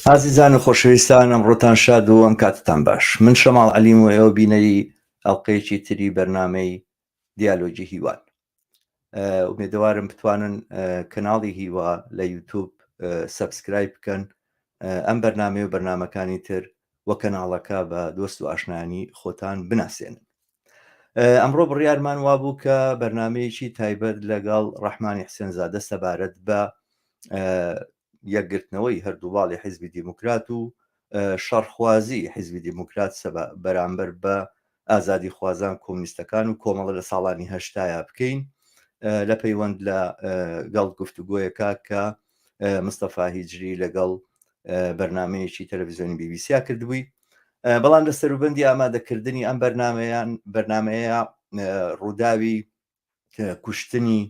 ئازیزان و خۆشەویستان، ئەمڕۆتان شاد و ئەم کاتتان باش. من شەماڵ عەلیم و ئێوە بینەری ئەڵلقەیەکی تری بەرنامەی دیالۆجی هیوان. ئومێدەوارم بتوانن کەناڵی هیوا لە یوتیوب سەبسکرایب بکەن، ئەم بەرنامە و بەرنامەکانی تر وە کەناڵەکە بە دۆست و ئاشنانی خۆتان بناسێنن. ئەمڕۆ بڕیارمان وابوو کە بەرنمەیەکی تایبەت لەگەڵ ڕەحمانی حسێنزادە سەبارەت بە یەکگرتنەوەی هەردووباڵی حیزبی دیموکرات و شەڕخوازی حیزبی دیموکرات بەرامبەر بە ئازادی خوازان کۆمونیستەکان و کۆمەڵە لە ساڵانی هەشتایا بکەین لە پەیوەند لە گەڵ گفتوگۆیەکە کە مستەفا هیجری لەگەڵ بەرنمەیەکی تەلەڤیزیۆنی بیبیسیا کردبووی. بەڵام لە سەروبەندی ئامادەکردنی ئەم بەرنمەیە ڕووداوی کوشتنی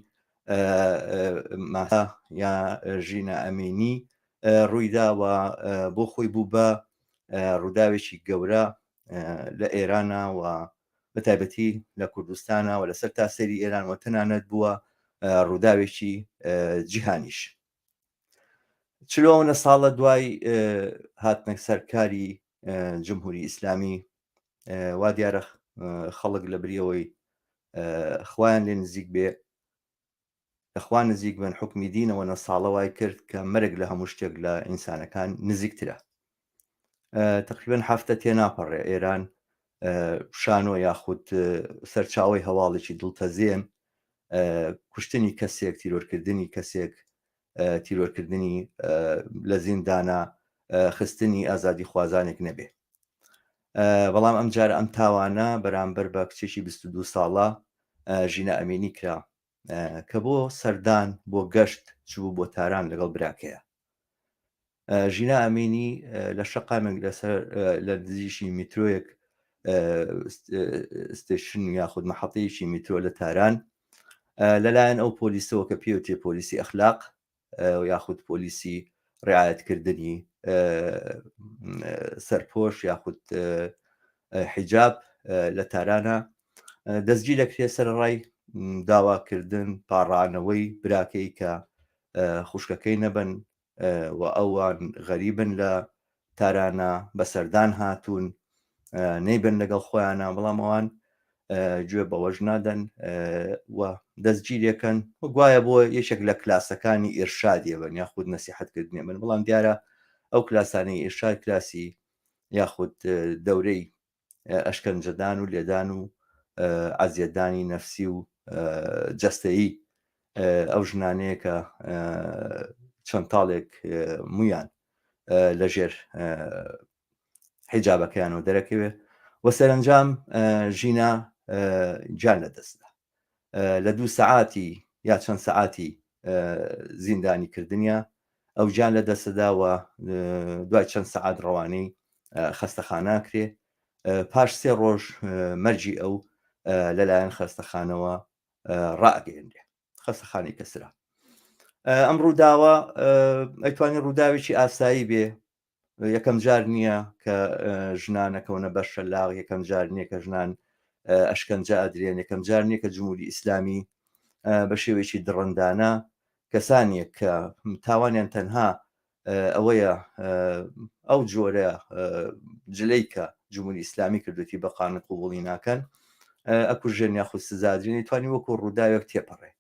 ماها یا ژینە ئەمینی ڕوویداوە بۆ خۆی بوو بە ڕووداوێکی گەورە لە ئێرانە و بە تایبەتی لە کوردستانە و لەسەر تاسەری ئێران و تەنانەت بووە ڕووداوێکی جیهانیش. 40 ساڵە دوای هاتنە سەرکاری جمهوری ئیسلامی وا دیارە خەڵک لە بریەوەی خوایان لێ نزیک بێ لەخوا نزیک بن حکمی دینەوە نەساڵە وای کرد کە مەرگ لە هەموو شتێک لە ئینسانەکان نزیکترە. تقریبا هەفتە تێناپەڕێ ئێران شانۆ یاخود سەرچاوی هەواڵێکی دڵتەزێن کوشتنی کەسێک، تیرۆرکردنی کەسێک، تیرۆرکردنی لە زیندانە، خستنی ئازادی خوازانێک نەبێ. بەڵام ئەم جارە ئەم تاوانە بەرامبەر بە کچێکی 22 ساڵە ژینە ئەمینی کرا کە بۆ سەردان بۆ گەشت چوو بۆ تاران لەگەڵ براکەیە. ژینە ئەمینی لە شەقامێک لە دزیشی میترۆیەک ستێشن یاخود مەحەڵەیەکی میترۆ لە تاران لەلایەن ئەو پۆلیسەوە کە پێوتێ پۆلیسی ئەخلاق یاخود پۆلیسی ڕعایەتکردنی سەرپۆش یاخود حیجاب لە تارانە دەستگیر دەکرێت سەرڕای داواکردن پاڕانەوەی براکەی کە خوشکەکەی نەبن و ئەوان غەریبن لە تارانە بەسەردان هاتوون نەیبن لەگەڵ خۆیانە، بەڵام ئەوان گوێ بەوەژ نادەن و دەستگیرێکن و گوایە بۆ یەکێک لە کلاسەکانی ئێرشادیە بن یاخود نەسیحەتکردنێ بن، بەڵام دیارە ئەو کلاسانەی ئێرشاد کلاسی یاخود دەورەی ئەشکەنجەدان و لێدان و عەزیەتدانی نەفسی و جەستەیی ئەو ژنانەیە کە چەندتاڵێک مویان لەژێر حیجابەکەیانەوە دەرەکەوێ و سەرنجام ژینە گیان لەدەستدا لە 2 سەعاتی یا چەند سەعاتی زیندانی کردنیە ئەو گیان لەدەستداوە دوای چەند سەعات ڕەوانەی خەستەخانە کرێ. پاش 3 ڕۆژ مەرجی ئەو لەلایەن خەستەخانەوە ڕائگەیەنرێ، خەستەخانەی کەسرا. ئەم ڕووداوە ئەیتوانێت ڕووداوێکی ئاسایی بێ، یەکەم جار نییە کە ژنانەکەونە بەر شەلاغ، یەکەم جار نییە کە ژنان ئەشکەنجە ئەدرێن، یەکەم جار نییە کە جمهوری ئیسلامی بە شێوەیەکی دڕندانە کەسانێک کە تاوانیان تەنها ئەوەیە ئەو جۆرە جلەی کە جمهوری ئیسلامی کردوێتی بە قانون قوبوڵی ناکەن ئەکوژێن یاخود سزادرێن، توانی وەکو ڕووداوێک تێپەڕێ.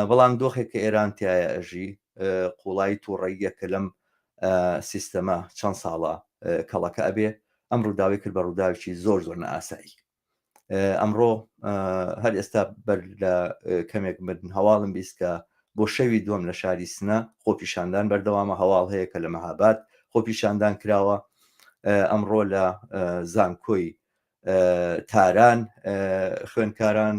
بەڵام دۆخێک کە ئێران تایە ئەژی قوڵایی تووڕەییە کە لەم سیستەمە چەند ساڵە کەڵەکە ئەبێ، ئەم ڕووداوی کرد بە ڕووداوێکی زۆر زۆر نائاسایی. ئەمڕۆ هەر ئێستا بەر لە کەمێک من هەواڵم بیست کە بۆ شەوی دووەم لە شاری سنە خۆپیشاندان بەردەوامە هەواڵ هەیە کە لە مەهاباد خۆپیشاندان کراوە. ئەمڕۆ لە زانکۆی تاران خوێندکاران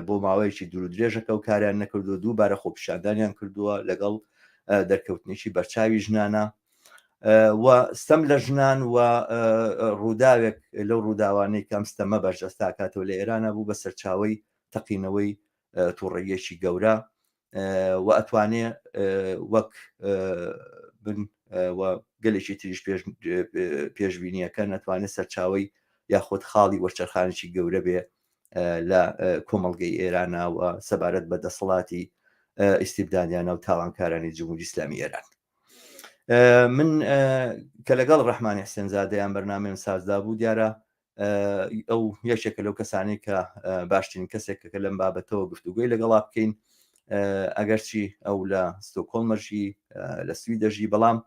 بۆ ماوەیەکی دوور و درێژەکە و کاریان نەکردو، دووبارە خۆپیشاندانیان کردووە لەگەڵ دەرکەوتنێکی بەرچاوی ژنانە و ستەم لە ژنان و ڕووداوێک لەو ڕووداوانەی کەم ستەمە بەرجەستاکاتەوە لە ئێرانە بوو بە سەرچاوی تەقینەوەی تووڕەیەکی گەورە و ئەتوانێ وەک بن و گەلێکی تریش پێشبینیەکە نەتوانێت سەرچاوی یاخود خاڵی وەرچەرخانێکی گەورە بێ لە کۆمەڵگەی ئێرانە و سەبارەت بە دەسەڵاتی ئیستیبدادیانە و تاوانکارانی جمهوری ئیسلامی ئێران. من کە لەگەڵ ڕەحمانی حسێن زادەیان بەرنامەم سازدا بوو دیارە ئەو یەکێکە لەو کەسانی کە باشترین کەسێک کە لەم بابەتەوە گفتوگوی لەگەڵا بکەین ئەگەرچی ئەو لە ستۆکۆلمەژی لە سویدەژی بەڵام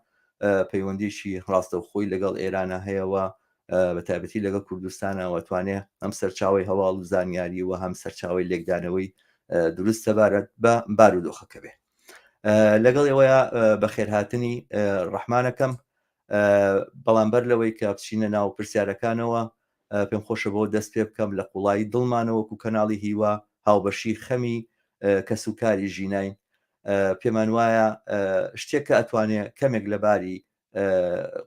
پەیوەندیشی ڕاستە و خۆی لەگەڵ ئێرانە هەیەەوە بە تایبەتی لەگەڵ کوردستانەوە توانێت ئەم سەرچاوی هەواڵ و زانیاری و هەم سەرچاوی لێکدانەوەی دروستە بە بارودۆخەکە بێ لەگەڵ ئەوەیە بە خێرهاتنی ڕەحمانەکەم بەڵام بەر لەوەی کە بچینە ناو پرسیارەکانەوە پێم خۆشە بۆ دەست پێ بکەم لە قوڵایی دڵمانەوەکو کەناڵی هیوا هاوبەشی خەمی کەسوکاری ژینین پێمان وایە شتێک کە ئەتوانێت کەمێک لەباری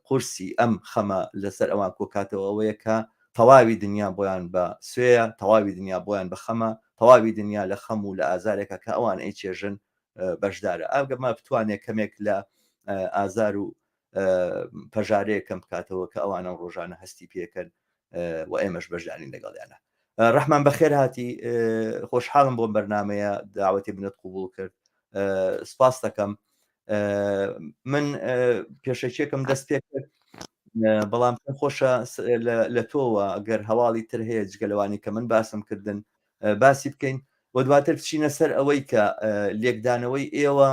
قورسی ئەم خەمە لەسەر ئەوان کۆکاتەوە ئەوەیە کە تەواوی دنیا بۆیان بە سوێە تەواوی دنیا بۆیان بە خەمە تەواوی دنیا لە خەم و لە ئازارێکە کە ئەوان ئەی چێژن بەشدارە ئاگەمە بتوانێت کەمێک لە ئازار و پەژارەیە کەم بکاتەوە کە ئەوانە ڕۆژانە هەستی پێکەن و ئێمەش بەشدارین لەگەڵیانە ڕەحمان بەخێر هاتی خۆشحاڵم بۆ بەرنمەیە داوەتی بنت قوبول کرد سپاس دەکەم من پێشەکێکم دەست پێ کرد بەڵام خۆشە لە تۆوە ئەگەر هەواڵی تر هەیە جگەلەوانی کە من باسم کردن باسی بکەین و دواتر بچینە سەر ئەوەی کە لێکدانەوەی ئێوە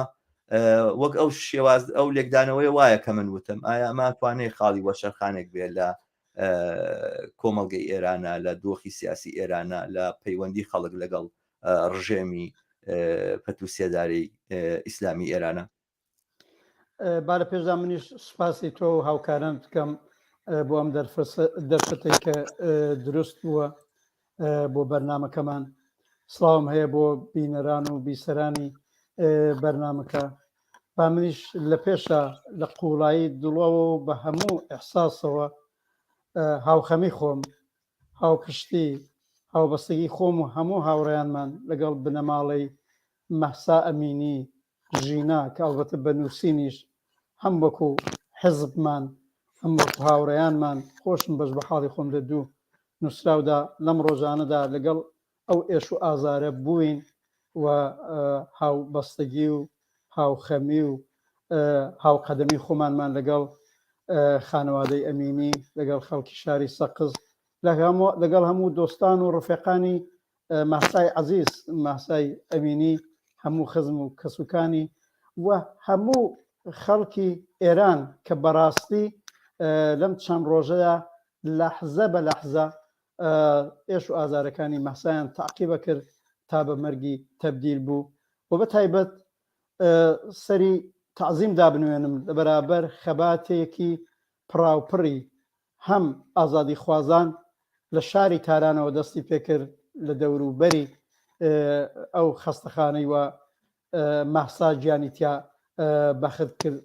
وەک ئەو شێواز ئەو لێکدانەوەی وایە کە من وتم ئایا ئەماتوانێت خاڵی وەشەرخانێک بێت لە کۆمەڵگەی ئێرانە لە دۆخی سیاسی ئێرانە لە پەیوەندی خەڵک لەگەڵ ڕژێمی پەتوسیەداری ئیسلامی ئێرانە با لە پێشدا منیش سوپاسی تۆ و هاوکاران بکەم بۆ ئەم دەرفەتەی کە دروست بووە بۆ بەرنمەکەمان سڵاوم هەیە بۆ بینەران و بیسەرانی بەرنمەکە با منیش لە پێشە لە قوڵایی دڵەوە و بە هەموو ئەحساسەوە هاوخەمی خۆم هاوپشتی هاوبەستگی خۆم و هەموو هاوڕێیانمان لەگەڵ بنەماڵەی مەحسا ئەمینی ژینا کە ئەڵبەتە بە نووسینیش هەم وەکو حزبمان هەم وەکو هاوڕێیانمان خۆشم بەش بە حاڵی خۆم دەدوو نووسراودا لەم ڕۆژانەدا لەگەڵ ئەو ئێش و ئازارە بووین و هاوبەستگی و هاوخەمی و هاوقەدەمی خۆمانمان لەگەڵ خانەوادەی ئەمینی لەگەڵ خەڵکی شاری سەقز لەگەڵ هەموو دۆستان و ڕفێقانی مەحسای عەزیز مەحسای ئەمینی هەموو خزم و کەسوکانی و هەموو خەڵکی ئێران کە بەڕاستی لەم چەند ڕۆژەیە لەحزە بە لەحزە ئێش و ئازارەکانی مەحسایان تاقیبە کرد تا بە مەرگی تەبدیل بوو و بە تایبەت سەری تعزیم دابنوێنم لە بەرابەر خەباتێکی پڕاوپڕی هەم ئازادی خوازان لە شاری تارانەوە دەستی پێکرد لە دەوروبەری ئەو خەستەخانەی و مەحسا گیانی تیا بەخت کرد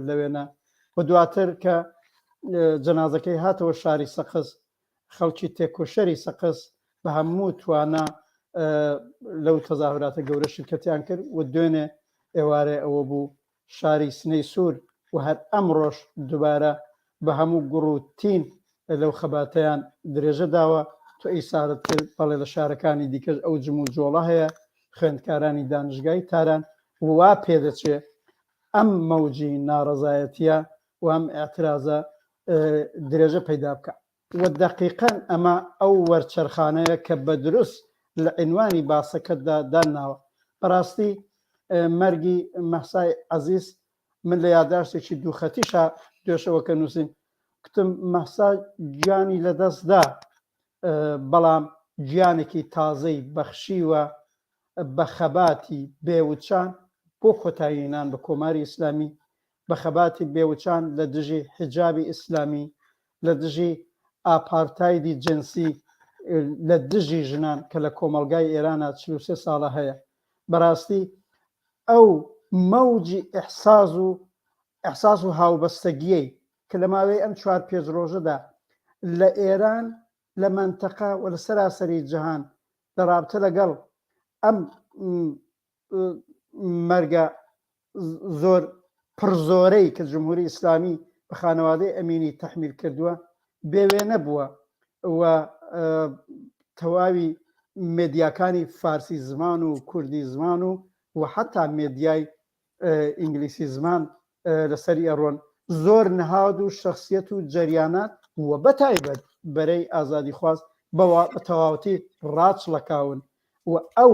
لەوێنە و دواتر کە جەنازەکەی هاتەوە شاری سەقز خەڵکی تێکۆشەری سەقز بە هەموو توانە لەو تەزاهوراتە گەورە شرکەتیان کرد و دوێنێ ئێوارێ ئەوە بوو شاری سنەی سوور و هەر ئەمڕۆژ دووبارە بە هەموو گوڕ و تین لەو خەباتەیان درێژە داوە تۆ ئیسارت کرد بەڵێ لە شارەکانی دیکەش ئەو جم و جۆڵە هەیە خوێندکارانی دانشگای تاران وا پێدەچێ ئەم مەوجی ناڕەزایەتیە و ئەم ئاعترازە درێژە پەیدا بکە و دەقیقەن ئەمە ئەو وەرچەرخانەیە کە بە دروست لە عنوانی باسەکەتدا داناوە بەڕاستی مەرگی مەحسای عەزیز من لە یادداشتێکی دووخەتیشە دوێشەوە کە نووسین کتم مەحسا گیانی لەدەستدا بەڵام گیانێکی تازەی بەخشیوە بە خەباتی بێوچان بۆ کۆتاییێنان بە کۆماری ئیسلامی بە خەباتی بێوچان لە دژی حجابی ئیسلامی لە دژی ئاپارتایدی جنسی لە دژی ژنان کە لە کۆمەلگای ئێرانە 43 ساڵە هەیە بەڕاستی ئەو مەوجی ئەحساس و هاوبەستەگیەی کە لە ماوەی ئەم 4-5 ڕۆژەدا لە ئێران لە مەنتەقە و لە سەراسەری جەهان دەڕابطە لەگەڵ ئەم مەرگە زۆر پڕزۆرەی کە جمهوری ئیسلامی بە خانەوادەی ئەمینی تەحمیل کردووە بێوێنە بووە و تەواوی مێدیاکانی فارسی زمان و کوردی زمان و حتا مێدیای ئینگلیسی زمان لەسەری ئەڕۆن زۆر نەهاد و شخصیت و جەریانات وە بەتایبەت بەرەی ئازادی خواست بە تەواوەتی ڕاچڵەکاون و ئەو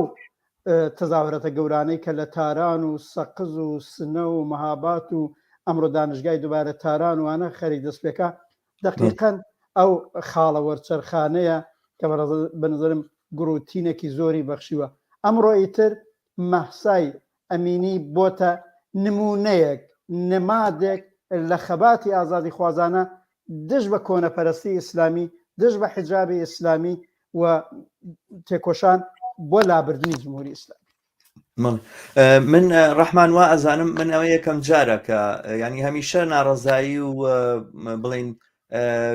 تەزاورەتە گەورانەی کە لە تاران و سەقز و سنە و مەهابات و ئەمڕۆ دانشگای دووبارە تاران وانە خەریک دەستپێکە دقیقەن ئەو خاڵە وەرچەرخانەیە کە بەنظرم گروتینێکی زۆری بەخشیوە ئەمڕۆ ئیتر مەحسای ئەمینی بۆتە نمونەیەک نمادێک لە خەباتی ئازادی خوازانە دژ بە کۆنەپەرستی ئیسلامی دژ بە حیجابی ئیسلامی و تێکۆشان بۆ لابردنی جمهوری ئیسلامی من ڕەحمان وا ئەزانم من ئەوە یەکەم جارە کە ینی هەمیشە ناڕەزایی و بڵین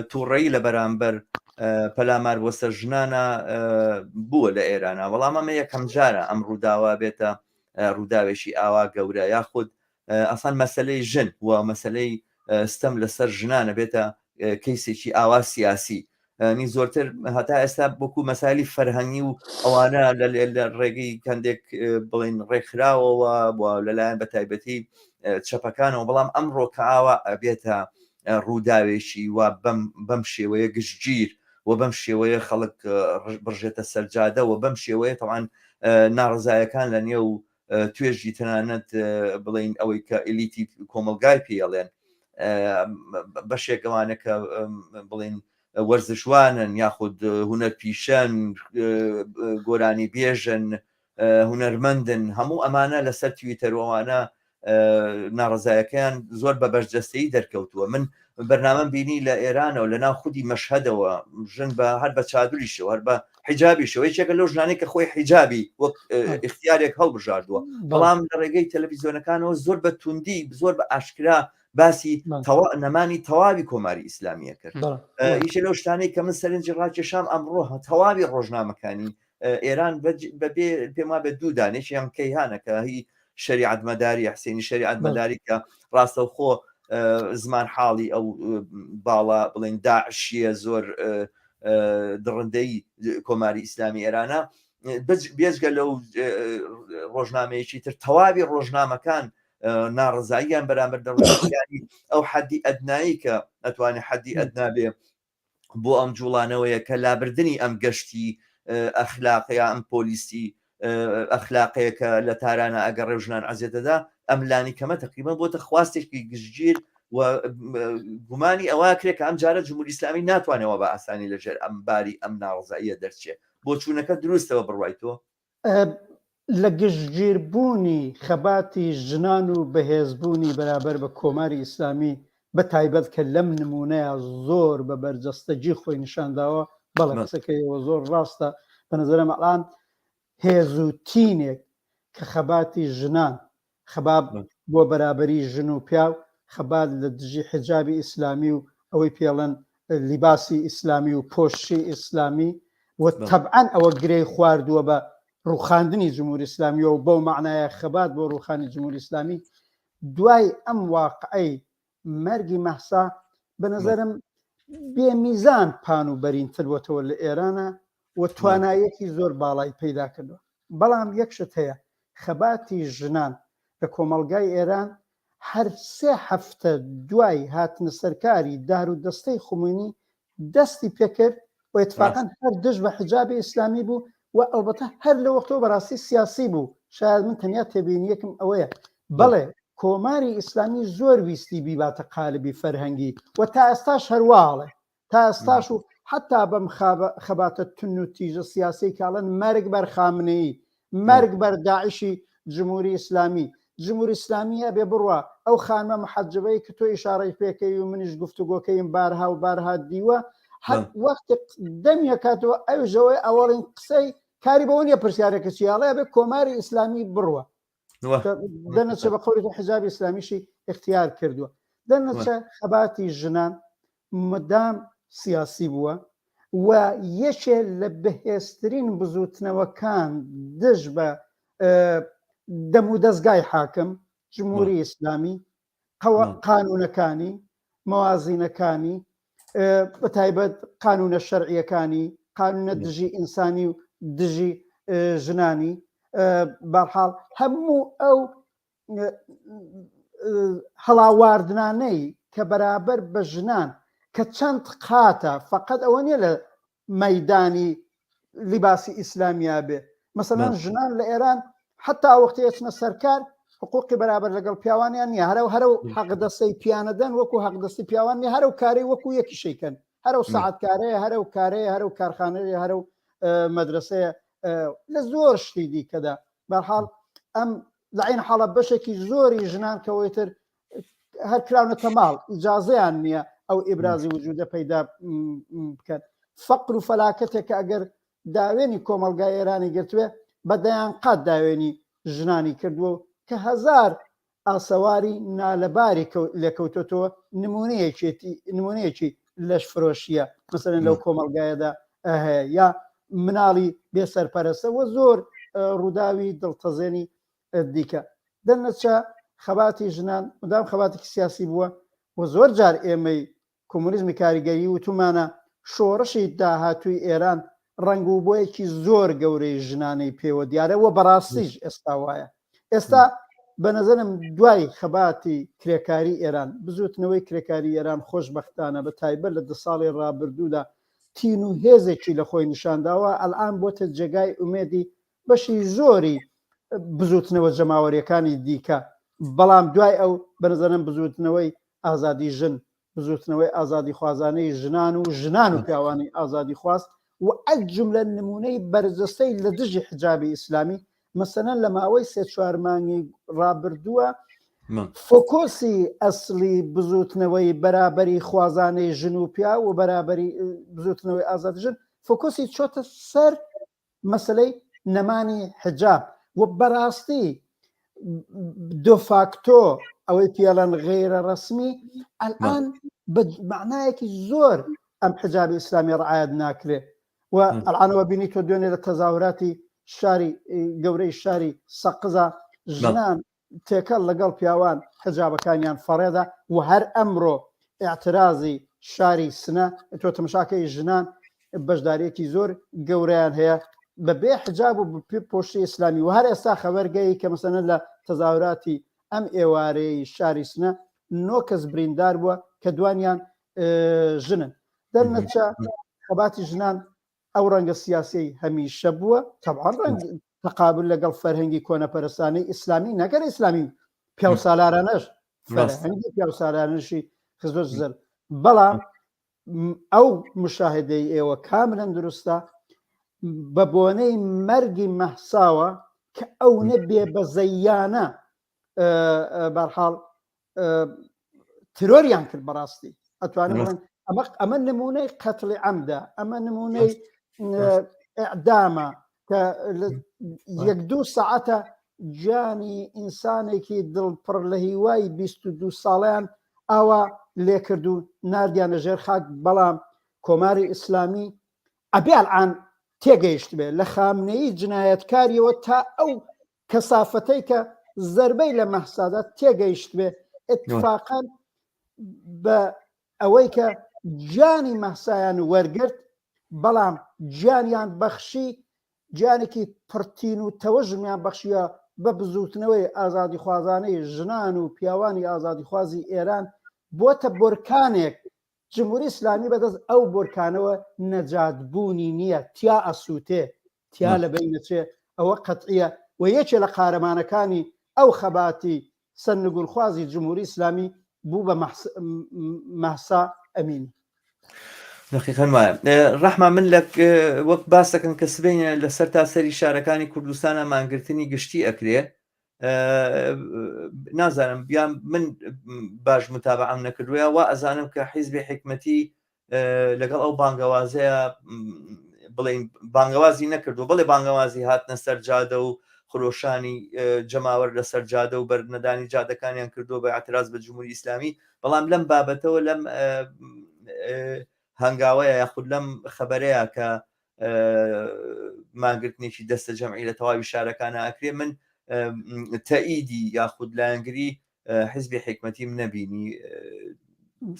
تووڕەیی لە بەرامبەر پەلامار بۆ سەر ژنانە بووە لە ئێرانە بەڵام ئەمە یەکەم جارە ئەم ڕووداوە بێتە ڕووداوێکی ئاوا گەورە یاخود ئەسان مەسلەی ژن و مەسلەی ستەم لەسەر ژنانە بێتە کەیسێکی ئاوا سیاسی نی زۆرتر هەتا ئێستا بۆکو مەسالی فەرهەنگی و ئەوانە لە ڕێگەی کەندێک بڵین ڕێکخراوەوە بۆ لەلایەن بە تایبەتی چەپەکانەوە بەڵام ئەمڕۆ کە ئاوا ئەبێتە ڕووداوێکی و بەم شێوەیە گشتگیر و بەم شێوەیە خەڵک بڕژێتە سەرجادە و بەم شێوەیە تەوان ناڕزایەکان لە نێو توێژی تەنانەت بڵین ئەوەی کە ئیلیتی کۆمەلگای پێڵێن بەشێکەوانە کە بڵین وەرزشوانن یاخود هونەر پیشەن گۆرانی بێژن هونەرمەندن هەموو ئەمانە لەسەر تویتەرەوانە ناڕزایەکەیان زۆر بە بەرجەستەیی دەرکەوتووە من بەرنامەم بینی لە ئێرانەوە لە ناو خودی مەشهەدەوە ژن بە هەر بە چادوریشەوە هەر بە حیجابیشەوە یەکێکە لەو ژنانەی کە خۆی حیجابی وەک اختیارێک هەڵبژاردووە بەڵام لە ڕێگەی تەلەڤیزیۆنەکانەوە زۆر بە توندی زۆر بە ئاشکرا باسی نەمانی تەواوی کۆماری ئیسلامیە کرد هیچ لەو شتانەی کە من سەرنجی ڕاکێشام ئەمڕۆ تەواوی ڕۆژنامەکانی ئێران بەبێ پێم وابێت دوو دانێکیان کەیهانەکە هی شریعەت مەداری حسێنی شریعەت مەداری کە ڕاستەوخۆ زمان حاڵی ئەو باڵا بڵین داعشیە زۆر دڕندەی کۆماری ئیسلامی ئێرانە بێجگە لەو ڕۆژنامەیەکی تر تەواوی ڕۆژنامەکان ناڕزاییان بەرامبەر دەڕۆژنامەکانی ئەو حەدی ئەدنایی کە ئەتوانێت حەدی ئەدنا بێ بۆ ئەم جوڵانەوەیە کە لابردنی ئەم گەشتی ئەخلاقیا ئەم پۆلیسی ئەخلاقەیە کە لە تارانە ئەگەر ڕێژنان عەزیەتەدا ئەملانی کەمە تقریبا بۆتە خواستێکی گشتگیر و گومانی ئەوە کرێت کە ئەم جارە جمهوری ئیسلامی ناتوانێتەوە بە ئاسانی لەژێر ئەم باری ئەم ناڕزاییە دەرچێت بۆ چوونەکە دروستەوە بڕوایتەوە لە گشتگیربوونی خەباتی ژنان و بەهێزبوونی بەرامبەر بە کۆماری ئیسلامی بە تایبەت کە لەم نمونەیە زۆر بە بەرجەستەجی خۆی نیشانداوە بەڵێ قسەکەیەوە زۆر ڕاستە بە نەزەرم ئەڵان هێزوتینێک کە خەباتی ژنان خەباب بۆ بەرابەری ژن و پیاو خەبات لە دژی حجابی ئیسلامی و ئەوەی پێڵەن لیباسی ئیسلامی و پۆشی ئیسلامی و تەبعەن ئەوە گرەی خواردووە بە ڕوخاندنی جمهوری ئیسلامی و بەو معنایە خەبات بۆ ڕوخانی جمهوری ئیسلامی دوای ئەم واقعەی مەرگی مەحسا بە نەزەرم بێمیزان پان و بەرینتر بۆتەوە لە ئێرانە و توانایەکی زۆر باڵای پەیدا کردووە بەڵام یەکشت هەیە خەباتی ژنان لە کۆمەڵگای ئێران هەر 3 هەفتە دوای هاتنە سەرکاری دار و دەستەی خومینی دەستی پێکرد و اتفاقاً هەر دژ بە حجابی ئیسلامی بوو و ئەلبەتە هەر لە وەختەوە بەڕاستی سیاسی بوو شاید من تەنیا تێبینیەکم ئەوەیە بەڵێ کۆماری ئیسلامی زۆر ویستی بیباتە قالبی فەرهەنگی و تا ئێستاش هەرواڵێ تا ئێستاش و حتا بەم خەباتە تون و تیژە سیاسی کاڵن مەرگ بەر خامنەیی مەرگ بەر داعشی جمهوری ئیسلامی جمهوری ئیسلامیە بێ بڕوە ئەو خانمە محەجبەی کە تۆ ئیشارەی پێکەی و منیش گفتوگۆکەیم بارها و بارها دیوە وەختی دەمیە کاتەوە ئەوژەوەی ئەوەڵین قسەی کاری بەوە نیە پرسیارێکە چیاڵەیە بێ کۆماری ئیسلامی بڕوە دەنەچە بە قەولی حجابی ئیسلامیشی اختیار کردووە دەنەچە خەباتی ژنان مدام سیاسی بووە و یەکێ لە بەهێزترین بزوتنەوەکان دژ بە دەم و دەستگای حاکم جمهوری ئیسلامی قانونەکانی مەوازینەکانی بە تایبەت قانونە شەرعیەکانی قانونە دژی ئینسانی و دژی ژنانی بەرحاڵ هەموو ئەو هەڵاواردنانەی کە بەرابەر بە ژنان کە چەند قاتە فقط ئەوە نیە لە مەیدانی لیباسی ئیسلامیا بێ مەسەلەن ژنان لە ئێران حتا وەختی ئەچنە سەرکار حقوقی بەرابەر لەگەڵ پیاوانیان نیە هەرو حەقدەستەی پیانەدەن وەکو حەقدەستی پیاوان نیە هەرو کارەی وەکو یەکیشەکەن هەرو سەعاتکارەیە هەرو کارەیە هەرو کارخانەیە هەرو مەدرسەیە لە زۆر شتی دیکەدا بەرحاڵ ئەم لەعین حاڵە بەشێکی زۆری ژنان کەوەیتر هەر کراونەتە ماڵ ئیجازەیان نییە ئەو ئیبرازی وجودە پەیدا بکەن فەقر و فەلاکەتێک ئەگەر داوێنی کۆمەلگای ئێرانی گرتوێ بەدەیان قات داوێنی ژنانی کردووە کە هەزار ئاسەواری نالەباری لێکەوتۆتەوە نمونەیەکی لەش فرۆشیە مثلەن لەو کۆمەلگایەدا هەیە یا مناڵی بێسەرپەرستەوە زۆر ڕووداوی دڵتەزێنی دیکە دەرنەچە خەباتی ژنان مدام خەباتێکی سیاسی بووە و زۆر جار ئێمەی کۆمونیزمی کاریگەری وتمانە شۆڕشی داهاتووی ئێران ڕنگ و بۆیەکی زۆر گەورەی ژنانەی پێوە دیارەوە بەڕاستیش ئێستا وایە ئێستا بە نەزەرم دوای خەباتی کرێکاری ئێران بزوتنەوەی کرێکاری ئێران خۆشبەختانە بە تایبەت لە 10 ساڵی ڕابردوودا تین و هێزێکی لە خۆی نیشانداوە ئەلان بۆتە جێگای ئومێدی بەشی زۆری بزوتنەوە جەماوەریەکانی دیکە بەڵام دوای ئەو بەنەزەرم بزوتنەوەی ئازادی ژن بزوتنەوەی ئازادی خوازانەی ژنان و پیاوانی ئازادی خواست و ئەجملە نمونەی بەرجەستەی لە دژی حجابی ئیسلامی مەسەلەن لە ماوەی 3-4 مانگی ڕابردووە فۆکۆسی ئەسلی بزوتنەوەی بەرابەری خوازانەی ژن و پیا و بەرابەری بزوتنەوەی ئازادی ژن فۆکۆسی چۆتە سەر مەسلەی نەمانی حجاب و بەڕاستی دۆفاکتۆ ئەوەی پیاڵەن غێرە ڕسمی ئەلان بە معنایەکی زۆر ئەم حجابی ئیسلامی ڕعایەت ناکرێ و ئەلانەوە بینی تۆ دوێنێ لە تەزاوراتی شاری گەورەی شاری سەقزە ژنان تێکەڵ لەگەڵ پیاوان حجابەکانیان فەڕێدا و هەر ئەمڕۆ ئاعترازی شاری سنە تۆ تەماشاکەی ژنان بەشدارێکی زۆر گەورەیان هەیە بەبێ حجاب و پۆشتی ئیسلامی و هەر ئێستا خەبەرگەی کە مەسەلەن لە تەزاوراتی ئەم ئێوارەی شاری سنە 9 کەس بریندار بووە کە دوانیان ژنن دەرنەچە خەباتی ژنان ئەو ڕەنگە سیاسی هەمیشە بووە تەبعاً ڕەنگ تەقابل لەگەڵ فەرهەنگی کۆنەپەرستانەی ئیسلامی نەگەر ئیسلامی پیا و سالارانەش فەرهەنگی پیا و سالارانشی خزۆ زەر بەڵام ئەو مشاهدەی ئێوە کاملەن دروستە بە بۆنەی مەرگی مەحساوە کە ئەو نەبێ بە زەیانە بەرحاڵ ترۆریان کرد بەڕاستی ئەتوانن ئەمە نمونەی قەتڵی عەمدە ئەمە نمونەی ئیعدامە کە 1-2 ساعەتە گیانی ئینسانێکی دڵپڕ لە هیوای 22 ساڵیان ئاوا لێکرد و نردیانە ژێر خاک بەڵام کۆماری ئیسلامی ئەبێ ئەلعان تێگەیشت بێ لە خامنەیی جنایەتکاریەوە تا ئەو کەسافەتەی کە زەربەی لە مەحسادا تێگەیشت بێ اتفاقاً بە ئەوەی کە گیانی مەحسایان وەرگرت بەڵام گیانیان بەخشی گیانێکی پڕتین و تەوەژمیان بەخشیە بە بزوتنەوەی ئازادی خوازانەی ژنان و پیاوانی ئازادی خوازی ئێران بۆتە بۆرکانێک جمهوری ئیسلامی بەدەست ئەو بۆرکانەوە نەجاتبوونی نییە تیا ئەسووتێ تیا لە بینەچێ ئەوە قەتعیە و یەکێ لە قارەمانەکانی ئەو خەباتی سەرنگونخوازی جمهوری ئیسلامی بوو بە مەحسا ئەمینی دقیقاً وایە ڕەحمان من لە وەک باس دەکەن کە سبەینە لەسەر تاسەری شارەکانی کوردستانە مانگرتنی گشتی ئەکرێ نازانم بیان من باش متابعەم نەکردووە وا ئەزانم کە حیزبی حکمەتی لەگەڵ ئەو بانگەوازەیە بڵێن بانگەوازی نەکردو بڵێ بانگەوازی هاتنە سەر جادە و خرۆشانی جەماوەر لەسەر جادە و بەرنەدانی جادەکانیان کردو بە اعتراز بە جمهوری ئیسلامی بەڵام لەم بابەتەوە لەم هەنگاوەیە یاخود لەم خەبەرەیە کە مانگرتنێکی دەستە جەمعی لە تەواوی شارەکانە ئەکرێ من تەئیدی یاخود لایەنگری حیزبی حکمەتیم نەبینی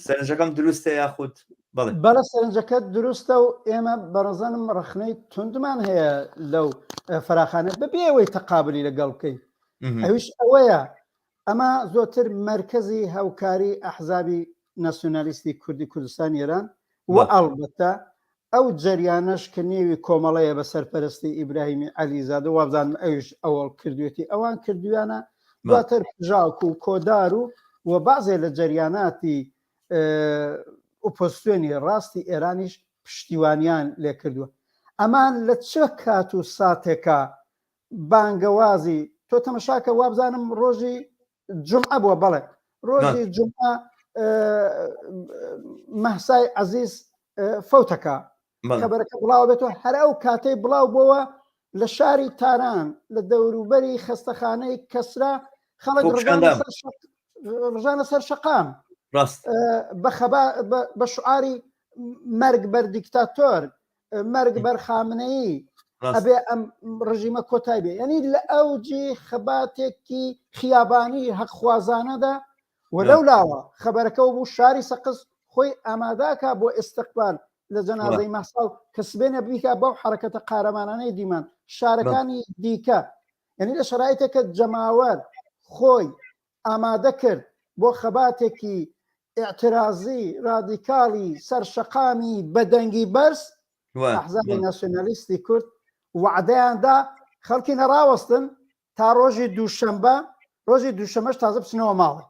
سەرنجەکەم دروستە یاخود بەڵە سەرنجەکەت دروستە و ئێمە بەڕزانم ڕخنەی توندمان هەیە لەو فراخانە بەبێ ئەوەی تەقابلی لەگەڵ بکەین ئەویش ئەوەیە ئەمە زۆرتر مرکزی هاوکاری ئەحزابی ناسیۆنالیستی کوردی کوردستان ئێران و ئەڵبەتە ئەو جەریانەش کە نێوی کۆمەڵەیە بە سەرپەرستی ئیبراهیمی عەلیزادە وابزانم ئەوش ئەوەڵ کردوێتی ئەوان کردویانە دواتر پژاوک و کۆدار و بازێ لە جەریاناتی ئۆپۆزیسیۆنی ڕاستی ئێرانیش پشتیوانیان لێ کردووە. ئەمان لە چه کات و ساتێکە بانگەوازی تۆ تەمەشاکە وابزانم ڕۆژی جمعە بووە بەڵێ ڕۆژی جمعە مەحسای عەزیز فەوتەکە خەبەرەکە بڵاو بێتەوە هەر ئەو کاتەی بڵاو بووە لە شاری تاران لە دەوروبەری خەستەخانەی کەسرا خەڵک ڕژانە سەر شەقام بە شعاری مەرگ بەر دیکتاتۆر مەرگ بەر خامنەیی ئەبێ ئەم ڕژیمە کۆتای بێ یعنی لە ئەوجی خەباتێکی خیابانی هەقخوازانەدا وەلەو لاوە خەبەرەکەەوە بوو شاری سەقز خۆی ئاماداکە بۆ ئێستقبال لە جەنازەی مەحساو کە سبێنە بیکە بەو حرەکەتە قارەمانانەی دیمان شارەکانی دیکە یعنی لە شەرایطێکە جەماوەر خۆی ئامادە کرد بۆ خەباتێکی ئاعترازی رادیکاڵی سەرشەقامی بەدەنگی بەرز ئەحزابی ناسیۆنالیستی کورد وعدەیاندا خەڵکی نەڕاوەستن تا ڕۆژی دووشەمبە ڕۆژی دووشەمەش تازە بچنەوە ماڵی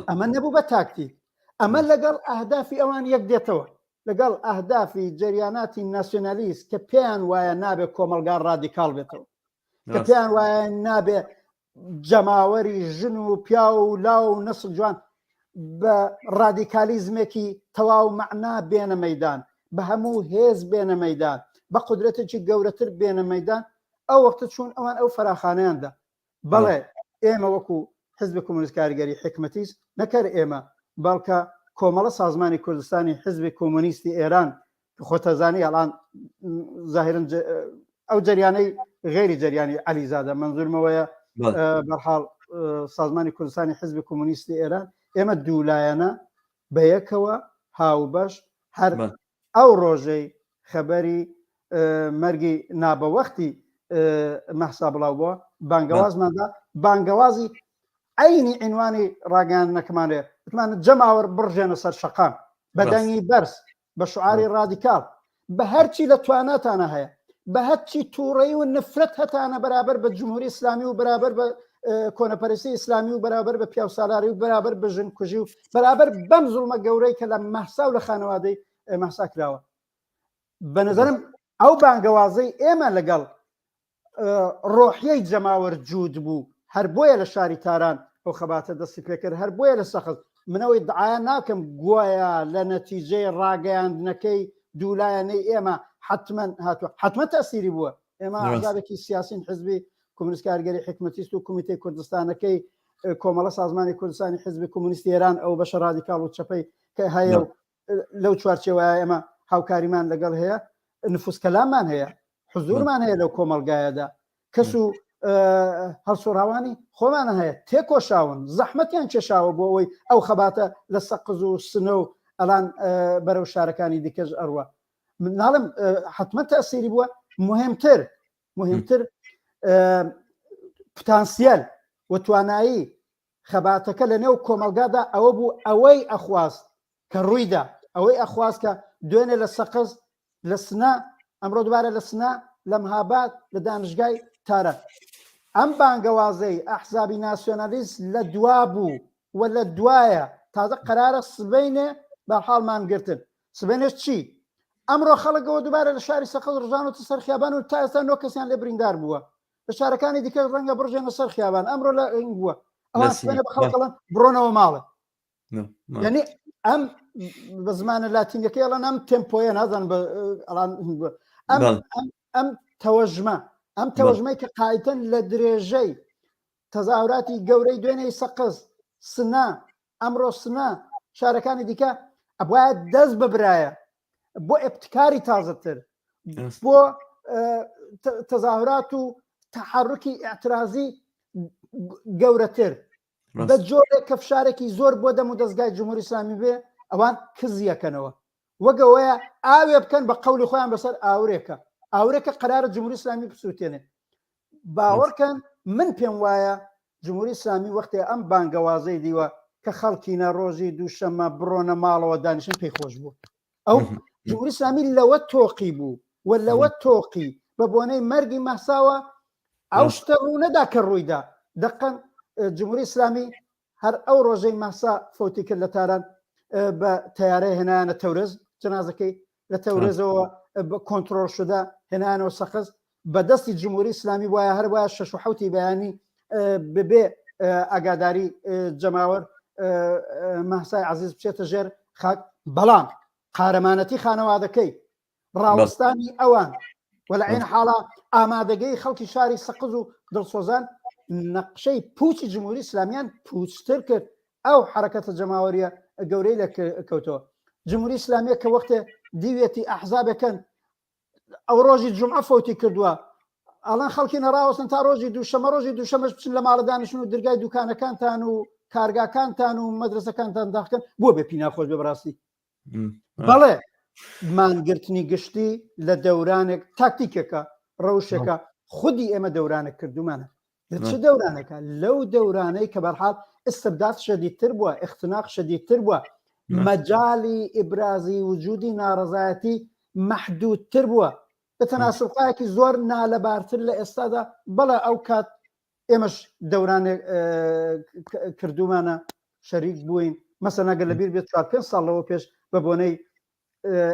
ئەمە نەبوو بە تاکتیک ئەمە لەگەڵ ئەهدافی ئەوان یەک دێتەوە لەگەڵ ئەهدافی جەریاناتی ناسیۆنالیست کە پێیان وایە نابێت کۆمەلگار رادیکاڵ بێتەوە کە پێیان وایە نابێت جەماوەری ژن و پیا و لاو و نەسڵ جوان بە رادیکالیزمێکی تەواو مەعنا بێنە مەیدان بە هەموو هێز بێنە مەیدان بە قودرەتێکی گەورەتر بێنە مەیدان ئەو وەختە چوون ئەوان ئەو فەراخانەیاندا بەڵێ ئێمە وەکو حزبی کۆمونیست کاریگەری حکمەتیست نەکەر ئێمە بەڵکە کۆمەڵە سازمانی کوردستانی حزبی کۆمونیستی ئێران خۆتەزانی ئەڵان زاهرن ئەو جریانەی غێری جریانی عەلیزادە منزورمەوەیە بەرحاڵ سازمانی کوردستانی حزبی کۆمونیستی ئێران ئێمە دوولایەنە بە یەکەوە هاوبەش هەر ئەو ڕۆژەی خەبەری مەرگی نابەوەختی مەحسا بڵاو بووە بانگەوازماندا بانگەوازی عینی عنوانی ڕاگەیاندنەکەمانەیە وتمانە جەماوەر بڕژێنە سەر شەقام بەدەنگی بەرز بە شعاری رادیکاڵ بە هەرچی لە تواناتانە هەیە بە هەرچی تووڕەیی و نفرەت هەتانە بەرابەر بە جمهوری ئیسلامی و بەرابەر بە کۆنەپەرستی ئیسلامی و بەرابەر بە پیاوسالاری و بەرابەر بە ژن کوژی و بەرابەر بەم زوڵمە گەورەی کە لە مەحسا و لە خانەوادەی مەحسا کراوە بە نظرم ئەو بانگەوازەی ئێمە لەگەڵ ڕۆحیەی جەماوەر جوود بوو هەر بۆیە لە شاری تاران ئەو خەباتە دەستی پێکرد هەر بۆیە لە سەخت منەوەی دعاە ناکەم گوایە لە نەتیجەی ڕاگەیاندنەکەی دوولایەنەی ئێمە حتممە تەسیری بووە ئێمە ئازارێکی سیاسین حزبی کۆمونیست کارگەری حکمەتیست و کمیتەی کوردستانەکەی کۆمەڵە سازمانی کوردستانی حزبی کۆمونیستی ئێران ئەو بەشە رادیکاڵ و چەپەی کە هەیە لەو چوارچێوەیە ئێمە هاوکاریمان لەگەڵ هەیە نفوسکەلامان هەیە حزورمان هەیە لەو کۆمەلگایەدا کەس و هەڵسوڕاوانی خۆمانە هەیە تێکۆشاون زەحمەتیان کێشاوە بۆ ئەوەی ئەو خەباتە لە سەقز و سنە و ئەلان بەرەو شارەکانی دیکەش ئەڕوە مناڵم حتممە تەسیری بووە مهمتر پتانسیەل و توانایی خەباتەکە لە نێو کۆمەلگادا ئەوە بوو ئەوەی ئەخواست کە ڕوویدا ئەوەی ئەخواست کە دوێنێ لە سەقز لە سنە ئەمڕۆ دوبارە لە سنە لە مەهاباد لە دانشگای تارە ئەم بانگەوازەی ئەحزابی ناسیۆنالیست لە دوا بوو و لە دوایە تازە قەرارە سبەینێ بە حاڵمان گرتن سبەینێش چی ئەمڕۆ خەڵکەوە دوبارە لە شاری سەقز ڕژانەوە سەر خیابان و تا ئێستا 9 کەسیان لێ بریندار بووە لە شارەکانی دیکە ڕەنگە بڕژێنە سەر خیابان ئەمڕۆ لە بووە ئەوان سبەینە بە خەڵکەڵەن بڕۆنەوە ماڵێ یعنی ئەم بە زمانە لاتینەکەی ئەڵەن ئەم تێمپۆیە نازان ئەم تەوەژمەی کە قایتن لە درێژەی تەزاوراتی گەورەی دوێنەی سەقز سنە ئەمڕۆ سنە شارەکانی دیکە ئەبواە دەست ببرایە بۆ ئێبتکاری تازەتر بۆ تەزاورات و تەحەڕکی ئاعترازی گەورەتر بە جۆرێک کە فشارێکی زۆر بۆ دەم و دەستگای جمهوری ئیسلامی بێ ئەوان کزیەکەنەوە وەگەوەیە ئاوێ بکەن بە قەولی خۆیان بەسەر ئاورێکە قەرارە جمهوری ئیسلامی بسووتێنێ باوەڕکەن من پێم وایە جمهوری ئیسلامی وەختێ ئەم بانگەوازەی دیوە کە خەڵکینە ڕۆژی دووشەمە بڕۆنە ماڵەوە دانیشن پێی خۆش بوو ئەو جمهوری ئیسلامی لەوە تۆقی بوو و لەوە تۆقی بە بۆنەی مەرگی مەساوە ئەو شتە ڕوونەدا کە ڕوویدا دقن جمهوری ئیسلامی هەر ئەو ڕۆژەی مەسا فوتی کرد لە تاران بە تیارەی هێنانە تەورز جنازەکەی لە تەورزەوە کۆنتترۆل شدا هێنانەوە سەقز بەدەستی جمهوری ئیسلامی وایە هەر وایە 6 بەیانی ببێ ئاگاداری جەماوەر مەسای عەزیز بچێتە ژێر خاک بەڵام قارەمانەتی خانەوادەکەی ڕاوەستانی ئەوان وەلە عین حاڵە ئامادەگەی خەڵکی شاری سەقز و دڵسۆزان نەقشەی پوچی جمهوری ئیسلامیان پوچتر کرد ئەو حرەکەتە جەماوەریە گەورەی لە کەوتەوە جمهوری ئیسلامیە کە وەختێ دیوێتی ئەحزابەکەن ئەو ڕۆژی جومعە فوتی کردووە ئەڵەن خەڵکی نەڕاوەستن تا ڕۆژی دووشەمەش بچن لە ماڵە دانیشتن و دەرگای دوکانەکانتان و کارگاکانتان و مەدرسەکانتان داخکەن بۆ بێ پی ناخۆش بێ بەڕاستی بەڵێ مانگرتنی گشتی لە دەورانێک تاکتیکەکە ڕەوشەکە خودی ئێمە دەورانێک کردومانە لە چه دەورانەکە لەو دەورانەی کە بەرحال استبداد شەدیدتر بووە اختناق شەدیدتر بووە مەجاڵی ئیبرازی وجودی ناڕەزایەتی محدودتر بووە بە تەناسڵقایەکی زۆر نالەبارتر لە ئێستادا بەڵێ ئەو کات ئێمەش دەورانێک کردومانە شەریک بووین مەسەڵەن ئەگەر لەبیر بێت 4-5 ساڵ لەوە پێش بە بۆنەی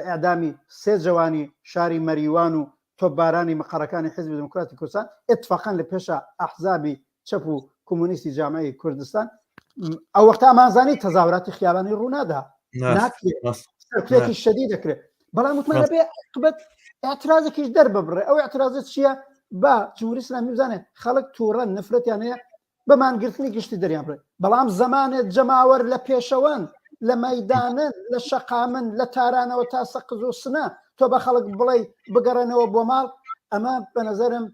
ئەعدامی 3 جوانی شاری مەریوان و تۆپبارانی مەقەڕەکانی حیزبی دموکراتی کوردستان اتفاقاً لە پێشە ئەحزابی چەپ و کۆمونیستی جامعەی کوردستان ئەو وەختە ئامانزانی تەزاوراتی خیابانی ڕوونادا ناکرێت شەدید دەکرێت بەڵام وتمانە بێ عاقبەت اعتراضێکیش دەرببڕێ ئەو اعتراضات چییە بە جمهوری ئیسلامی بزانێت خەڵک تووڕە نفرەتیان هەیە بە مانگرتنی گشتی دەریان بڕێ بەڵام زەمانێت جەماوەر لە پێشەوەن لە مەیدانن لە شەقامن لە تارانەوە تا سەقز و سنە تۆ بە خەڵک بڵێ بگەڕێنەوە بۆ ماڵ ئەمە بە نەزەرم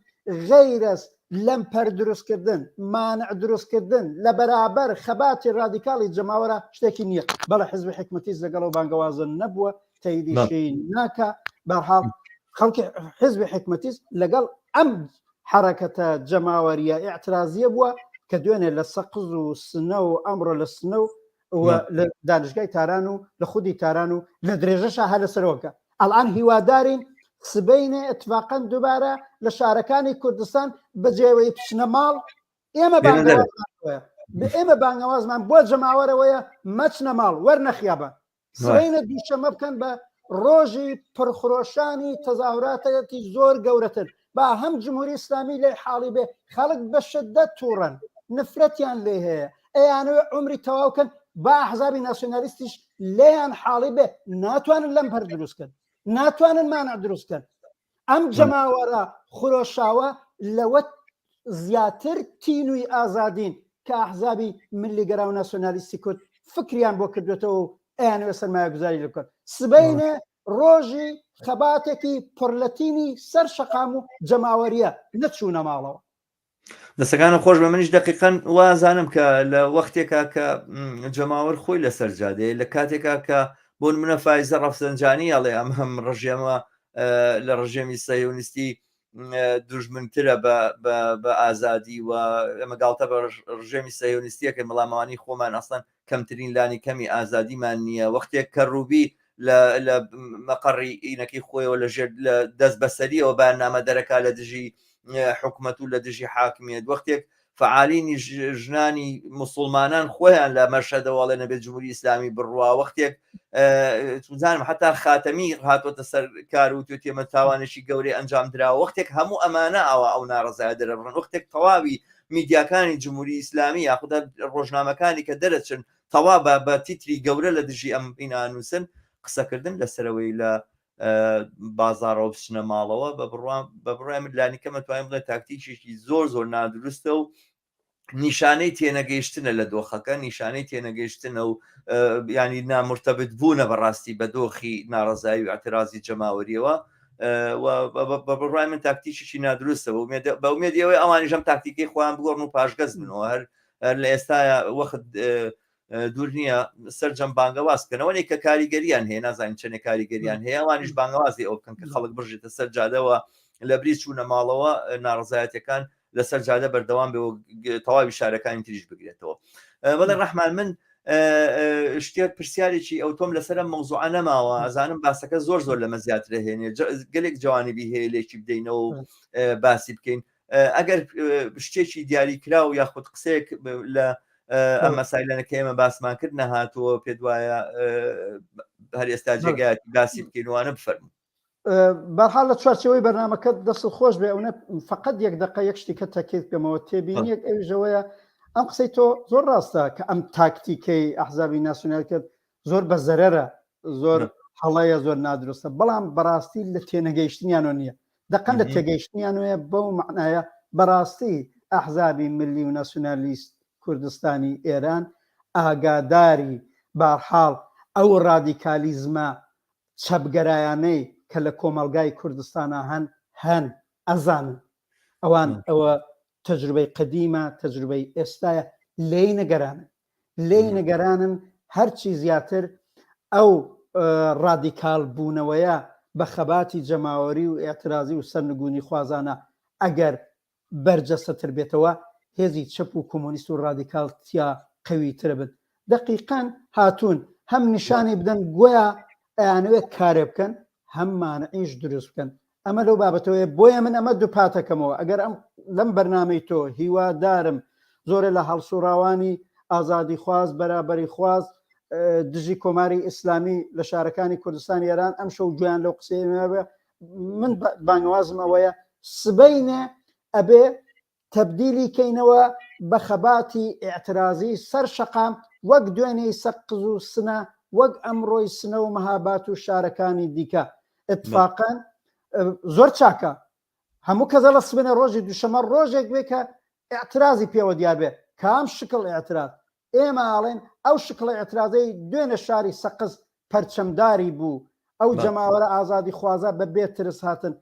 غەیرەس لەم پەر دروستکردن مانع دروستکردن لە بەرابەر خەباتی ڕادیکاڵی جەماوەرە شتێکی نییە بەڵە حیزبی حکومەتیش لەگەڵ و بانگەوازن نەبووە تەیدیشی ناکە بەرحاڵ خەڵکی حیزبی حکومەتیش لەگەڵ ئەم حرەکەتە جەماوەریە ئاعترازیە بووە کە دوێنێ لە سەقز و سنە و ئەمڕۆ لە سنە و لە دانشگای تاران و لە خودی تاران و لە درێژەشە هە لەسەرەوەکە ئەڵان هیوادارین سبەینێ اتفاقاً دووبارە لە شارەکانی کوردستان بەجێوەی پچنە ماڵ ئێمە بانگەوازمان بۆ جەماوەرەوەیە مەچنە ماڵ وەرنە خیابان سبەینە دووشەمە بکەن بە ڕۆژی پرخرۆشانی تەزاوراتەتی زۆر گەورەتر با هەم جمهوری ئیسلامی لێ حاڵی بێ خەڵک بە شدەت تووڕەن نفرەتیان لێ هەیە ئەیانەوێ عمری تەواوکەن با ئەحزابی ناسیۆنالیستیش لێیان حاڵی بێ ناتوانن لەم پەر دروستکەن ناتوانن مانع دروستکەن ئەم جەماوەرە خرۆشاوە لەوە زیاتر تینووی ئازادین کە ئەحزابی ملیگەرا و ناسیۆنالیستی کورد فکریان بۆ کردوێتەوە و ئەیانەوێ سەرمایە گوزاری لەکەن سبەینە ڕۆژی خەباتێکی پڕلەتینی سەر شەقام و جەماوەریە نەچوونە ماڵەوە دەستەکانم خۆش بە منیش دقیقەن وازانم کە لە وەختێکا کە جەماوەر خۆی لەسەر جادەیە لە کاتێکا کە بۆ منە فایزە ڕەفسەنجانی ئەڵێ ئەم هەم ڕژێمە لە ڕژێمی سەیۆنیستی دوژمنترە بە ئازادی و ئەمە گاڵتە بە ڕژێمی سەیۆنیستیەکە مەڵامەوانی خۆمان ئەسڵەن کەمترین لانی کەمی ئازادیمان نییە وەختێک کە ڕووبی لە مەقەڕی ئینەکەی خۆیەوە لە دەست بەسەریەوە بەیاننامە دەرەکا لە دژی حکومەت و لە دژی حاکمیت وەختێک فعالینی ژنانی موسڵمانان خۆیان لە مەشهدەوەڵێ نەبێت جمهوری ئیسلامی بڕوا وەختێک زانم حتا خاتەمی هاتوۆتە سەر کار و تێمە تاوانشی گەورەی ئەنجام درراوە وەختێک هەموو ئەمانە ئەو ناڕزای دەرەبڕن وەختێک تەواوی میدیاکانی جمهوری ئیسلامی یاخودە ڕۆژنامەکانی کە دەرەچن تەوا بە تیتری گەورە لە دژی ئەم ئینانووسن قسەکردن لەسەرەوەی لە بازارەوە بچنە ماڵەوە بە بڕای ملانیکەمە توانین بڵێ تاکتیکێکی زۆر نادروستە و نیشانەی تێنەگەیشتنە لە دۆخەکە نیشانەی تێنەگەیشتنە و ینی نامرتەبت بوونە بەڕاستی بە دۆخی ناڕزایی و ئاعترازی جەماوەریەوە بە بڕای من تاکتیکێکی نادروستە بە ئومێدیەوەی ئەوانیش ئەم تاکتیکەی خۆیان بگۆڕن و پاشگەز بنەوە هەر لە ئێستاە وەخت دوور نییە سەررجەم بانگەوازکەنەوەی کە کاریگەریان هەیە نازانین چەنێ کاریگەریان هەیە ئەوانیش بانگەوازی ئەو بکەن کە خەڵک بژێتە سەر جادەوە لە بری چوونە ماڵەوە ناڕزایەتەکان لەسەر جادە بەردەوام بێ و تەواوی شارەکانی تریش بگرێتەوە. بەڵێ ڕەحمان من شتێک پرسیارێکی ئەو تۆم لەسەر مەوزوعە نەماوە ئەزانم باسەکە زۆر لەمە زیاترە هێنێ گەلێک جوانیبی هەیە لێکی بدەینەوە و باسی بکەین ئەگەر شتێکی دیاریکرا و یاخود قسەیەک لە ئەم مەسایلەنەکە ئێمە باسمان کرد نەهاتووە پێ وایە هەر ئێستا جێگایەتی باسی بکەینوانە بفەرمو. بەرحاڵ لە چوارچەوەی بەرنامەکە دەست خۆش بێ ئەوە فقط یەک دقە یەک شتی کە تەکیت بکەمەوە تێبینیەک ئەوژەوەیە ئەم قسەی تۆ زۆر ڕاستە کە ئەم تاکتیکەی ئەحزابی ناسیۆنال کرد زۆر بە زەرەرە زۆر هەڵەیە زۆر نادرستە بەڵام بەڕاستی لە تێنەگەیشتنیانەوە نییە دقەن لە تێگەیشتنیانوەیە بەو معنایە بەڕاستی ئەحزابی ملی و ناسیۆنالیست کوردستانی ئێران ئاگاداری بەرحاڵ ئەو ڕادیکالیزمە چەپگەرایانەی کە لە کۆمەلگای کوردستانە هەن ئەزانن ئەوان ئەوە تەجروبەی قەدیمە تەجروبەی ئێستایە لێی نەگەرانن هەرچی زیاتر ئەو ڕادیکال بوونەوەیە بە خەباتی جەماوەری و ئێعترازی و سەرنگونی خوازانە ئەگەر بەرجەستەتر بێتەوە هێزی چەپ و کۆمۆنیست و ڕادیکال تیا قەویترە بن دقیقاً هاتوون هەم نیشانی بدەن گویا ئەیانەوێت کارێ بکەن هەم مانعیش دروست بکەن ئەمە لەو بابەتەوەیە بۆیە من ئەمە دووپاتەکەمەوە ئەگەر ئەم لەم بەرنامەی تۆ هیوادارم زۆرە لە هەڵسوڕاوانی ئازادی خواز بەرابەری خواز دژی کۆماری ئیسلامی لە شارەکانی کوردستانی ئێران ئەم شەو گویان لەو قسەیە من بانگوازم ئەوەیە سبەینێ ئەبێ تەبدیلی کەینەوە بە خەباتی ئێعترازی سەر شەقام وەک دوێنەی سەقز و سنە وەک ئەمڕۆی سنە و مەهابات و شارەکانی دیکە اتفاقاً زۆر چاکە هەموو کەزە لە سبنە ڕۆژی دووشەمە ڕۆژێک بێ کە ئێعترازی پێوە دیار بێ کام شکڵ ئێعتراز ئێمە ئاڵێن ئەو شکڵە ئێعترازەی دوێنە شاری سەقز پەرچەمداری بوو ئەو جەماوەرە ئازادی خوازە بە بێترس هاتن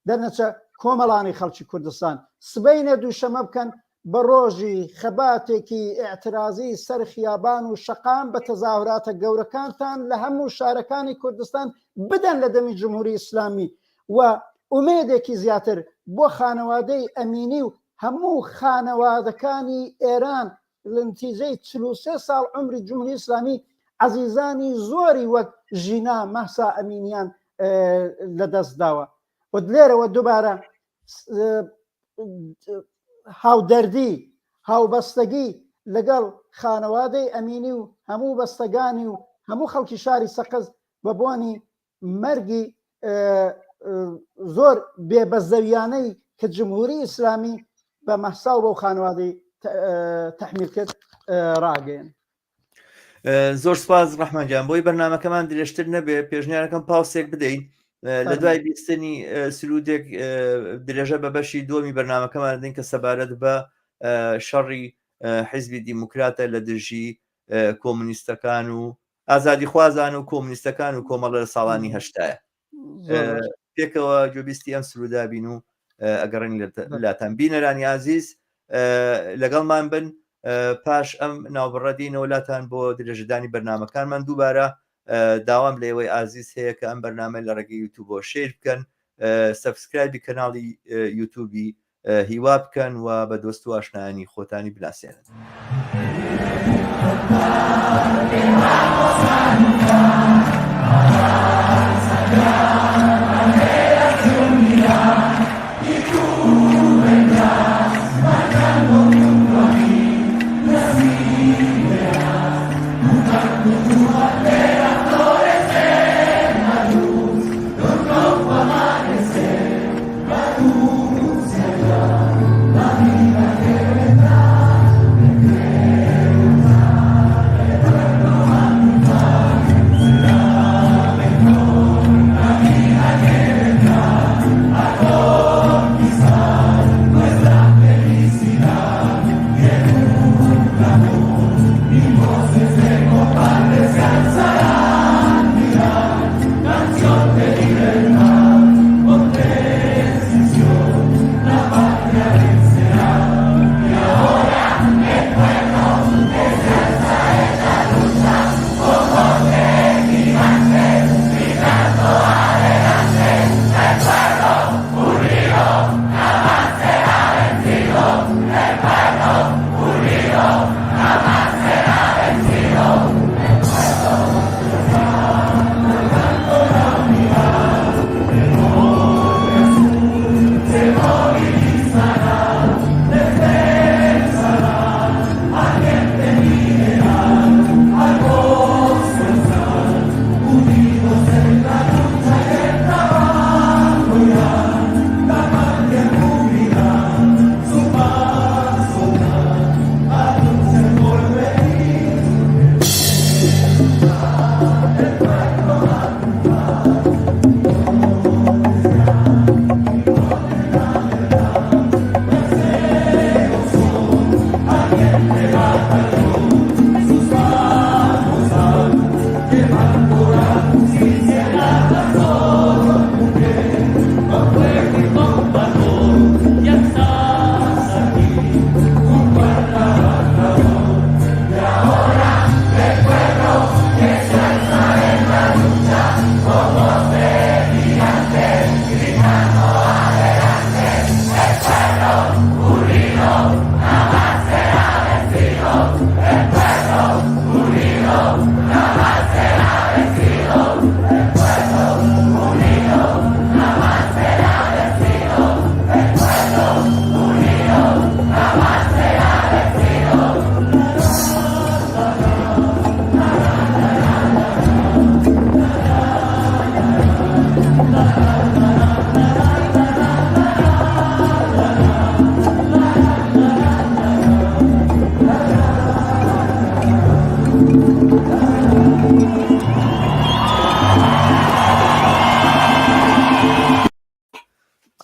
دەرنەچە کۆمەڵانی خەڵکی کوردستان سبەینە دووشەمە بکەن بە ڕۆژی خەباتێکی ئێعترازی سەر خیابان و شەقام بە تەزاوراتە گەورەکانتان لە هەموو شارەکانی کوردستان بدەن لە دەمی جمهوری ئیسلامی و ئومێدێکی زیاتر بۆ خانەوادەی ئەمینی و هەموو خانەوادەکانی ئێران لە نتیجەی 43 ساڵ عمری جمهوری ئیسلامی عەزیزانی زۆری وەک ژینا مەحسا ئەمینیان لەدەست داوە و لێرەوە دووبارە هاودەردی هاوبەستگی لەگەڵ خانەوادەی ئەمینی و هەموو بەستەگانی و هەموو خەڵکی شاری سەقز بە بۆنی مەرگی زۆر بێبەزەویانەی کە جمهوری ئیسلامی بە مەحسا و بەو خانەوادەی تەحمیل کرد ڕاگەین. زۆر سپاس ڕەحمانجان بۆی بەرنامەکەمان درێژتر نەبێ پێشنیارەکەم پاوسێک بدەین لە دوای بیستنی سرودێک درێژە بە بەشی دووەمی بەرنامەکەمان دێن کە سەبارەت بە شەڕی حیزبی دیموکراتە لە دژی کۆمونیستەکان و ئازادی خوازان و کۆمونیستەکان و کۆمەڵە لە ساڵانی هەشتایە پێکەوە جۆبیستی ئەم سرودا بین و ئەگەڕێنی لاتان بینەرانی عزیز لەگەڵمان بن پاش ئەم ناوبڕەدینەوە وڵاتان بۆ درێژەدانی بەرنامەکانمان دووبارە داوام لە ئێوەی ئازیز هەیە کە ئەم بەرنامە لە ڕێگەی یوتیوب بۆ شێر بکەن سەبسکرایبی کەناڵی یوتیوبی هیوا بکەن و بە دۆست و ئاشنایانی خۆتانی بناسیێنن. Amen.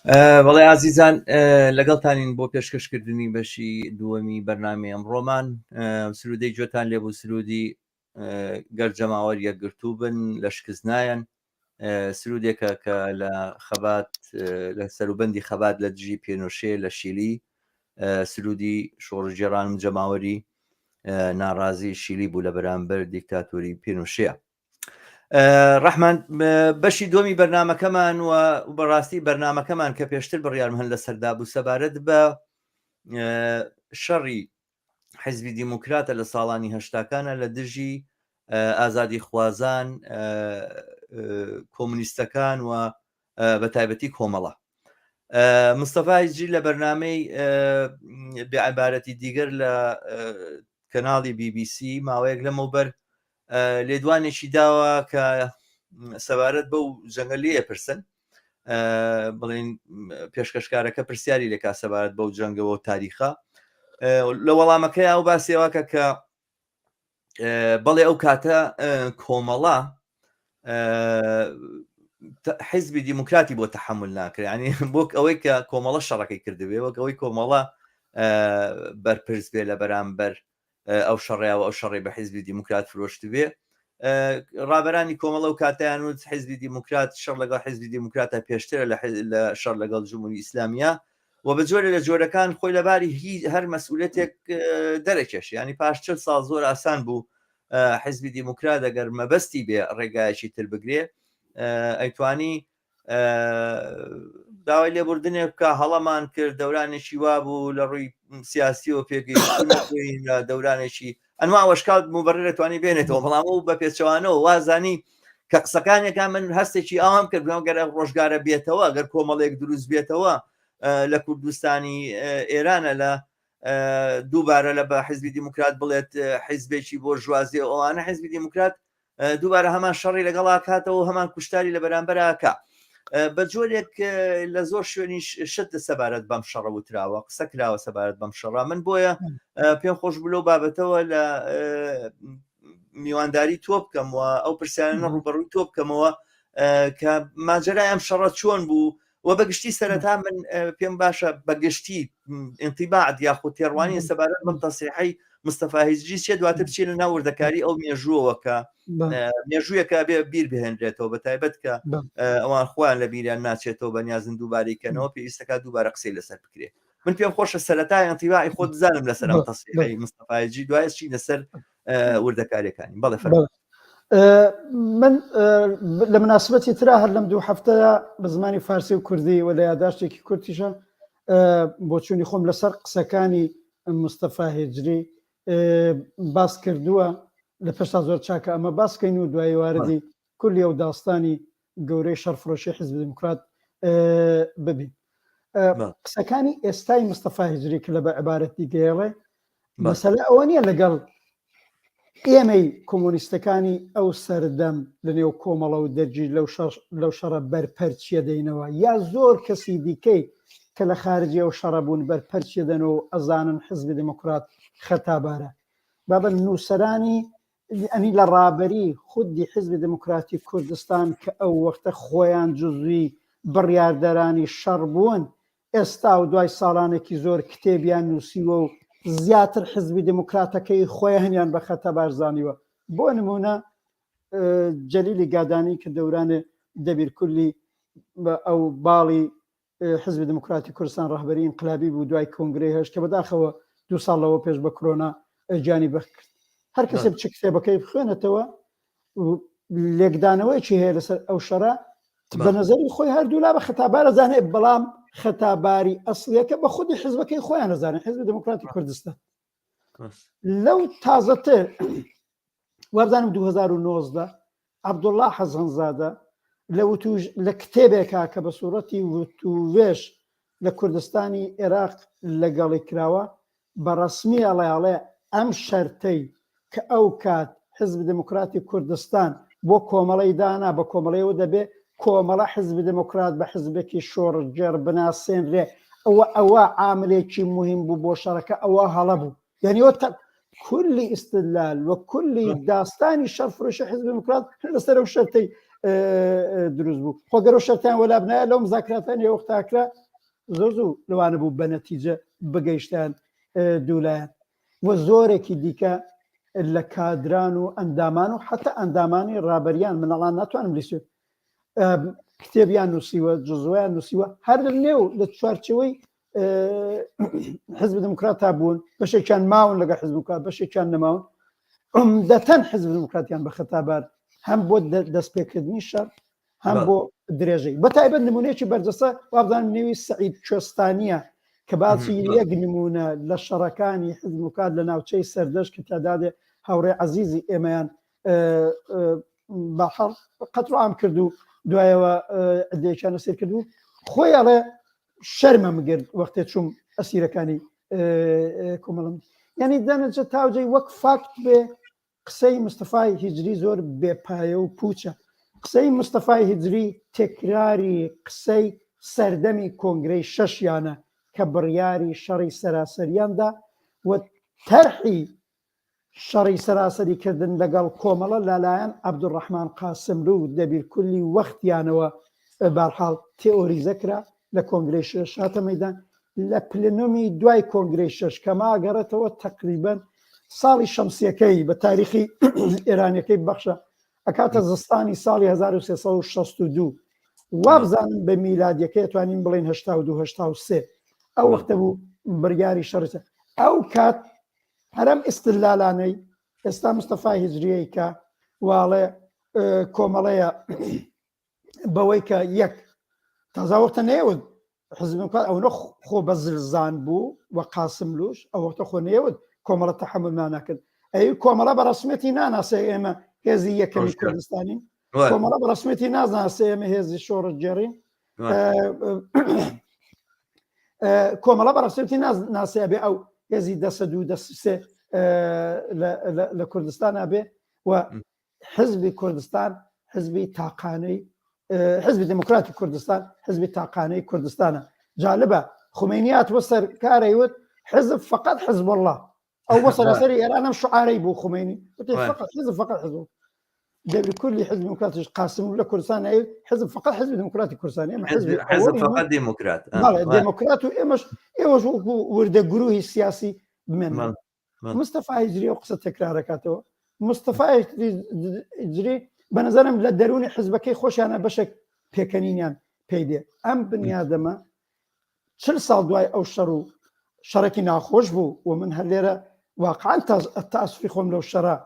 بەڵێ عزیزان لەگەڵتانین بۆ پێشکەشکردنی بەشی دووەمی بەرنامەی ئەمڕۆمان سرودەی گوێتان لێبوو سرودی گەرجەماوەر یەکگرتوو بن لە شکستنایەن سرودێکە کە لە خەبات لە سەروبەندی خەبات لە دژی پێنۆشێ لە شیلی سرودی شۆڕژێڕانم جەماوەری ناڕازی شیلی بوو لە بەرامبەر دیکتاتۆری پێنۆشەیە. ڕەحمان بەشی دومی بەرنمەکەمان و بەڕاستی بەرنمەکەمان کە پێشتر بڕیارم هەن لە سەردا بوو سەبارەت بە شەڕی حیزبی دیموکراتە لە ساڵانی هەشتاکانە لە دژی ئازادی خوازان کۆمونیستەکان و بە تایبەتی کۆمەڵە. مستەفای لە بەرنامەی بێعیبارەتی دیگەر لە کەناڵی BBC ماوەیەک لەمەوبەر لێدوانێکی داوە کە سەبارەت بەو جەنگە لێ پرسن بڵێن پێشکەشکارەکە پرسیاری لێکا سەبارەت بەو جەنگەوە تاریخە لە وەڵامەکەی ئەو باسیێواکە کە بەڵێ ئەو کاتە کۆمەڵە حیزبی دیموکراتی بۆ تەحمل ناکرێت ینی بۆ ئەوەی کە کۆمەڵە شەڕەکەی کردوێ وەک ئەوەی کۆمەڵە بەرپرس بێ لە بەرامبەر ئەو شەڕیاوە ئەو شەڕی بە حیزبی دیموکرات فرۆشت بێ ڕابەرانی کۆمەڵە و کاتیان وت حیزبی دیموکرات شەڕ لەگەڵ حیزبی دیموکراتە پێشترە لە شەڕ لەگەڵ جمهوری ئیسلامیە و بە جۆرە لە جۆرەکان خۆی لەباری هەر مەسئولەتێک دەرەکێش ینی پاش 40 ساڵ زۆر ئاسان بوو حیزبی دیموکرات ئەگەر مەبەستی بێ ڕێگایەکی تر بگرێ ئەیتوانی داوای لێبوردنێک بکە هەڵەمان کرد دەورانێکی وا بوو لە ڕووی سیاسیەوە پێگەی لە دەورانێکی ئەنوا وەشکات مبەرر دەتوانی بێنێتەوە بەڵام و بە پێچەوانەوە وازانی کە قسەکانێکان من هەستێکی ئاوام کرد گەرە ڕۆژگارە بێتەوە گەر کۆمەڵێک دروست بێتەوە لە کوردستانی ئێرانە لە دووبارە لە بە حیزبی دیموکرات بڵێت حیزبێکی بۆ ژوازی ئەوانە حیزبی دیموکرات دووبارە هەمان شەڕی لەگەڵا کاتەوە هەمان کوشتاری لە بەرامبەرەکە بە جۆرێک لە زۆر شوێنی شت سەبارەت بەم شەڕە وتراوە قسە کراوە سەبارەت بەم شەڕە من بۆیە پێم خۆش بوو لەو بابەتەوە لە میوانداری تۆ بکەمەوە ئەو پرسیارانە ڕوبەڕووی تۆ بکەمەوە کە ماجرای ئەم شەڕە چۆن بوو و بەگشتی سەرەتا من پێم باشە بەگشتی انتیباعات یاخود تێڕوانی سەبارەت بەم تەسریحەی مستەفا هیجری چێ دواتر بچێت لە ناو وردەکاری ئەو مێژووەوە کە مێژوویەکە بێ بیر بهێنرێتەوە بە تایبەت کە ئەوان خۆیان لە بیریان ناچێتەوە بە نیازن دووبارەیکەنەوە پێویستەکە دووبارە قسەی لەسەر بکرێ من پێم خۆشە سەرەتای انتیباعی خۆ بزانم لەسەر ئەم تەسریحەی مستەفا هیجری دوایە چی لەسەر وردەکاریەکانی بەڵێ فەرموو. من لە مناسبەتی ترا هەر لەم دوو هەفتەیە بە زمانی فارسی و کوردی و لە یادداشتێکی کورتیشە بۆ چوونی خۆم لەسەر قسەکانی مستەفا هیجری باس کردووە لە پێشتا زۆر چاکە ئەمە باسکەین و دوای واردی کولی ئەو داستانی گەورەی شەرفرۆشی حیزب دیموکرات ببین. قسەکانی ئێستای مستەفا هیجری کە لە بە عیبارەتی گەیەڵێ مەسەلە ئەوە نییە لەگەڵ ئێمەی کۆمۆنیستەکانی ئەو سەردەم لە نێو کۆمەڵە و دەرجی لەو شەڕە بەرپەرچیە دەینەوە یا زۆر کەسی دیکەی کە لە خارجی ئەو شەڕە بوون بەرپەرچیە دەنەوە ئەزانن حیزبی دیموکرات خەتابارە بابە نووسەرانی ئەنی لە ڕابەری خودی حیزبی دیموکراتی کوردستان کە ئەو وەختە خۆیان جزوی بڕیاردەرانی شەڕ بوون ئێستا و دوای ساڵانێکی زۆر کتێبیان نووسیوە و زیاتر حزبی دیموکراتەکەی خۆی هەنیان بە خەتەبار زانیوە بۆ نمونە جەلیلی گادانی کە دەورانێ دەبیرکولی ئەو باڵی حزبی دیموکراتی کوردستان ڕەهبەری ئینقلابی بوو دوای کۆنگرەی هەشت کە بەداخەوە 2 ساڵەوە پێش بە کۆرۆنا جانی بەخکرد هەر کەسێ بچ کتێبەکەی بخوێنێتەوە لێکدانەوەیکی هەیە لەسەر ئەو شەڕە بە نەزەری خۆی هەردوو لا بە خەتابار ئەزانێ بەڵام خەتاباری ئەسڵیەکە بە خودی حزبەکەی خۆیان ئەزانێ حزبی دیموکراتی کوردستان لەو تازەتر وابزانم 2019 عەبدوڵڵا حەزەنزادە لە کتێبێکا کە بە سوورەتی وتووێش لە کوردستانی عێراق لەگەڵی کراوە بە ڕەسمی ئەڵێ ئەم شەرتەی کە ئەو کات حزبی دیموکراتی کوردستان بۆ کۆمەڵەی دانا بە کۆمەڵەیەوە دەبێ کۆمەڵە حزبی دیموکرات بە حزبێکی شۆڕجێر بناسێنرێ ئەوە عاملێکی مهم بوو بۆ شەڕەکە ئەوە هەڵە بوو یعنی کولی ئیستدلال و کولی داستانی شەرفرۆشی حزب دیموکرات لەسەر ئەو شەرتەی دروست بوو خۆگەر و شەرتیان وەلا بنایە لەو مزاکراتان وەختاکرا زۆر زوو لەوانە بوو بە نەتیجە بگەیشتان دوولایەن وە زۆرێکی دیکە لە کادران و ئەندامان و حتا ئەندامانی ڕابەریان منەڵان ناتوانم لیسێ کتێبیان نووسیوە جزۆیان نووسیوە هەر نێو لە چوارچەوەی حزب دموکرات تا بوون بەشێکیان ماون لەگە حزب دموکرات بەشێکیان نەماون عمدەتەن حزب دموکراتیان بە خەتابار هەم بۆ دەستپێکردنی شەڕ هەم بۆ درێژەی بەتایبەت نمونەیەکی بەرجەسە وابزانم نێوی سەعید کوێستانیە کە باسی یەک نمونە لە شەڕەکانی حزب دموکرات لە ناوچەی سەردەشت کە تعدادێ هاوڕێ عەزیزی ئێمەیان بەحەڵ قەتڵ عام کرد و دوایەوە عدەیەکیان لەسێر کرد و خۆی ئەڵێ شەرمەم گرت وەختێ چووم ئەسیرەکانی کۆمەڵم یعنی دەنەجە تاوجەی وەک فاکت بێ قسەی مستەفای هیجری زۆر بێپایە و پوچە قسەی مستەفای هیجری تێکراری قسەی سەردەمی کۆنگرەی شەشیانە کە بڕیاری شەڕی سەراسەریاندا و تەرحی شەڕی سەراسەری کردن لەگەڵ کۆمەڵە لالایەن عەبدوڕەحمان قاسملو و دەبیر کولی وەختیانەوە بەرحاڵ تێئۆریزە کرا لە کۆنگرەی شەش هاتە مەیدان لە پلنومی دوای کۆنگرەی شەش کە ماگەڕێتەوە تەقریبەن ساڵی شەمسیەکەی بە تاریخی ئێرانیەکەی بەخشە ئەکاتە زستانی ساڵی 1362 وابزانم بە میلادیەکەی توانین بڵێن 1970 ئەو وەختە بوو بڕیاری شەڕە ئەو کات هەرم ئستدلالانەی ئێستا مستەفای هیجریەی کە واڵێ کۆمەڵەیە بەوەی کە یەک تازاوەختە نێوت حزب دموکرات ئەوە خۆ بە زلزان بوو وە قاسملوش ئەو وەختە خۆ نێوت کۆمەڵە تەحملمان ناکرد ئەی کۆمەڵە بە ڕەسمیەتی ناناسێ ئێمە هێزی یەکەمی کوردستانی کۆمەڵە بە ڕەسمیەتی نازاناسێ ئێمە هێزی شۆڕەتجێڕین کۆمەڵە بە ڕەسمیەتی ناسێ بێ ئەو هێزی دەسە دوو دەسێ لە کوردستان ئابێ و حزبی کوردستان حزبی تاقانەی حزبی دموکراتی کوردستان حزبی تاقانەی کوردستانە جالبە خومینیات وە سەرکارەیوت حزب فقط حزب الله ئەو وە سەراسەری ئێرانم شعارەی بوو خومینی فقط حزب فقط حزب دەبر کولی حزب دموکراتی قاسم لە کوردستان حزب فقط حزب دموکراتی کوردستان حزب فقط ديمقراط ديمقراط ئێوەش وردە گروهی سیاسی بمێن مستەفا هیجری و قسە تەکرارەکاتەوە مستەفا هیجری بە نەزەرم لە دەرونی حزبەکەی خۆشیانە بەشێک پێکەنینیان پێی دێ ئەم بنیادەمە 40 ساڵ دوای ئەو شەڕ و شەڕێکی ناخۆش بوو و من هەر لێرە واقعاً تاسفی خۆم لەو شەڕە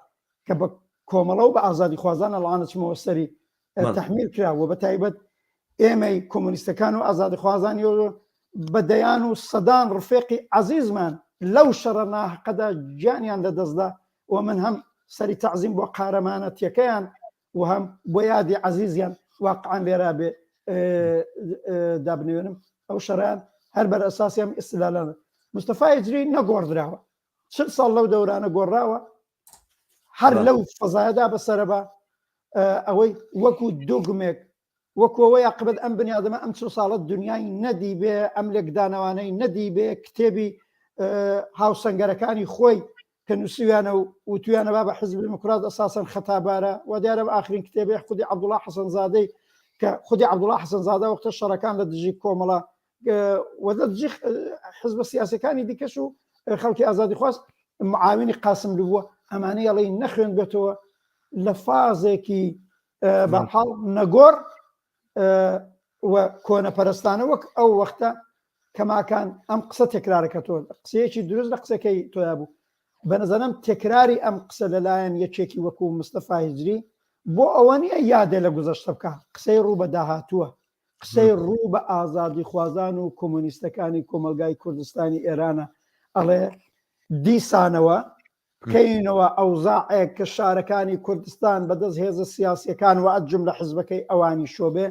کە بە کۆمەڵە و بە ئازادی خوازانە لەڵانەچمەوە سەری تەحمیل کراوە بە تایبەت ئێمەی کۆمونیستەکان و ئازادی خوازانی بەدەیان و سەدان ڕفێقی عەزیزمان لەو شەڕە ناحەقەدا گیانیان لەدەستدا و من هەم سەری تەعزیم بۆ قارەمانەتیەکەیان و هەم بۆ یادی عەزیزیان واقعاً لێرا بێ دابنێنم ئەو شەڕیان هەر بەر ئەساسیان ئیستدلالانە مستەفا هیجری نەگۆڕدراوە 40 ساڵ لەو دەورانە گۆڕاوە هەر لەو فەزایەدا بەسەرەبا ئەوەی وەکو دوگمێک وەکوەوەی عاقبەت ئەم بنیادەمە ئەم 40 ساڵە دنیای نەدی بێ ئەم لێکدانەوانەی نەدی بێ کتێبی هاوسەنگەرەکانی خۆی کە نووسیویانە و وتویانە با بە حزب دموکرات ئەساساً خەتابارە و دیارە بە ئاخرین کتێبی خودی عەبدوڵڵا حەسەنزادەی کە خودی عەبدوڵڵا حەسەنزادە وەختە شەڕەکان لە دژی کۆمەڵە و لە دژی حزبە سیاسەکانی دیکەش و خەڵکی ئازادی خواست معاونی قاسملو بووە ئەمانەی ئەڵێ نەخوێن بێتەوە لە فازێکی بەحاڵ نەگۆڕ و کۆنەپەرستانە وەک ئەو وەختە کەماکان ئەم قسە تێکرارەکەتەوە قسەیەکی دروست لە قسەکەی تۆیا بوو بە نەزەرم تێکراری ئەم قسە لەلایەن یەکێکی وەکو مستەفا هیجری بۆ ئەوە نیە یادێ لە گوزەشتە بکە قسەی ڕوو بە داهاتووە قسەی ڕوو بە ئازادی خوازان و کۆمونیستەکانی کۆمەلگای کوردستانی ئێرانە ئەڵێ دیسانەوە کەینەوە ئەوزاعێک کە شارەکانی کوردستان بەدەست هێزە سیاسیەکان و ئەجم لە حزبەکەی ئەوانی شۆبێ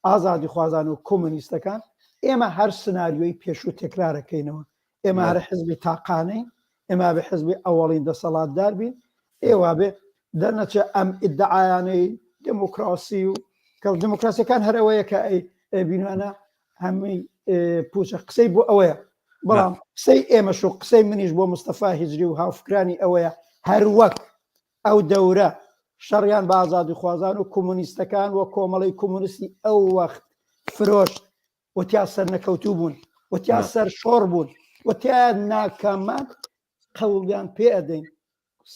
ئازادی خوازان و کۆمونیستەکان ئێمە هەر سناریۆی پێشوو تێکرارەکەینەوە ئێمە هەر حزبی تاقانەی ئێمە بە حزبی ئەوەڵین دەسەڵاتدار بین ئێوە بێ دەرنەچە ئەم ئیدعایانەی دموکراسی و کە دموکراسیەکان هەر ئەوەیە کە بینوانە هەمووی پوچە قسەی بۆ ئەوەیە بەڵام قسەی ئێمەش و قسەی منیش بۆ مستەفا هیجری و هاوفکرانی ئەوەیە هەر وەک ئەو دەورە شەڕیان بە ئازادی خوازان و کۆمونیستەکان و کۆمەڵی کۆمونیستی ئەو وەخت فرۆشت وتیا سەر نەکەوتوو بوون وتیا سەر شۆڕ بوون وتیا ناکامان قەوڵیان پێ ئەدەین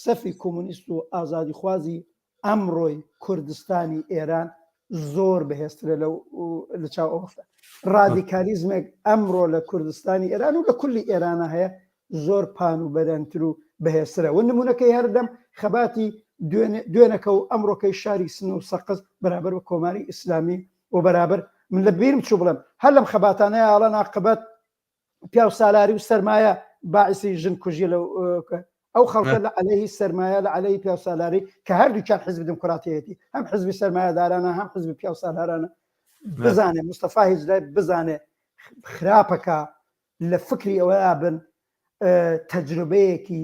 سەفی کۆمونیست و ئازادی خوازی ئەمڕۆی کوردستانی ئێران زۆر بەهێزترە لە چاو ئەوەختە ڕادیکالیزمێک ئەمڕۆ لە کوردستانی ئێران و لە کولی ئێرانە هەیە زۆر پان و بەرەنتر و بەهێزترە و نمونونەکەی هەردەم خەباتی دوێنەکە و ئەمڕۆکەی شاری سن و سەقز بەرامبەر بە کۆماری ئیسلامی و بەرامبەر من لە بیرم چوو بڵم هەر لەم خەباتانەیە ئاڵە ناقبەت پیا و سالاری و سەرمایە باعثی ژن کوژی لە ئەو خەڵکە لە عەلەیهی سەرمایە لە عەلەیهی پیا و سالاری کە هەردووکیان حیزبی دموکراتیەتی هەم حیزبی سەرمایەدارانە هەم حیزبی پیا و سالارانە بزانێ مستەفا هیجلای بزانێ خراپەکە لە فکری ئەوەیە بن تەجروبەیەکی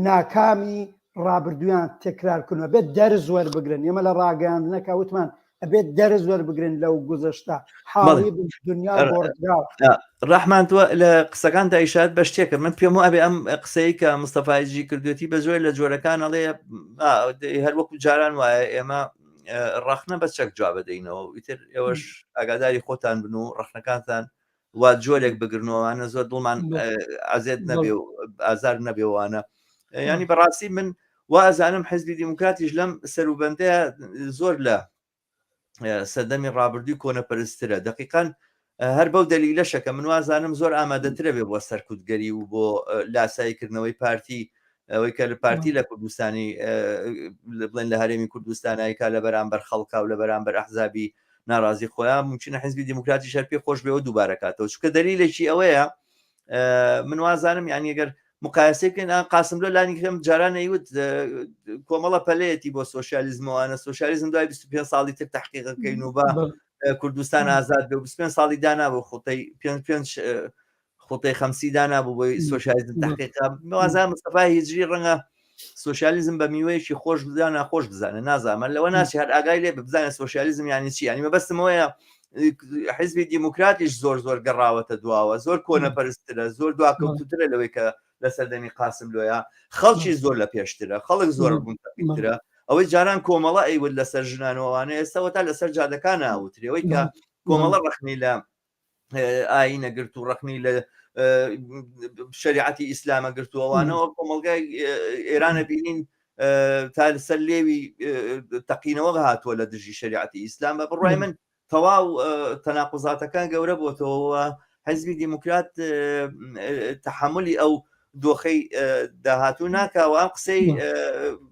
ناکامی ڕابردویان تێکرارکردنەوە بێت دەرز وەربگرن ئێمە لە ڕاگەاندنەکە وتمان ئەبێت دەرز وەربگرن لەو گوزەشتا حاڵی دنیا گۆڕدراوە ڕەحمان تۆ لە قسەکاندا ئیشارەت بە شتێکە من پێم وابێ ئەم قسەی کە مستەفایجی کردوێتی بە زۆر لە جۆرەکان ئەڵێ هەر وەکو جاران وایە ئێمە ڕەخنە بە چەک جواب بدەینەوە ئیتر ئێوەش ئاگاداری خۆتان بن و ڕەخنەکانتان وا جۆرێک بگرنەوەوانە زۆر دڵمان ئازێت نەبێ و ئازار نەبێوانە ینی بەڕاستی من وازانم حیزبی دیموکراتیش لەم سەروبەندەیە زۆر لە سەردەمی ڕابردووی کۆنەپەرسترە دقیقاً هەر بەو دەلیلەشەکە من وازانم زۆر ئامادەترە بێ بۆ سەرکوتگەری و بۆ لاساییکردنەوەی پارتی ئەوەی کە لە پارتی لە کوردستانی بڵێن لە هەرێمی کوردستانایکا لە بەرامبەر خەڵکا و لە بەرامبەر ئەحزابی ناڕازی خۆیان ممکنە حیزبی دیموکراتی شەر پێ خۆش بێەوە دووبارەکاتەوە چونکە دەلیلێکی ئەوەیە من وازانم یانی ئەگەر مقایسەکەن قاسم لە لانی کەم جاران نەیوت کۆمەڵە پەلەیەتی بۆ سۆشیالیزمەوەوانە سۆشیالیزم دوای 25 ساڵی تر تحقیقەکەین و بە کوردستان ئازاد بێ 25 ساڵی دانابوو خوتەی خەمسی دانابوو بۆی سۆشیالیزم تحقیقا وازان مستەفای هیجری ڕەنگە سۆشیالیزم بە میوەیەکی خۆش بدان ناخۆش بزانە نازانمە لەوە ناچی هەر ئاگای لێ بزانە سۆشیالیزم یانی چی ینی مەبەستمەوەیە حیزبی دیموکراتیش زۆر گەڕاوەتە دواوە زۆر کۆنەپەرسترە زۆر دواکەوتوترە لەوەی کە لە سەردەمی قاسم لۆیە خەڵکی زۆر لە پێشترە خەڵک زۆر بوونترە ئەوەی جاران کۆمەڵە ئەیود لەسەر ژنانەوەوانە ئێستاوە تا لەسەر جادەکان ناوتری ئەوەی کە کۆمەڵە ڕەخنی لە ئاینە گرت و ڕەخنی لە شریعەتی ئیسلامە گرتووەوانەوە کۆمەلگای ئێرانە بینین تا سەر لێوی تەقینەوە هاتووە لە دژی شریعەتی ئیسلام بە بڕای من تەواو تەناقوزاتەکان گەورە بۆتەوە حیزبی دیموکرات تەحملی ئەو دۆخەی داهاتوو ناکاوە ئەم قسەی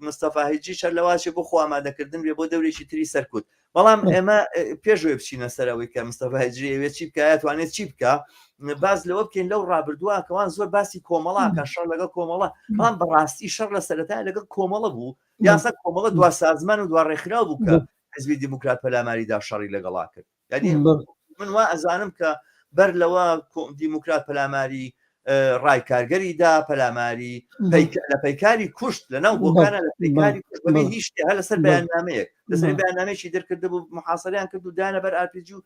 مستەفا هیجی شەر لەواشێ بۆ خۆ ئامادەکردن بێ بۆ دەورێکی تری سەرکوت بەڵام ئێمە پێشوێ بچینە سەرەوەی کە مستەفا هیجری ئەوێ چی بکە توانێت چی بکە باز لەوە بکەین لەو ڕابردووە کەوان زۆر باسی کۆمەڵاکە شەڕ لەگەڵ کۆمەڵە بەڵام بەڕاستی شەڕ لە سەرەتای لەگەڵ کۆمەڵە بوو یاسا کۆمەڵە دوا سازمان و دوا ڕێکخراو بوو کە حیزبی دیموکرات پەلاماریدا شەڕی لەگەڵا کرد یعنی من وا ئەزانم کە بەر لەوە دیموکرات پەلاماری ڕای کارگەریدا پەلاماری لە پەیکاری کوشت لەناو بۆکانە لە پەیکاری کوشت بەبێ هیچ شتێ هەر لەسەر بەیاننامەیەک لەسەر بەیاننامەیەکی دەرکرده بوو محاسەریان کرد و دایانە بەر RPG و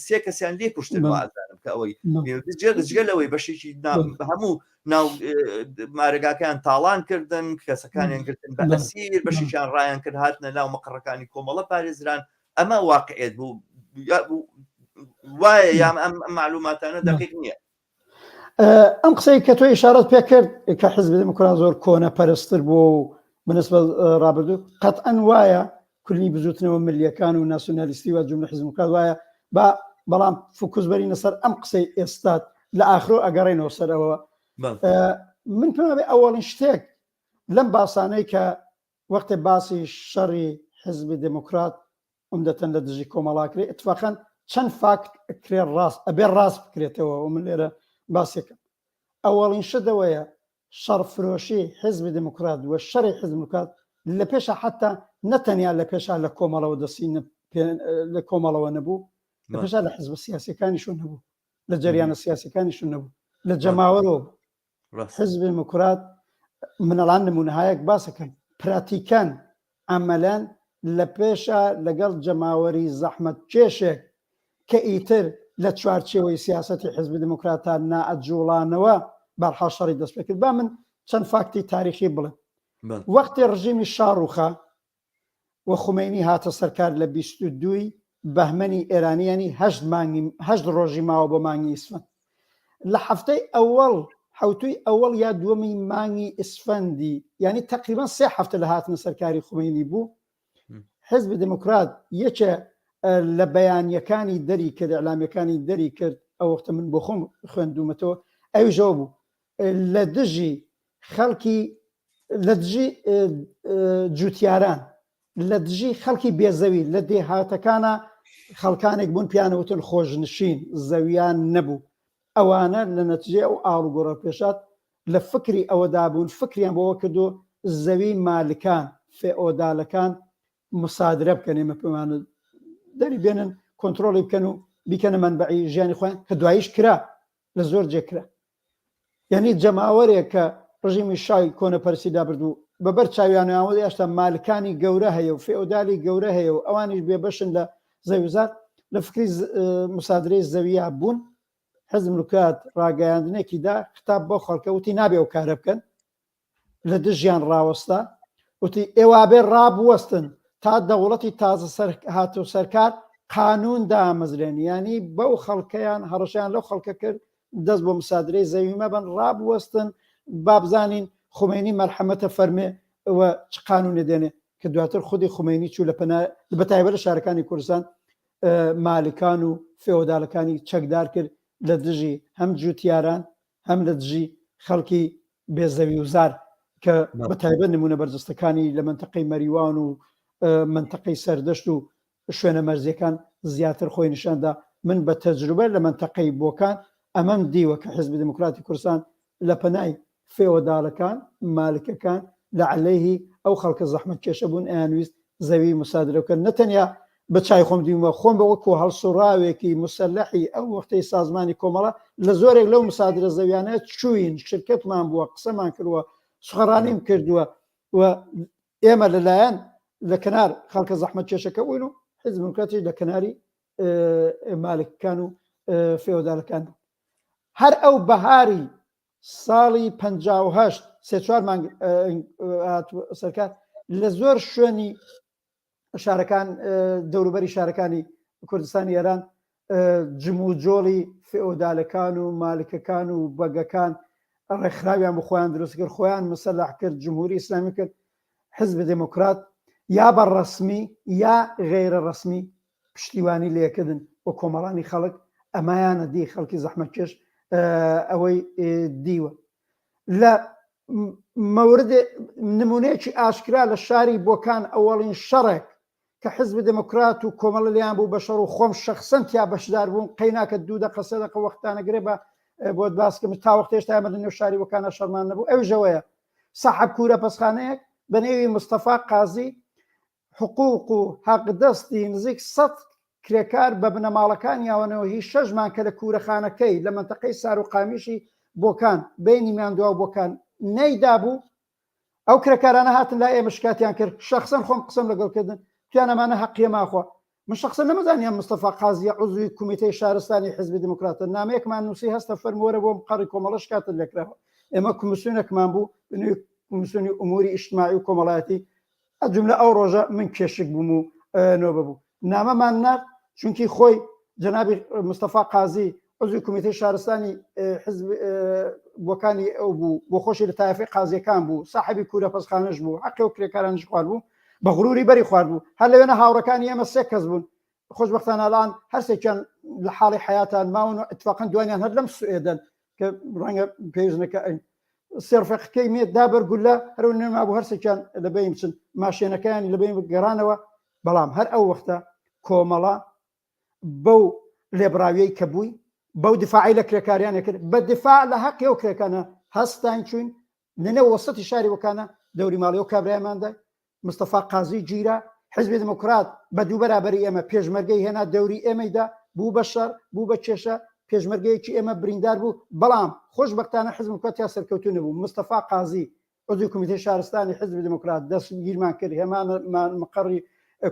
سێ کەسیان لێ کوشتن وازانم کە ئەوەی جگەلەوەی بەشێکی هەموو ناو مارەگاکان تاڵان کردن کەسەکانیان گرتن بە ئەسیر بەشیشان ڕایان کرد هاتنە ناو مەقڕەکانی کۆمەڵە پارێزران ئەمە واقعێت بوو وایە یام ئەم معلوماتانە دقیق نییە ئەم قسەی کە تۆ ئیشارەت پێ کرد کە حیزبی دیموکرات زۆر کۆنەپەرستر بوو و بنسبە ڕابردوو قەتعەن وایە کوردی بزوتنەوە ملیەکان و ناسیۆنالیستی و جملە حیزب دیموکرات وایە بەڵام فوکوس بەرینە سەر ئەم قسەی ئێستات لە ئاخرۆ ئەگەڕێنەوە سەرەوە من پێم بێ ئەوەڵین شتێک لەم باسانەی کە وەختێ باسی شەڕی حیزبی دیموکرات عومدەتەن لە دژی کۆمەڵاکرێ اتفاقاً چەند فاکت کرێ ڕاست ئەبێ ڕاست بکرێتەوە و من لێرە باسێکم ئەوەڵین شدەوەیە شەڕفرۆشی حیزبی دیموکرات وە شەڕی حیزب دیموکرات لە پێشە حتا نەتەنیا لە پێشە لە کۆمەڵەوە دەستی لە کۆمەڵەوە نەبوو لە پێشە لە حیزب سیاسیەکانیشون نەبوو لە جەریانە سیاسیەکانیشون نەبوو لە جەماوەرەوە حیزبی دیموکرات منەڵان نمونەهایەک باسەکەن پراتیکان عمەلەن لە پێشە لەگەڵ جەماوەری زەحمەت کێشێک کە ئیتر لە چوارچێوەی سیاسەتی حیزبی دیموکراتان نائەجوڵانەوە بەرحاڵ شەڕی دەست پێ کرد با من چەند فاکتی تاریخی بڵێ وەختی ڕژیمی شاڕوخە و خومینی هاتە سەرکار لە 22 بەهمەنی ئێرانیانی 8 ڕۆژی ماوە بۆ مانگی ئیسفەند. لە هەفتەی ئەوەڵ حوتوی ئەوەڵ یا دووەمی مانگی ئیسفەندی یعنی تقریبان 3 هەفتە لە هاتنە سەرکاری خومینی بوو. حزب دموکرات یەکێ لە بەیانیەکانی دەری کرد، ئەعلامیەکانی دەری کرد، ئەو وەختە من بۆ خۆم خوێندومەتەوە، ئەویژەوە بوو لە دژی خەڵکی، لە دژی جوتیاران، لە دژی خەڵکی بێزەوی لە دێهاتەکانە خەڵکانێک بوون پیانەوتن خۆشنشین زەویان نەبوو. ئەوانە لە نەتیجێ ئەو ئاڵوگۆڕە پێشات لە فکری ئەوەدا بوون، فکریان بۆەوە کردو زەوی مالکان فێئۆدالەکان مسادرە بکەن، ئێمە پێمانە دەری بێنن کۆنتترۆلی بکەن و بیکەنە منبعی ژیانی خۆیان، کە دواییش کرا لە زۆر جێکرا. یعنی جەماوەرێک کە ڕژیمی شای کۆنەپەرسیدا بردوو بەبەر چاویانەوە هێشتا مالکانی گەورە هەیە و فێئۆدالی گەورە هەیە و ئەوانیش بێبەشن لە زەویزار لە فکری مسادرەی زەویە بوون. حزب دموکرات ڕاگەیاندنێکی دا خطاب بۆ خەڵکە وتی نابێ ئەو کارە بکەن، لە دژیان ڕاوەستا، وتی ئێوابێ ڕابوەستن تا دەوڵەتی تازە هاتو سەرکار قانون دامەزرێن. ینی بەو خەڵکەیان هەڕەشیان لەو خەڵکە کرد دەست بۆ مسادرەی زەوی مەبن، ڕابوەستن بابزانین خومینی مەرحەمەتە فەرمێ ئەوە چ قانونێ دێنێ، کە دواتر خودی خومینی چوو لە بەتایبەت لە شارەکانی کوردستان مالکان و فێئۆدالەکانی چەکدار کرد لە دژی هەم جوتیاران هەم لە دژی خەڵکی بێزەوی وزار کە بەتایبەت نمونە بەرجەستەکانی لە منتەقەی مەریوان و منتەقەی سەردەشت و شوێنە مەرزیەکان زیاتر خۆی نیشاندا. من بە تەجروبە لە منتەقەی بۆکان ئەمەم دیوە کە حزب دموکراتی کوردستان لە پەنای فێئۆدالەکان مالکەکان لە عەلەیهی ئەو خەڵکە زەحمەت کێشە بوون ئەیانویست زەوی مسادرە بکەن. نەتەنیا بە چای خۆم دیومە خۆم بە وەکو هەڵسوڕاوێکی مسلحی ئەو وەختەی سازمانی کۆمەڵە لە زۆرێک لەو مسادرە زەویانە چووین، شرکەتمان بووە، قسەمان کردووە، سوخەڕانیم کردووە و ئێمە لەلایەن لە کەنار خەڵکە زەحمەت کێشەکە بووین و حزب دموکراتی لە کەناری مالکەکان و فێئۆدالەکان. هەر ئەو بەهاری ساڵی 58 3-4 مانگ سەرکار لە زۆر شوێنی شارەکان دەوروبەری شارەکانی کوردستانی ئێران جم و جۆڵی فێئۆدالەکان و مالکەکان و بەگەکان ڕێکخراویان بۆ خۆیان دروست کرد، خۆیان مسەلح کرد، جمهوری ئیسلامی کرد. حزب دموکرات یا بە ڕەسمی یا غێرە ڕەسمی پشتیوانی لێکردن بۆ کۆمەڵانی خەڵک، ئەمایانە دی خەڵکی زەحمەتکێش ئەوەی دیوە. لە مەورد نمونەیەکی ئاشکرا لە شاری بۆکان ئەوەڵین شەڕێک کە حزب دموکرات و کۆمەڵە لیان بوو بە شەڕ و خۆم شەخسەن تیا بەشدار بووم، قەیناکە 2 دقە 3 دقە وەختانەگرێ بە بۆت باسکەم تا وەخت هێشتا ئێمە لە نێو شاری بۆکانە شەڕمان نەبوو. ئەوژەوەیە ساحەب کوورە پەسخانەیەک بە نێوی مستەفا قازی حقوق و حەقدەستی نزیک 100 کرێکار بە بنەماڵەکانیاوەنەوە هیچ 6 مان کە لە کوورەخانەکەی لە منتەقەی سار و قامیشی بۆکان بینی میاندوا و بۆکان نەیدا بوو. ئەو کرێکارانە هاتن لا ئێمە شکاتیان کرد، شەخسەن خۆم قسەم لەگەڵکردن توانەمانە حەقیە ماخوا. من شخصا نەمەزانیان مستەفا قازیە عوزوی کومیتەی شارستانی حزبی دموکراتە، نامەیەکمان نووسی هەستە فەرموەرە بۆ قەڕی کۆمەڵە شکاتت لێکراوە. ئێمە کمیسیۆنێکمان بوو بنووی کمیسیۆنی ئوموری ئیجتیماعی و کۆمەڵایەتی، ئەجملە ئەو ڕۆژە من کێشک بووم و نۆبە بوو. نامەمان نرد چونکی خۆی جەنابی مستەفا قازی عوزوی کومیتەی شارستانی حزب بۆکانی ئەو بوو، بۆ خۆشی لە تایفەی قازیەکان بوو، ساحەبی کوورە پەسخانەش بوو، حەقی و کرێکارانیش خوارد بوو، بە غروری بەری خوارد بوو. هەر لەوێنە هاوڕەکانی ئێمە 3 کەس بوون، خۆشبەختانە ئەڵان هەرسێکیان لە حاڵی حیاتان ماون و اتفاقا دوانیان هەر لەم سوئێدەن کە ڕەنگە پێویستنەکە سێرفەقەکەی مێت دابەرگولە هەرو نێما بوو هەرسێکیان لەبەی بچن ماشێنەکەیانی لەبەی گەڕانەوە. بەڵام هەر ئەو وەختە کۆمەڵە بەو لێبراویەی کە بووی بەو دفاعی لە کرێکاریانە کرد، بە دفاع لە حەقی ئەو کرێکانە هەستان چوین لەنێ وەسەتی شاری وەکانە دەوری ماڵی و کابرایماندا مستەفا قازی گیرە. حزبی دموکرات بە دوو بەرابەری ئێمە پێشمەرگەی هێنا دەوری ئێمەیدا، بوو بە شەڕ بوو بە کێشە، پێشمەرگەیەکی ئێمە بریندار بوو. بەڵام خۆشبەختانە حزب دموکرات یا سەرکەوتو نەبوو. مستەفا قازی عوزوی کومیتەی شارستانی حزب دموکرات دەستگیرمان کرد، هێمانمان مقڕی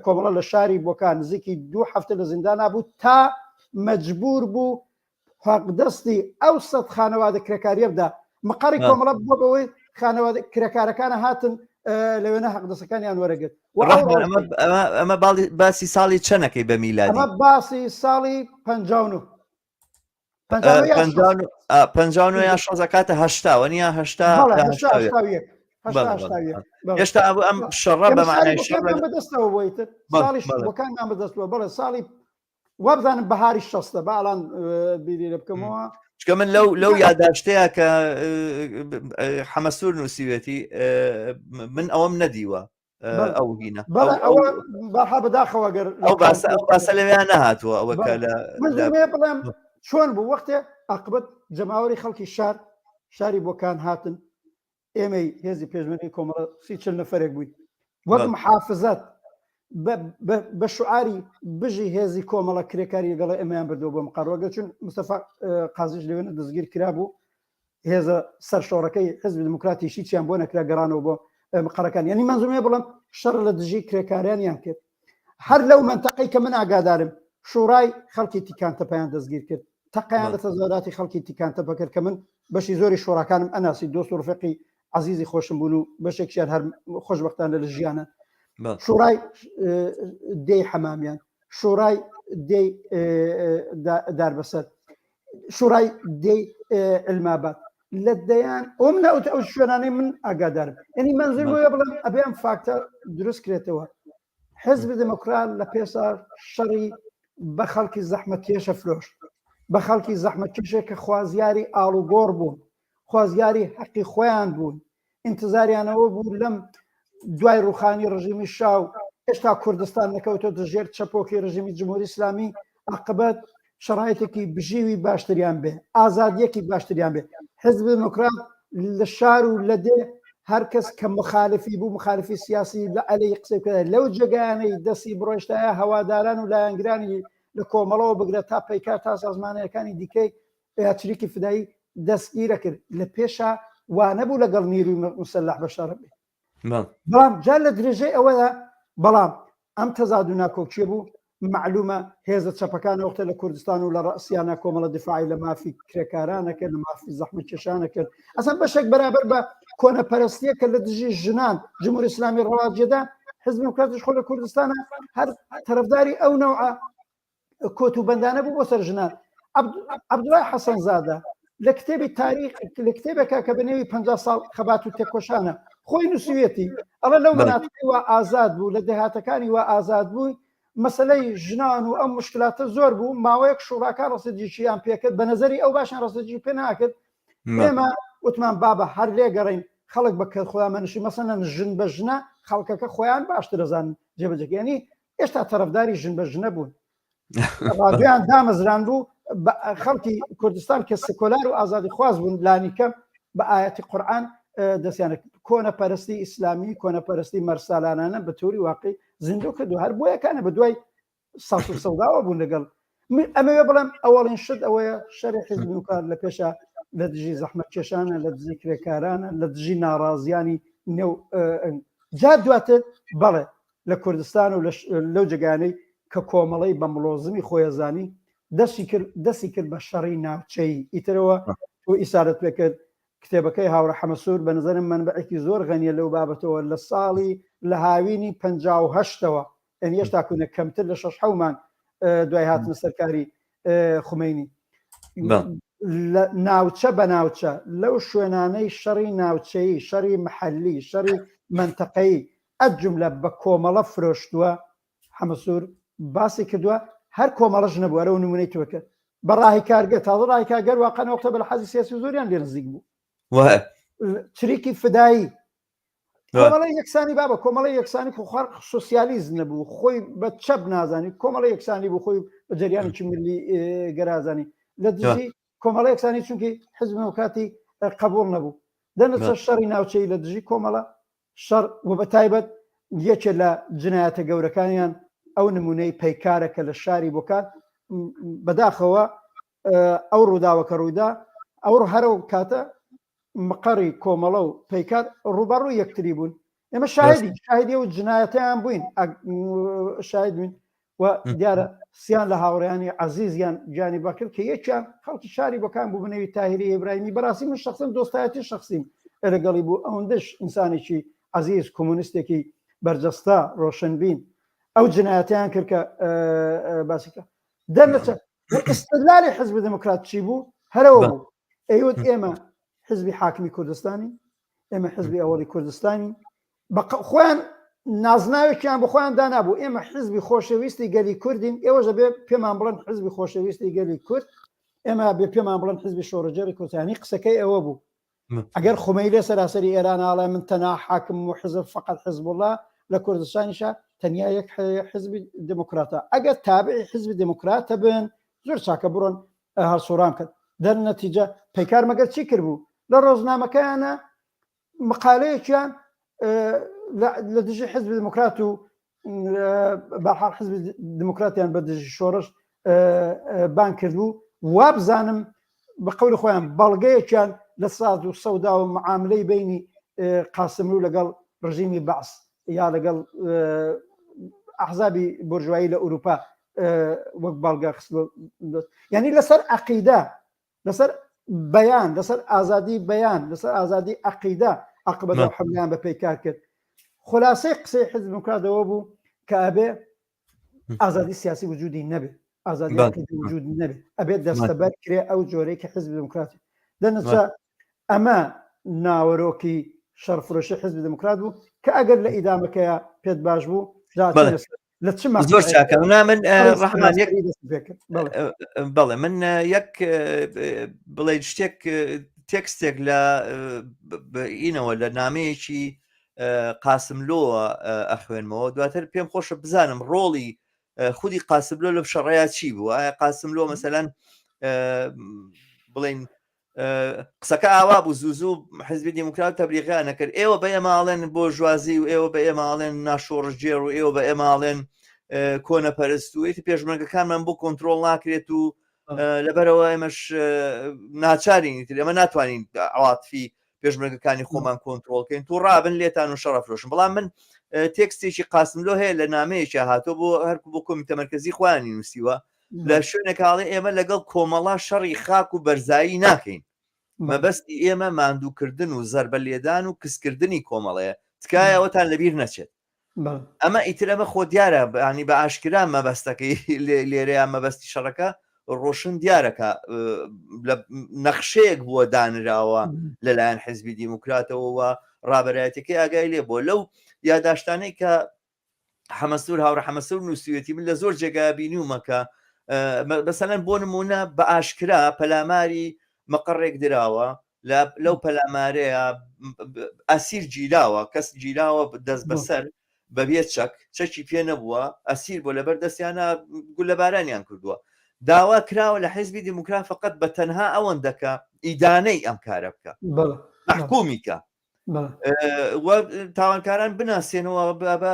کۆمەڵە لە شاری بۆکان نزیکی 2 هەفتە لە زیندانا بوو تا مەجبور بوو حەقدەستی ئەو 100 خانەوادە کرێکاریە بدا. مقڕی کۆمەڵە بووە بەوەی خانەوادە کرێکارەکانە هاتن لەوێنە حەق دەستەکانیان وەرەگرت ئەمە باسی ساڵی چەنەکەی بە میلادی ئەمە باسی ساڵی 59 یا شۆزەکاتە هەشتاوە نیە هێشتا ئەم شەڕە بە معنای بەدەستەوە بۆیتر ساڵی بۆکانمان بەدەستەوە بەڵێ ساڵی وابزانم بەهاری شەستە باڵان بیری لە بکەمەوە چکە من لەو یادداشتەیە کە حەمەسوور نووسیوێتی من ئەوەم نەدیوە ئەو هینە بەها بەداخەوەگەر ئەو باسە لەوێیان نەهاتووە ئەوە کە بڵێم چۆن بوو وەختێ عاقبەت جەماوەری خەڵکی شاری بۆکان هاتن ئێمەی هێزی پێشمەرگی کۆمەڵە 30 نەفەرێک بووین وەک محافزەت بە شعاری بژی هێزی کۆمەڵە کرێکاری گەڵە ئەمەیان بردەوە بۆ مقاڕوەگە چون مستەفا قازیش لەوێنە دەستگیر کرا بوو هێزە سەرشۆڕەکەی حزبی دموکراتیشی چیان بۆ نەکرا گەڕانەوە بۆ مقەڕەکان یعنی منزومێ بڵم شەڕ لە دژی کرێکاریانیان کرد هەر لەو منتەقەی کە من ئاگادارم شوڕای خەڵکی تیکانتەپەیان دەستگیر کرد تەقەیان لە تەزاداتی خەڵکی تیکانتەپە کرد کە من بەشی زۆری شۆڕەکانم ئەناسی دۆست و ڕفێقی عزیزی خۆشم بوون و بەشێکیان هەر خۆشبەختانە لە ژیانە شوڕای دەی حەمامیان شوڕای دەی داربەسەر شوڕای دەی علمابات لە دەیان ئەوم ناوت ئەو شوێنانەی من ئاگادارم یعنی منزل بۆیە بڵم ئەبێم فاکتە دروست کرێتەوە حزبی دموکرات لە پێسا شەڕی بە خەڵکی زەحمەتکێشە فرۆش بە خەڵکی زەحمەتکێشێک کە خوازیاری ئاڵوگۆڕ بوون خوازیاری حەقی خۆیان بوون ئینتزاریانەوە بوو لەم دوای ڕوخانی ڕژیمی شاو هێشتا کوردستان نەکەوتۆ دژێر چەپۆکی ڕژیمی جمهوری ئیسلامی عاقبەت شرایطێکی بژیوی باشتریان بێ ئازادیەکی باشتریان بێ حزب دموکرات لە شار و لە دێ هەر کەس کە مخالفی بوو مخالفی سیاسی لە عەلەی قسەی کرد لەو جێگانەی دەستی بڕۆشتایە هەواداران و لایەنگرانی لە کۆمەڵەوە بگرێت تا پەیکار تا سازمانەکانی دیکەی چریکی فدایی دەستگیرە کرد لە پێشە وانە بوو لەگەڵ نیروی مسلح بە شەڕ بێ بەڵام جا لە درێژەی ئەوەدا بەڵام ئەم تەزاد و ناکۆکچێ بوو معلومە هێزە چەپەکانە وەختە لە کوردستان و لە ڕەسیانە کۆمەڵە دفاعی لە مافی کرێکارانەکە لە مافی زەحمەتکێشانە کرد ئەسەن بەشێک بەرابەر بە کۆنەپەرستیە کە لە دژی ژنان جمهوری ئیسلامی ڕەواجێدا حزب دموکراتیش خۆ لە کوردستانە هەر تەرەفداری ئەو نەوعە کۆتوبەندانە بوو بۆ سەر ژنان عەبدوڵای حەسەنزادە لە کتێبی تاریخ لە کتێبێکە کە بنێوی 50 ساڵ خەبات و تێکۆشانە خۆی نووسویەتی ئەڵە لەو مناتقی وا ئازاد بوو لە دەهاتەکانی وا ئازاد بووی مەسلەی ژنان و ئەم مشکلاتە زۆر بوو ماوەیەک شوڕاکە ڕاستەجییان پێکرد بە نەزەری ئەو باشان ڕاستەجی پێ ناکرد ئێمە وتمان بابە هەر لێگەڕین خەڵک بە کە خۆیانمەنشی مەسەنەن ژن بە ژنە خەڵکەکە خۆیان باشتر دەزانن جێبەجێنی هێشتا تەرەفداری ژن بە ژنە بوون ڕادیۆیان دامەزران بوو خەڵکی کوردستان کە سکۆلار و ئازادی خواز بوون لانیکەم بە ئاەتی قورئان دەستیانە کۆنەپەرستی ئیسلامی کۆنەپەرستی مەرسالانانە بە تۆری واقعی زیندوو کردو هەر بۆیەکانە بە دوای سەوداوە بوون لەگەڵ ئەمەوێ بڵێم ئەوەڵین شت ئەوەیە شەڕی حیزب دموکرات لە پێشە لە دژی زەحمەتکێشانە لە دژی کرێکارانە لە دژی ناڕازیانی نێو جا دواتر بەڵێ لە کوردستان و لەو جێگانەی کە کۆمەڵەی بە مڵۆزمی خۆیەزانی دەستی کرد بە شەڕی ناوچەی ئیترەوە و ئیسارەت پێکرد کتێبەکەی هاوڕە حەمەسوور بە نظرم منبعێکی زۆر غەنیە لەو بابەتەوە لە ساڵی لە هاوینی 58ەوە ئەن هێشتا کوونە کەمتر لە 6 حومان دوای هاتنە سەرکاری خومەینی ناوچە بە ناوچە لەو شوێنانەی شەڕی ناوچەیی شەڕی محەلی شەڕی منتەقەی ئەجملە بە کۆمەڵە فرۆشتووە حەمەسوور باسی کردووە هەر کۆمەڵەش نەبووە لەو نمونەی توەکە بە ڕاهی کارگەر تازە ڕاهی کارگەر واقعەوەختە بە لە حەزی سیاسی زۆریان لێ نزیک بوو چریکی فدایی کۆمەڵی یەکسانی بابە کۆمەڵی یەکسانی خوار سوسیالیزم نەبوو خۆی بە چەپ نازانی کۆمەڵی یەکسانی بوو خۆی بە جریانێکی ملی گەرازانی لە دژی کۆمەڵی یەکسانی چونکی حزب دموکراتی قبول نەبوو دەنەچە شەڕی ناوچەی لە دژی کۆمەڵە شەڕ و بە تایبەت یەکێ لە جنایەتە گەورەکانیان ئەو نمونەی پەیکارە کە لە شاری بۆکات بەداخەوە ئەو ڕووداوەکە ڕوویدا ئەو هەرو کاتە مقڕی کۆمەڵە و پەیکار ڕوبەڕوو یەکتری بوون ئێمە شاهدی و جنایەتیان بووین شاهد بووین و دیارە سیان لە هاوڕێیانی عەزیزیان گیانی باکرد کە یەکیان خەڵکی شاری بۆکان بوو بنەوی تاهیری ئیبراهیمی بەڕاستی من شخصن دۆستایەتی شخصیم لەگەڵی بوو ئەوەندەش ئینسانێکی عزیز کۆمونیستێکی بەرجەستا ڕۆشنبین ئەو جنایەتیان کرد کە باسیکە دەرنەچە ئستدلالی حزب دموکرات چی بوو هەرەوە بوو ئەیوت ئێمە حزبی حاکمی کوردستانی ئێمە حزبی ئەوەڵی کوردستانی خۆیان نازناوێکیان بخۆیان دانابوو ئێمە حزبی خۆشەویستی گەلی کوردین ئێوەژە بێ پێمان بڵند حزبی خۆشەویستی گەلی کورد ئێمە بێ پێمان بڵند حزبی شۆڕەجێری کوردستانی قسەکەی ئەوە بوو ئەگەر خمەیلێ سەراسەری ئێران ئاڵێ من تەنها حاکم و حزب فقط حزب الله لە کوردستانیشە تەنیا یەک حزبی دموکراتە ئەگەر تابعی حزبی دموکراتە بن زۆر چاکە بڕۆن هەڵسوڕان کرد دەرنەتیجە پەیکار مەگەر چی کرد بوو لە ڕۆژنامەکەیانە مقالەیەکیان لە دژی حزب دموکرات و بەحاڵ حزب دموکراتیان بە دژی شۆڕش بان کردبوو وا بزانم بە قەولی خۆیان بەڵگەیەکیان لە ساز و سەودا و معاملەی بینی قاسملو لەگەڵ ڕژیمی بەعس یا لەگەڵ ئەحزابی بورژوایی لە ئوروپا وەک بەڵگە یعنی لەسەر عەقیدە لەسەر بەیان لەسەر ئازادی بەیان لەسەر ئازادی عەقیدە عەقبەت و حملیان بە پەیکار کرد خلاصەی قسەی حزب دموکراتەوە بوو کە ئەبێ ئازادی سیاسی وجودی نەبێ ئازادی عەقیدی وجودی نەبێ ئەبێ دەستەبەر کرێ ئەو جۆرەی کە حزب دموکراتی دەنەچە ئەمە ناوەرۆکی شەڕفرۆشی حزب دموکرات بوو کە ئەگەر لە ئیدامەکەیە پێت باش بوو لە چ زۆر چاکە من ڕەحمان بەڵێ من یەک بڵێ شتێک تێکستێک لە ئینەوە لە نامەیەکی قاسملۆوە ئەخوێنمەوە دواتر پێم خۆشە بزانم ڕۆڵی خودی قاسملۆ لە شەڕەیە چی بوو ئایا قاسملۆ مەسەلەن بڵێن قسەکە ئاوا بوو زوو حزبی دموکرات تەبلیغیان نەکرد ئێوە بە ئێماڵێن بۆ ژوازی و ئێوە بە ئێماڵێن ناشۆڕژێر و ئێوە بە ئێماڵێن کۆنەپەرست و ئیتی پێشمەرگەکانمان بۆ کۆنتترۆل ناکرێت و لەبەرەوە ئێمەش ناچارین ئێمە ناتوانین عواتفی پێشمەرگەکانی خۆمان کۆنتترۆلکەین تو ڕابن لێتان و شەڕەفرۆشن بەڵام من تێکستێکی قاسملۆ هەیە لە نامەیەکی هاتۆ بۆ هەرکو بۆ کۆمیتە مەرکەزی خۆیانی نووسیوە لە شوێنێکاڵێ ئێمە لەگەڵ کۆمەڵا شەڕی خاک و بەرزایی ناکەین مەبەستی ئێمە ماندووکردن و زەربە لێدان و کەسکردنی کۆمەڵەیە تکایەوەتان لەبیر نەچێت ئەمە ئیترەمە خۆ دیارە ینی بە ئاشکرا مەبەستەکەی لێرەیان مەبەستی شەڕەکە ڕۆشن دیارەکە نەخشەیەک بووە دانراوە لەلایەن حزبی دیموکراتەوە ڕابەرایەتەکەی ئاگای لێ بۆ لەو یاداشتانەی کە حەمەسوور هاوڕە حەمەسوور نووسیوێتی من لە زۆر جێگا بینیومەکە بەسەلەن بۆ نمونە بە ئاشکرا پەلاماری مەقڕێک دراوە لەو پەلامارەیە ئەسیر گیراوە کەس گیراوە دەست بەسەر بەبێ چەکی پێ نەبووە ئەسیر بۆ لەبەر دەستیانە گول لە بارانیان کردووە داوا کراوە لە حیزبی دیموکرات فقط بە تەنها ئەوەندەکە ئیدانەی ئەم کارە بکە محکومیکە تاوانکاران بناسیێنەوە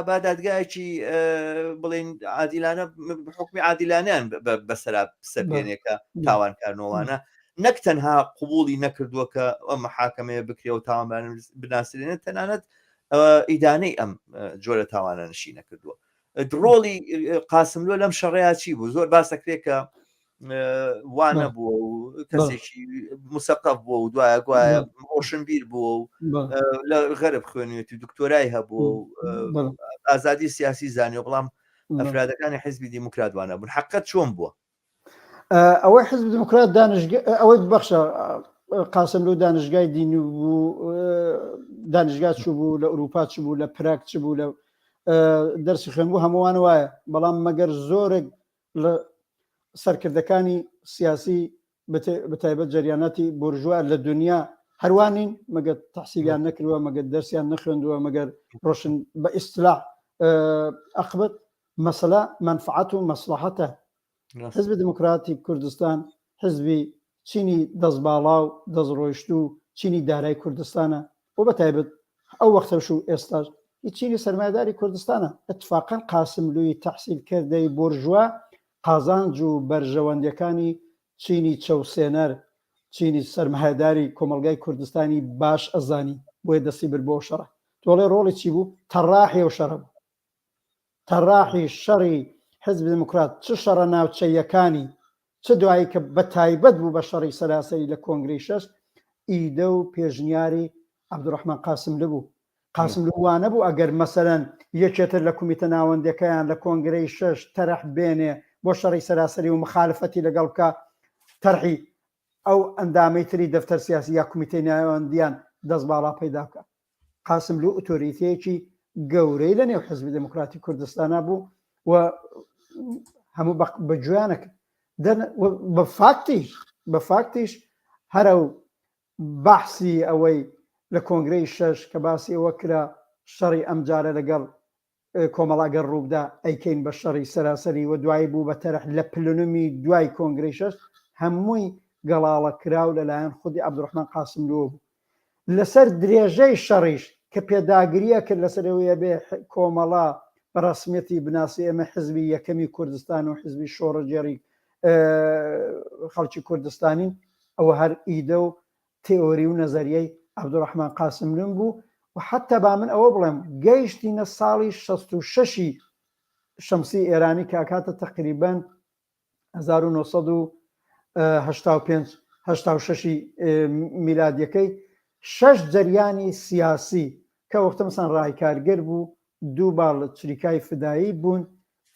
با دادگایەکی بڵێن عادیلانە حکمی عادیلانیان بەسەرا سەربێنێکە تاوانکارنەوەوانە نەک تەنها قوبوڵی نەکردووە کە ئەم محاکەمەیە بکرێ و تاوانبار بناسیێنێت تەنانەت ئیدانەی ئەم جۆرە تاوانە نشی نەکردووە ڕۆڵی قاسملۆ لەم شەڕەیە چی بوو زۆر باسەکرێکە وانە بووە و کەسێکی مسەقف بووە و دوایە گوایە ڕۆشنبیر بووە و لە غەرب خوێنێتی دکتۆرای هەبووە و ئازادی سیاسی زانیوە بەڵام ئەفرادەکانی حیزبی دیموکرات وانە بوون حەقەت چۆن بووە ئەوەی حزب دموکرات ئەوەی بەخشە قاسملۆ دانشگای دین بوو دانشگا چوو بوو لە ئوروپا چ بوو لە پراگ چ بوو لە دەرسی خوێنبوو هەمووان وایە بەڵام مەگەر زۆرێک لە سەرکردەکانی سیاسی بەتایبەت جەریانەتی بورژوا لە دنیا هەروانین مەگەر تەحسیلیان نەکردووە مەگەر دەرسیان نەخوێندووە مەگەر ڕۆشن بە ئیستلاح ئەقبەت مەسەلە منفعەت و مەسلحەتە حزب دموکراتی کوردستان حزبی چینی دەستباڵا و دەستڕۆیشت و چینی دارای کوردستانە و بەتایبەت ئەو وەختەش و ئێستاش چینی سەرمایه‌داری کوردستانە اتفاقا قاسملووی تەحسیل کردەی بورژوا قازانج و بەرژەوەندەکانی چینی چەوسێنەر چینی سەرمایه‌داری کۆمەلگای کوردستانی باش ئەزانی بۆیە دەستی برد بۆ شەڕە تۆڵێ ڕۆڵی چی بوو تەڕاحی و شەڕە بوو تەڕاحی شەڕی حزب دموکرات چ شەڕە ناوچەیەکانی چ دوایی کە بە تایبەت بوو بە شەڕی سەراسەری لە کۆنگری شەش ئیدە و پێشنیاری عەبدوڕەحمان قاسملو بوو قاسم لوانە بوو ئەگەر مەسەرەن یەکێتر لە کومیتە ناوەندەکەیان لە کۆنگرەی 6 تەرەح بێنێ بۆ شەڕی سەراسەری و مخالفەتی لەگەڵ بکە تەرحی ئەو ئەندامەی تری دەفتەر سیاسی یا کومیتەی ناوەندیان دەست باڵا پەیدا بکە. قاسم لو ئۆتۆریتەیەکی گەورەی لە نێو حزبی دموکراتی کوردستانە بوو و هەموو بە گوێیانەکە بە فاکتیش هەرە و بەحسی ئەوەی لە کۆنگرەی 6 کە باسی ئەوە کرا شەڕی ئەمجارە لەگەڵ کۆمەڵاگەر ڕووبدا ئەیکەین بە شەڕی سەراسەری و دوایی بوو بە تەرەح لە پلنمی دوای کۆنگرەی 6 هەمووی گەڵاڵە کراو لەلایەن خودی عەبدوڕەحمان قاسم لۆ بوو. لەسەر درێژەی شەڕیش کە پێداگریە کرد لەسەرەوەیە بێ کۆمەڵا بەڕسمیەتی بناسی ئێمە حزبی یەکەمی کوردستان و حزبی شۆڕەجێڕی خەڵکی کوردستانین ئەوە هەر ئیدە و تێۆری و نەزەریەی عەبدوڕەحمان قاسم لۆ بوو و حتا با من ئەوە بڵێم گەیشتینە ساڵی 66 شەمسی ئێرانی کە کاتە تقریبان 1986 میلادیەکەی 6 جەریانی سیاسی کە وەختە مەسەن ڕایکارگەر بوو، دوو باڵ چریکای فدایی بوون،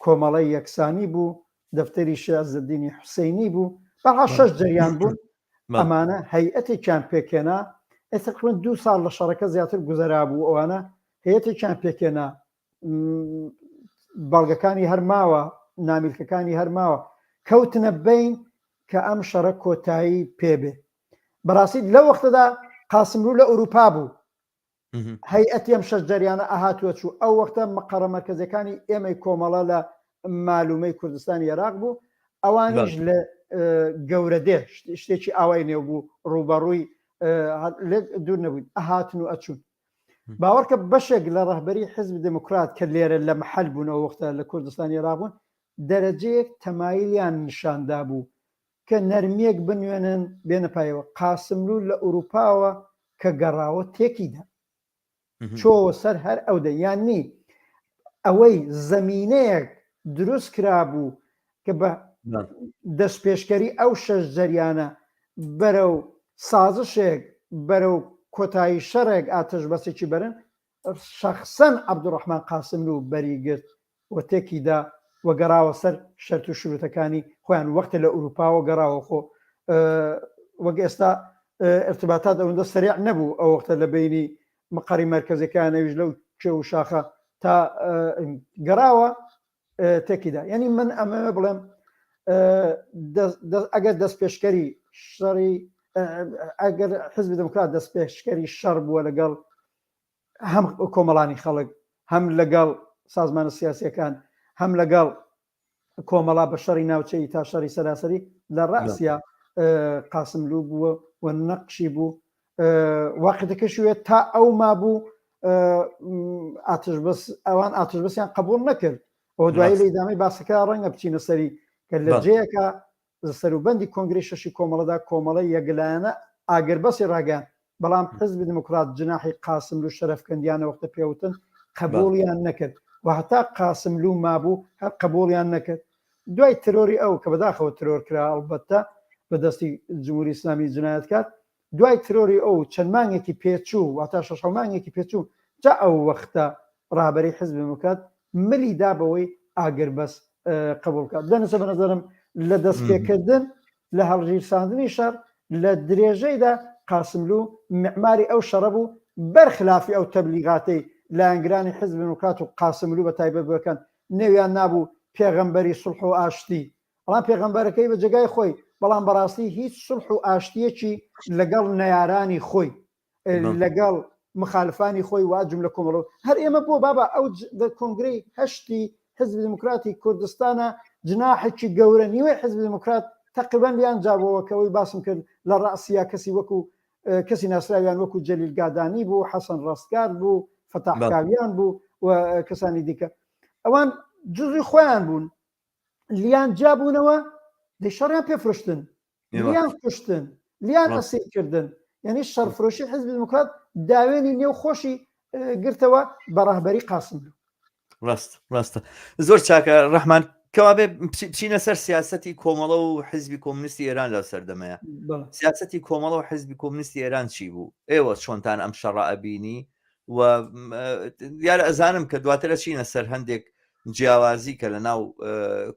کۆمەڵی یەکسانی بوو، دەفتەری شازدینی حوسینی بوو، بەڵا 6 جەریان بوون. ئەمانە هەیئەتێکیان پێکێنا تقریباً 2 ساڵ لە شەڕەکە زیاتر گوزەرا بوو. ئەوانە هەیەتێکیان پێکێنا بەڵگەکانی هەرماوە نامیلکەکانی هەرماوە کەوتنە بین کە ئەم شەڕە کۆتایی پێبێ. بەڕاستی لەو وەختەدا قاسم لۆ لە ئەوروپا بوو، هەیئەتی ئەم 6 جەریانە ئاهاتوە چوو. ئەو وەختە مەقەڕە مەرکەزیەکانی ئێمەی کۆمەڵە لە مالومەی کوردستانی عێراق بوو، ئەوانیش لە گەورەدێ شتێکی ئاوای نێو بوو، ڕوبەڕووی دوور نەبووین، ئەهاتن و ئەچوون. باوەڕکە بەشێک لە ڕەهبەری حزب دموکرات کە لێرە لە محل بوون ئەو وەختە لە کوردستانی عێراق بوون، دەرەجەیەک تەمایلیان نیشاندا بوو کە نەرمیەک بنوێنن بێنە پایەوە. قاسم لۆ لە ئەوروپاوە کە گەڕاوە تێکیدا چۆوە سەر هەر ئەودە، یانی ئەوەی زەمینەیەک دروست کرا بوو کە بە دەست پێشکەری ئەو 6 جەریانە بەرەو سازشێک بەرەو کۆتایی شەڕێک ئاتەش بەسێکی بەرن، شەخسەن عەبدوڕەحمان قاسم لۆ بەریگرت و تێکیدا وەگەڕاوە سەر شەرت و شروتەکانی خۆیان وەختە لە ئەوروپاوە گەڕاوە. خۆ وەک ئێستا ارتباطات ئەوەندە سەریع نەبوو ئەو وەختە لە بینی مەقەڕی مەرکەزیەکانەویش لەو کێ و شاخە تا گەڕاوە تێکیدا. یعنی من ئەمە بڵێم ئەگەر دەست پێشکەری شەڕی ئەگەر حزب دموکرات دەست پێشکەری شەڕ بووە لەگەڵ هەم کۆمەڵانی خەڵک، هەم لەگەڵ سازمانە سیاسیەکان، هەم لەگەڵ کۆمەڵا بە شەڕی ناوچەی تا شەڕی سەراسەری لە ڕاسیە قاسم لۆ بووە و نەقشی بوو. واقعەکەشوێت تا ئەو ما بوو ئەوان ئاتژبەسیان قبول نەکرد. ئەو دوایی لە ئیدامەی باسەکە ڕەنگە بچینە سەری کە لە جەیەکە سەروبەندی کۆنگرەی 6 کۆمەڵەدا کۆمەڵی یەکلایەنە ئاگربەسی ڕاگەیان، بەڵام حزب دموکرات جناحی قاسم لۆ شەرەفکەندیانە وەختە پێوتن قبوڵیان نەکرد و هەتا قاسم لۆ مابوو هەر قبوڵیان نەکرد. دوای ترۆری ئەو کە بەداخەوە ترۆر کرا ئەڵبەتە بەدەستی جمهوری ئیسلامی جنایەتکار، دوای ترۆری ئەو چەند مانگێکی پێچوو واتە 6 مانگێکی پێچوو جا ئەو وەختە ڕاهبەری حزب دموکرات ملی دا بەوەی ئاگربەس قبول بکات. دەنەسە بە نەزەرم لە دەستپێکردن لە هەڵگیرساندنی شەڕ لە درێژەیدا قاسم لۆ معماری ئەو شەڕە بوو، بەرخلافی ئەو تەبلیغاتی لایەنگرانی حزب دموکرات و قاسم لۆ بە تایبەت بەکەن نێویان نابوو پێغەمبەری سولح و ئاشتی. بەڵام پێغەمبەرەکەی بە جێگای خۆی، بەڵام بەڕاستی هیچ سولح و ئاشتیەکی لەگەڵ نەیارانی خۆی لەگەڵ مخالفانی خۆی واجم لە کۆمەڵەوە هەر ئێمە بۆ بابا ئەو کۆنگرەی 8 حزب دموکراتی کوردستانە جناحێکی گەورە نیوەی حزب دموکرات تقریبا لیان جابەوەکەوەی باسم کرد لە ڕاسیا کەسی وەکو کەسی ناسراویان وەکو جەلیل گادانی بوو، حەسەن ڕاستگار بوو، فەتاح کاویان بوو و کەسانی دیکە. ئەوان جزئی خۆیان بوون، لیان جابوونەوە دەیشەڕیان پێفرشتن، لیان کوشتن، لیان ئەسیرکردن. یعنی شەڕفرۆشی حزب دموکرات داوێنی نێو خۆشی گرتەوە بە ڕاهبەری قاسم لۆ. ڕاستە زۆر چاکە ڕەحمان. کەوابێ بچینە سەر سیاسەتی کۆمەڵە و حزبی کۆمونیستی ئێران لە سەردەمەیە. سیاسەتی کۆمەڵە و حزبی کۆمونیستی ئێران چی بوو؟ ئێوە چۆنتان ئەم شەڕە ئەبینی و دیارە ئەزانم کە دواترە چینە سەر هەندێک جیاوازی کە لە ناو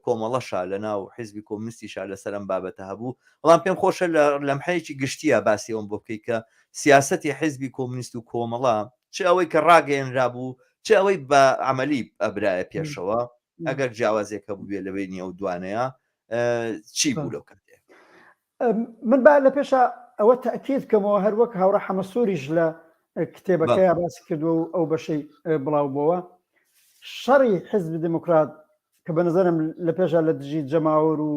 کۆمەڵەشا لە ناو حیزبی کۆمونیستیشا لەسەر ئەم بابەتە هەبوو، بەڵام پێم خۆشە لە لەمحەیەکی گشتیە باسی ئەوم بۆ بکەیت کە سیاسەتی حیزبی کۆمونیست و کۆمەڵە چ ئەوەی کە ڕاگەیەنرا بوو چ ئەوەی بە عملی ئەبرایە پێشەوە ئەگەر جیاوازێک هەبوو بێ لەوەی نیە و دوانەیە چی بوو لەو کاتێ. من با لە پێشە ئەوە تەکید کەمەوە هەر وەک هاوڕە حەمەسووریش لە کتێبەکەی باسی کردو و ئەو بەشەی بڵاو بووە شەڕی حیزب دموکرات کە بە نظرم لە پێشە لە دژی جەماوەر و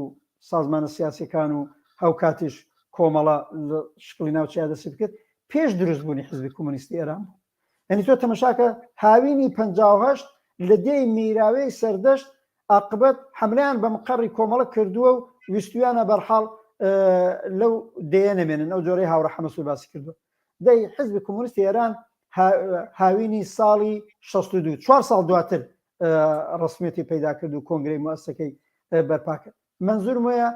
سازمانە سیاسیەکان و هەو کاتیش کۆمەڵە شکلی ناوچیا دەستی بکرد پێش دروستبوونی حیزبی کۆمونیستی ئێران بوو. یعنی تۆ تەماشاکە هاوینی 58 لە دێی میراوەی سەردەشت عاقبەت حملەیان بە مقڕی کۆمەڵە کردووە و ویستویانە بەرحاڵ لەو دەیە نەمێنن ئەو جۆرەی هاوڕە حەمەسوور باسی کردووە. دەی حیزبی کۆمونیستی ئێران هاوینی ساڵی 62 4 ساڵ دواتر ڕسمیەتی پەیدا کرد و کۆنگرەی موەسسەکەی بەرپا کرد. منزورم وایە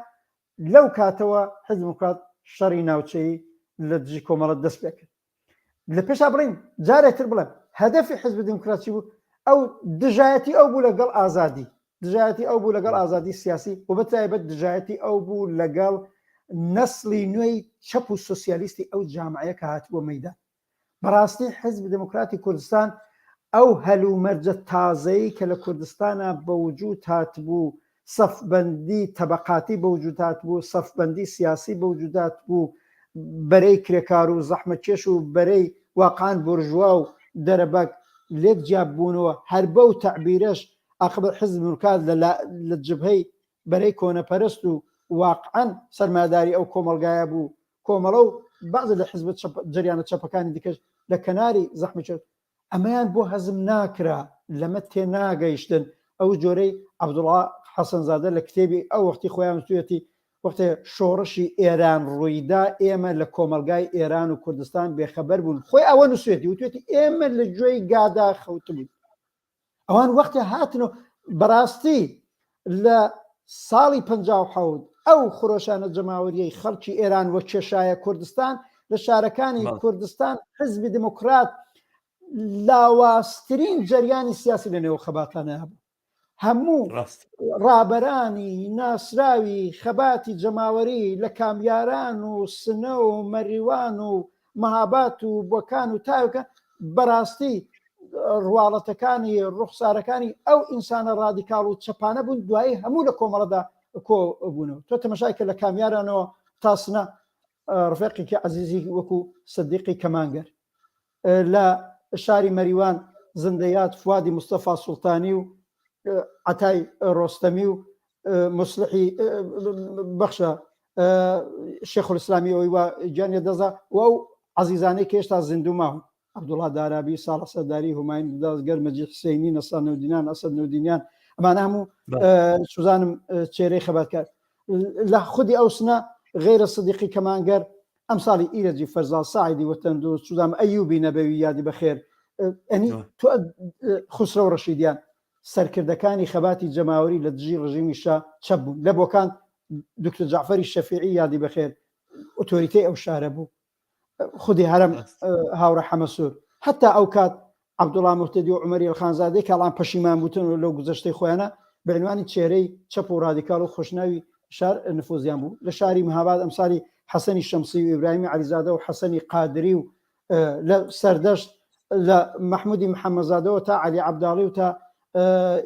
لەو کاتەوە حیزب دموکرات شەڕی ناوچەیی لە دژی کۆمەڵە دەست پێ کرد. لە پێشا بڵین جارێتر بڵێم هەدەفی حیزب دموکراتی بوو ئەو دژایەتی ئەو بوو لەگەڵ ئازادی دژایەتی ئەو بوو لەگەڵ ئازادی سیاسی و بەتایبەت دژایەتی ئەو بوو لەگەڵ نەسلی نوێی چەپ و سۆسیالیستی ئەو جامعەیە کە هاتووە مەیدان. بەڕاستی حیزب دموکراتی کوردستان ئەو هەلومەرجە تازەی کە لە کوردستانە بەوجود هاتبوو سەفبەندی تەبەقاتی بەوجود هاتبوو سەفبەندی سیاسی بەوجودات بوو بەرەی کرێکار و زەحمەتکێش و بەرەی واقعان بورژوا و دەرەبەک لێک جیاب بوونەوە هەر بەو تەعبیرەش عاقبەت حیزب دموکرات لە جبهەی بەرەی کۆنەپەرست و واقعان سەرماداری ئەو کۆمەلگایە بوو کۆمەڵە و بەعضی لە حیزب جریانە چەپەکانی دیکەش لە کەناری زەحمەتکێش ئەمەیان بۆ هەزم ناکرا لەمە تێناگەیشتن ئەو جۆرەی عەبدوڵڵا حەسەنزادە لە کتێبی ئەو وەختی خۆیان توێتی وەختێ شۆڕشی ئێران ڕوویدا ئێمە لە کۆمەلگای ئێران و کوردستان بێخەبەر بوون خۆی ئەوە نووسێتی وتێتی ئێمە لە گوێی گادا خەوتبوون. ئەوان وەختی هاتنەوە بەڕاستی لە ساڵی 57 ئەو خۆشانە جەماوەریەی خەڵکی ئێران وە کێشایە کوردستان لە شارەکانی کوردستان حیزبی دموکرات لاوااسترین جەریانی سیاسی لە نێو خەباتانە هەبوو. هەموو ڕابەرانی ناسراوی خەباتی جەماوەری لە کامیاران و سنە و مەریوان و مەهابات و بۆکان و تاوکە بەڕاستی ڕواڵەتەکانی ڕوخسارەکانی ئەو ئینسانە ڕادیکاڵ و چەپانە بوون دوایی هەموو لە کۆمەڵەدا کۆ بوونەوە. تۆ تەماشای کە لە کامیارانەوە تاسنە ڕفێقێکی عەزیزی وەکو سەدیقی کەمانگەر لە شاری مەریوان زندەیات فوادی مستەفا سوڵتانی و عەتای ڕۆستەمی و مصلحی بەخشە شێخوڵئیسلامی ئەوەی وە گیانێ دەزا و ئەو عەزیزانەی کە هێشتا زیندوو ماون عەبدوڵڵا دارابی ساڵح سەرداری هوماین دازگەر مەجید حسێنی نەسان نەودینان ئەسەد نەودینیان ئەمانە هەموو سوزانم چێرەی خەباتکار لە خودی ئەو سنە غێرە سەدیقی کەمانگەر ئەم ساڵی ئیرەجی فەرزال ساعیدی وەتەندوست سوزام ئەیوبی نەبەوی یادی بەخێر ئەنی تۆ خوسرە و ڕەشیدیان سەرکردەکانی خەباتی جەماوەری لە دژی ڕژیمی شا چەپ بوون لە بۆکان دکتۆر جەعفەری شەفیعی یادی بەخێر ئۆتۆریتەی ئەو شارە بوو خودی هەرم هاوڕە حەمەسوور هەتا ئەو کات عەبدوڵڵا موحتەدی و عومەری ئەلخانزادەی کاڵان پەشیمان بوتن و لەو گزەشتەی خۆیانە بەعنوانی چێرەی چەپ و ڕادیکاڵ و خۆشناوی شار نفوزیان بوو لە شاری مەهاباد ئەمسالی حەسەنی شەمسی و ئیبراهیمی عەلیزادە و حەسەنی قادری و لە سەردەشت لە مەحمودی محەممەدزادەوە تا عەلی عەبداڵی و تا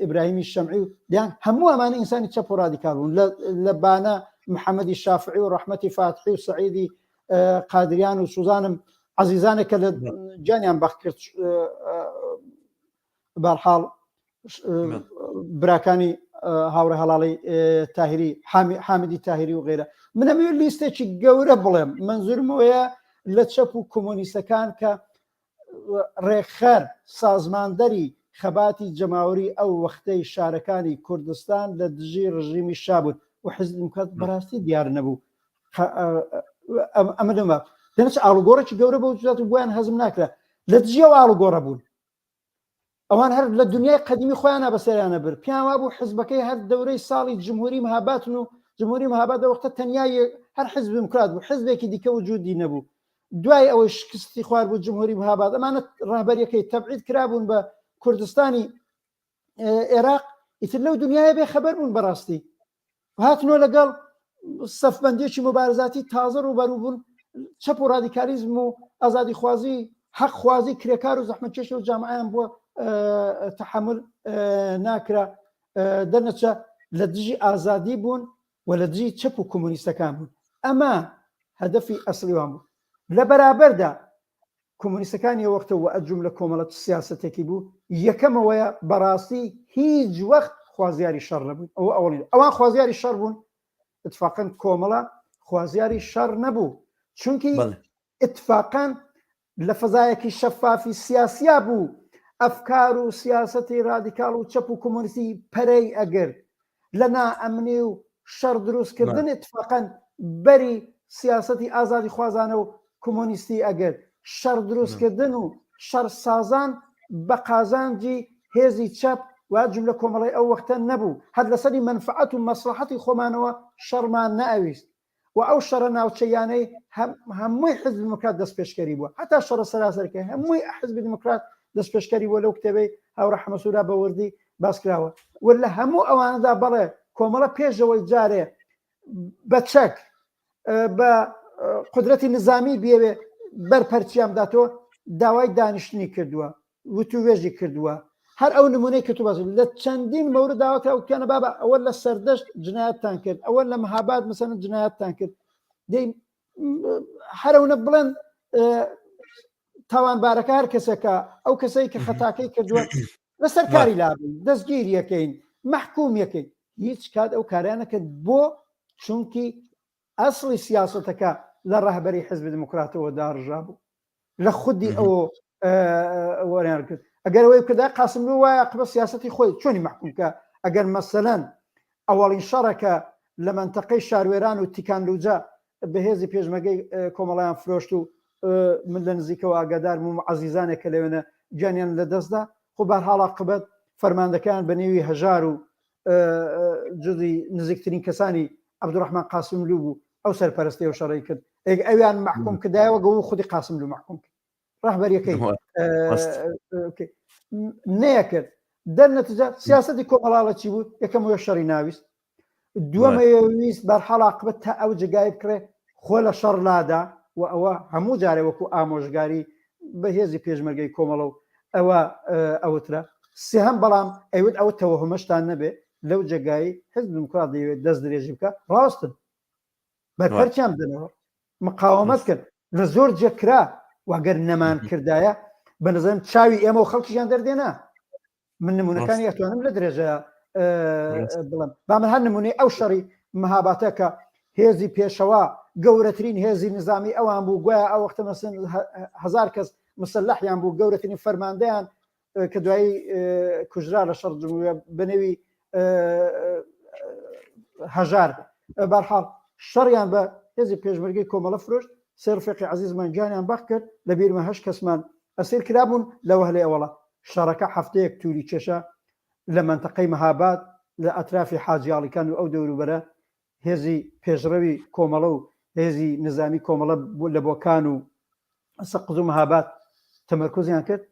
ئیبراهیمی شەمعی و دیان هەموو ئەمانە ئینسانی چەپ و ڕادیکاڵ بوون لە بانە محەممەدی شافعی و ڕەحمەتی فاتحی و سەعیدی قادریان و سوزانم عەزیزانێک کە لە گیانیان بەخت کرد بەرحاڵ براکانی هاوڕێ هەڵاڵی تاهیری حامدی تاهیری و غیرە من ئەمەوێت لیستێکی گەورە بڵێم منزورمەوەیە لە چەپ و کۆمۆنیستەکان کە ڕێکخەر سازماندەری خەباتی جەماوەری ئەو وەختەی شارەکانی کوردستان لە دژی ڕژیمی شا بوون و حیزب دموکرات بەڕاستی دیار نەبوو ئەمە دەما دەنچ ئاڵوگۆڕێکی گەورە بە وجودات و بۆیان هەزم ناکرا لە دژیەوە ئاڵوگۆڕە بوون ئەوان هەر لە دنیای قەدیمی خۆیانە بەسەریانە بر پیان وابوو حیزبەکەی هەر دەورەی ساڵی جمهوری مەهاباتن و جمهوری مەهابات وەختە تەنیا هەر حیزب دموکرات بوو حیزبێکی دیکە وجودی نەبوو دوای ئەوەی شکستی خوار بوو جمهوری مهاباد ئەمانە ڕاهبەریەکەی تەبعید کرابوون بە کوردستانی عێراق ئیتر لەو دنیاە بێ خەبەر بوون بەڕاستی هاتنەوە لەگەڵ سەفبەندێکی مبارزاتی تازە ڕوبەڕوو بوون چەپ و ڕادیکالیزم و ئازادی خوازی حەق خوازی کرێکار و زەحمەتکێش و جامعیان بووە تەحمل ناکرا دەرنەچە لە دژی ئازادی بوون و لە دژی چەپ و کۆمونیستەکان بوون ئەمە هەدەفی ئەسڵیوان بوو لە بەرابەردا کۆمونیستەکانی وەختە و ئەجوم لە کۆمەڵەت سیاسەتێکی بوو یەکەمەوەیە بەڕاستی هیچ وەخت خوازیاری شەڕ نەبوون ئەوە ئەوڵی ئەوان خوازیاری شەڕ بوون اتفاقاً کۆمەڵە خوازیاری شەڕ نەبوو چونکی اتفاقاً لە فەزایەکی شەفافی سیاسیا بوو ئەفکار و سیاسەتی ڕادیکاڵ و چەپ و کۆمونیستی پەرەی ئەگەر لە نائەمنی و شەڕ دروستکردن اتفاقاً بەری سیاسەتی ئازادی خوازانە و کۆمونیستی ئەگەر شەڕ دروستکردن و شەڕ سازان بە قازانجی هێزی چەپ و جملە کۆمەڵی ئەو وەختە نەبوو هەر لەسەری منفعەت و مەسلحەتی خۆمانەوە شەڕمان نەئەویست و ئەو شەڕە ناوچەیانەی هەمووی حزب دموکرات دەست پێشکەری بووە هەتا شەڕە سەراسەرکە هەمووی حزب دموکرات دەست پێشکەری بووە لەو کتێبەی هاوڕە حەمەسوورا بە وردی باس کراوە و لە هەموو ئەوانەدا بەڵێ کۆمەڵە پێشەوەی جارێ بە چەک بە قدرەتی نظامی بێوێ بەرپەرچیام داتەوە داوای دانیشتنی کردووە وتوێژی کردووە هەر ئەو نمونەی کە تو باز لە چەندین مەورد داواکرا وتیانە بابە ئەوە لە سەردەشت جنایەتتان کرد ئەوە لە مەهاباد مەسەلەن جنایەتتان کرد دەی هەرەونە بڵێن تاوانبارەکە هەر کەسەکە ئەو کەسەی کە خەتاکەی کردووە لەسەر کاری لابن دەستگیریەکەین محکومیەکەی هیچ کات ئەو کاریانە کرد بۆ چونکی ئەسڵی سیاسەتەکە لە ڕاهبەری حزب دموکراتەوە داڕژا بوو لە خودی ئەوە وەریان کرد ئەگەر ئەوەی کردا قاسملو وایە قبە سیاسەتی خۆی چۆنی محکومکە ئەگەر مەسەلەن ئەوەڵین شەڕەکە لە منتەقەی شاروێران و تیکانلوجە بەهێزی پێشمەرگەی کۆمەڵایان فرۆشت و من لە نزیکەوە ئاگادار بووم عەزیزانێک کە لەوێنە گیانیان لەدەستدا خۆ بەرحاڵا قبەت فەرماندەکان بە نێوی هەژار و جزی نزیکترین کەسانی عەبدوڕەحمان قاسملو بوو ئەو سەرپەرستی و شەڕی کرد ئەویان محکوم کردایەوە گەو خودی قاسملو محکوم کرد ڕاهبەریەکەی نەیەکرد دەرنەتیجە سیاسەتی کۆمەڵاڵە چی بوو یەکەمەوە شەڕی ناویست دووەمەویست بەرحاڵا قبەت تا ئەو جگای بکرێ خۆ لە شەڕ لادا و ئەوە هەموو جارێ وەکو ئامۆژگاری بەهێزی پێشمەرگەی کۆمەڵە و ئەوە ئەوترە سێهەم بەڵام ئەوت ئەو تەوەهمەشتان نەبێ لەو جگایی حزب دموکرات دەیەوێت دەست درێژی بکە ڕاستن بەرپەرچیان بدەنەوە مقاومەت کرد لە زۆر جێکرا واگەر نەمان کردایە بە نظرم چاوی ئێمە و خەڵکیشیان دەردێنا من نمونونەکانی ئەتوانم لە درێژە بڵم با من هەر نمونەی ئەو شەڕی مەهاباتە کە هێزی پێشەوە گەورەترین هێزی نظامی ئەوان بوو گویا ئەو وەختە مەسن 1000 کەس مسلحیان بوو گەورەترین فەرماندەیان کە دوایی کوژرا لە شەڕ جمهوریە بنەوی هەژار بەرحاڵ شەڕیان بە هێزی پێشمەرگەی کۆمەڵە فرۆشت سێرفێقی عەزیزمان گیانیان بەخ کرد لە بیرمە 8 کەسمان ئەسیر کرابوون لە وەهلەی ئەوڵە شەڕەکە هەفتەیەک تووری کێشە لە منتەقەی مەهاباد لە ئەترافی حاجیاڵیکان و ئەو دەوروبەرە هێزی پێشڕەوی کۆمەڵە و هێزی نظامی کۆمەڵە لە بۆکان و سەقز و مەهاباد تەمەرکۆزیان کرد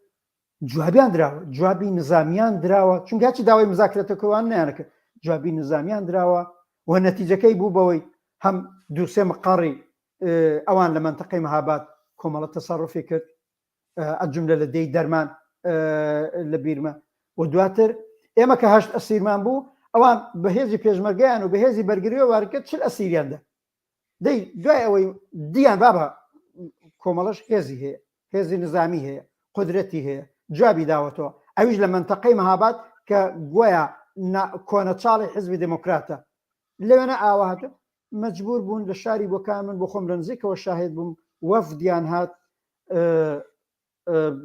جوابیان دراوە جوابی نظامیان دراوە چونکە هیچ داوای مزاکرەتەکەوان نیانەکرد جوابی نظامیان دراوە و نەتیجەکەی بوو بەوەی هەم دووسێ مقڕی ئەوان لە منتەقەی مەهاباد کۆمەڵە تەسەڕفی کرد ئەجملە لە دەی دەرمان لە بیرمە و دواتر ئێمە کە هەشت ئەسیرمان بوو ئەوان بەهێزی پێشمەرگیان و بەهێزی بەرگریەوە وارکرد چل ئەسیریاندا دەی دوای ئەوەی دییان بابە کۆمەڵەش هێزی هەیە هێزی نظامی هەیە قدرەتی هەیە جوابی داوەتەوە ئەویش لە منتەقەی مەهاباد کە گویا کۆنەچاڵی حزبی دموکراتە لەوێنە ئاواتە مەجبور بوون لە شاری بۆکان من بۆ خۆم لە نزیکەوە شاهد بووم وەفدیان هات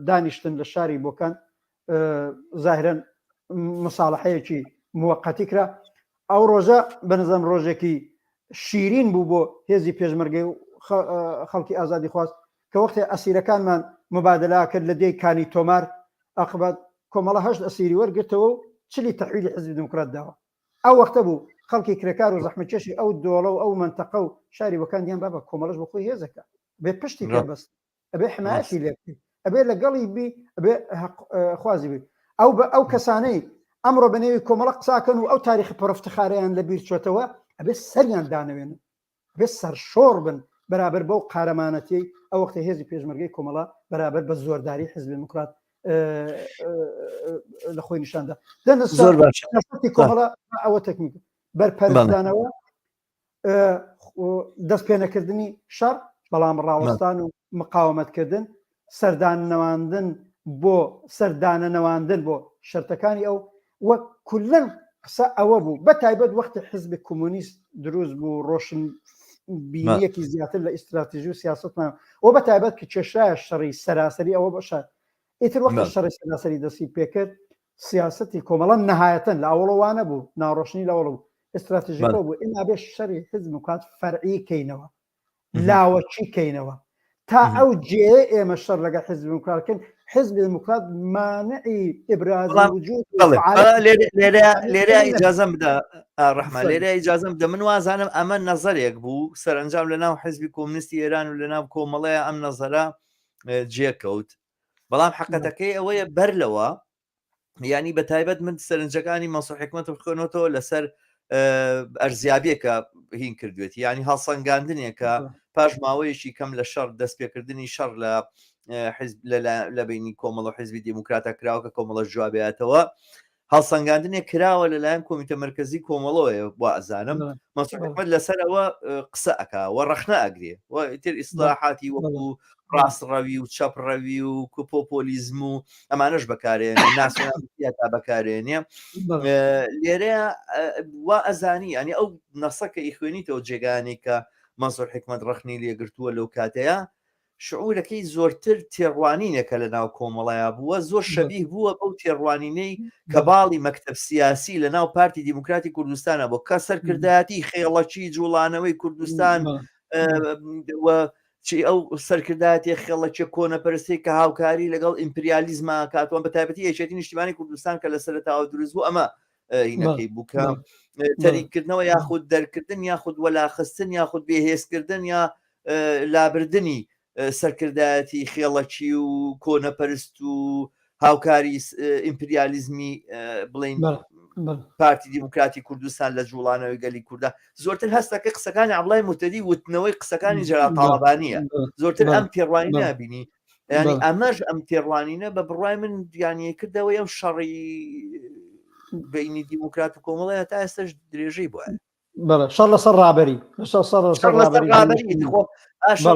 دانیشتن لە شاری بۆکان ظاهرەن مصالحەیەکی موقتی کرا ئەو ڕۆژە بەنظەم ڕۆژێکی شیرین بوو بۆ هێزی پێشمەرگەی و خەڵکی ئازادی خواست کە وەختی ئەسیرەکانمان مبادلا کرد لە دەی کانی تۆمار عقبەت کۆمەڵە 8 ئەسیری وەرگرتەوە و چلی تەحویلی حزبی دموکرات داوە ئەو وەختە بوو خەڵکی کرێکار و زەحمەتکێشی ئەو دۆڵە و ئەو منتەقە و شاری بۆکان دیان بابە کۆمەڵەش بە خۆی هێزەکە بێ پشتی پێ بەست ئەبێ حمایەتی لێ ئەبێ لەگەڵی بی ئەبێ خوازی بی ئەو کەسانەی ئەمڕۆ بەنێوی کۆمەڵە قساکەن و ئەو تاریخی پڕفتخارەیان لە بیر چۆتەوە ئەبێ سەریان دانەوێنن بێ سەرشۆڕ بن بەرابەر بەو قارەمانەتی ئەو وەختە هێزی پێشمەرگەی کۆمەڵە بەرابەر بە زۆرداری حیزب دموکرات لە خۆی نیشاندا زۆر باش کۆمەڵە ئەوە تەکنیک بەرپەرزدانەوە دەست پێ نەکردنی شەڕ بەڵام ڕاوەستان و مقاومەتکردن سەردانەواندن بۆ سەردانە نەواندن بۆ شەرتەکانی ئەو وەک کولن قسە ئەوە بوو بە تایبەت وەختی حزبی کۆمۆنیست دروست بوو ڕۆشن بینیەکی زیاتر لە ئیستراتیژی و سیاستمان ئەو بە تایبەت کە کێشایە شەڕی سەراسەری ئەوە بەشە ئیتر وەختی شەڕی سەراسەری دەستی پێکرد سیاستی کۆمەڵە نەهایەتەن لە ئەوڵەوانە بوو ناڕۆشنی لەوڵە بوو استراتیژیکە بوو ئێمە بێ شەڕی حزب دموکرات فەرعی کەینەوە لاوەچی کەینەوە تا ئەو جێ ئێمە شەڕ لەگەڵ حزب دموکراتکن حزب دموکرات مانعی ئبراز وجود لێرە ئیجازەم بدە ڕەحمان لێرە ئیجازەم بدە من وازانم ئەمە نەزەرێک بوو سەرنجام لەناو حزبی کۆمونیستی ئێران و لەناو کۆمەڵەیە ئەم نەزەرە جێکەوت بەڵام حقەتەکەی ئەوەیە بەر لەوە یعنی بە تایبەت من سەرنجەکانی مەسوح حکمەت بخۆنەوە لەسەر ئەرزیابیەکە هین کردوێت ینی هەڵسەنگاندنێکە پاش ماوەیەکی کەم لە شەڕ دەست پێکردنی شەڕ لە بینی کۆمەڵە حیزبی دیموکراتە کراوە کە کۆمەڵە جوابێتەوە هەڵسەنگاندنێک کراوە لەلایەن کۆمیتە مرکزی کۆمەڵەوەیە بۆ ئەزانم مەسوح حکمەت لەسەرەوە قسە ئەکا و ڕەخنە ئەگرێ و ئیتر ئیسلاحاتی وەکو ڕاستڕەوی و چەپڕەوی و کوپۆپۆلیزم و ئەمانەش بەکارێنێ ناسیۆنالیستا بەکارێنێ لێرەیە وا ئەزانی ئەنی ئەو نەسەکە ئیخوێنیتەوە جێگانی کە مەسوح حکمەت ڕەخنی لێگرتووە لەو کاتەیە شعورەکەی زۆرتر تێڕوانینێکە لە ناو کۆمەڵایە بووە زۆر شەبیه بووە بەو تێڕوانینەی کە باڵی مەکتەب سیاسی لە ناو پارتی دیموکراتی کوردستانە بۆ کە سەرکردایەتی خێڵەکی جوڵانەوەی کوردستان چی ئەو سەرکردایەتی خێڵەکی کۆنەپەرستی کە هاوکاری لەگەڵ ئیمپریالیزمە کاتوان بە تایبەتی یەکێتی نیشتیمانی کوردستان کە لە سەرەتاوە دروست بوو ئەمە هینەکەی بووکە تەریکردنەوە یاخود دەرکردن یاخود وەلاخستن یاخود بێهێزکردن یا لابردنی سەرکردایەتی خێڵەکی و کۆنەپەرست و هاوکاری ئیمپریالیزمی بڵین پارتی دیموکراتی کوردستان لە جوڵانەوەی گەلی کووردا زۆرتر هەستەکە قسەکانی عەبدوڵای موتەدی وتنەوەی قسەکانی جەلال تاڵەبانیە زۆرتر ئەم تێڕوانی نابینی ینی ئەمەش ئەم تێڕوانینە بە بڕوای من دیانیە کردەوە ئەم شەڕی بینی دیموکرات و کۆمەڵەیە تا ئێستاش درێژەی بووە بەڵێ شەڕ لەسەر ڕابەری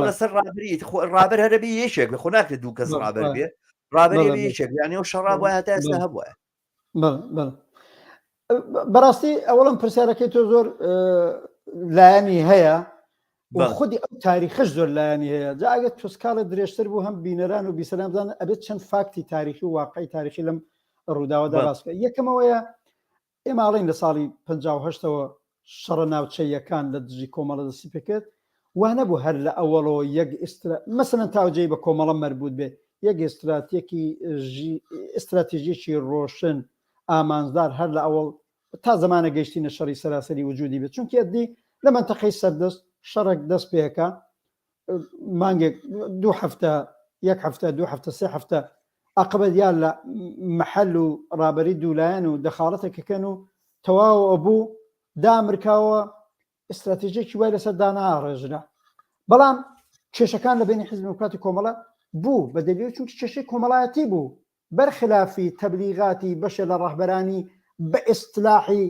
لەسەر ڕابەر هەرەبی یەکێک لە خۆ ناکرێت دوو کەس ڕابەر بێ ڕابەری یەکێک یانی ئەو شەڕا بووە تا ئێستا هەبووە بەڕاستی ئەوڵم پرسیارەکەی تۆ زۆر لایەنی هەیە خودی ئەو تاریخش زۆر لایەنی هەیە جاگەت تۆسکاڵە درێژتر بوو هەم بینەران و بیسەلامدان ئەبێت چەند فاکتی تاریخی و واقعی تاریخی لەم ڕووداوەدا باسکە یەکەمەوەیە ئێماڵین لە ساڵی 58ەوە شەڕە ناوچەیەکان لە دژی کۆمەڵە دەستی پێکرد وانە بوو هەر لە ئەوەڵەوە یەک مەسەلەن تاوجێی بە کۆمەڵە مەربوط بێ یەک ئستراتیژیەکی ڕۆشن ئامانزدار هەر لە ئەوڵ تا زمانە گەیشتینە شەڕی سەراسەری وجودی بێت چونکە ئەدی لە منتەقەی سەردەست شەڕێک دەست پێەکە مانگێک دوو هەفتە یەک هەفتە دوو هەفتە سێ هەفتە عقبەت یان لە محەل و ڕابەری دوولایەن و دەخاڵەتێکەکەن و تەواو بوو دامرکاوە ئستراتیژیەکی وای لەسەر دانا ڕێژرا بەڵام کێشەکان لە بینی حیزب دیموکراتی کۆمەڵە بوو بە دەلیل چونکە کێشەی کۆمەڵایەتی بوو بەرخلافی تەبلیغاتی بەشە لە ڕاهبەرانی بە ئیستلاحی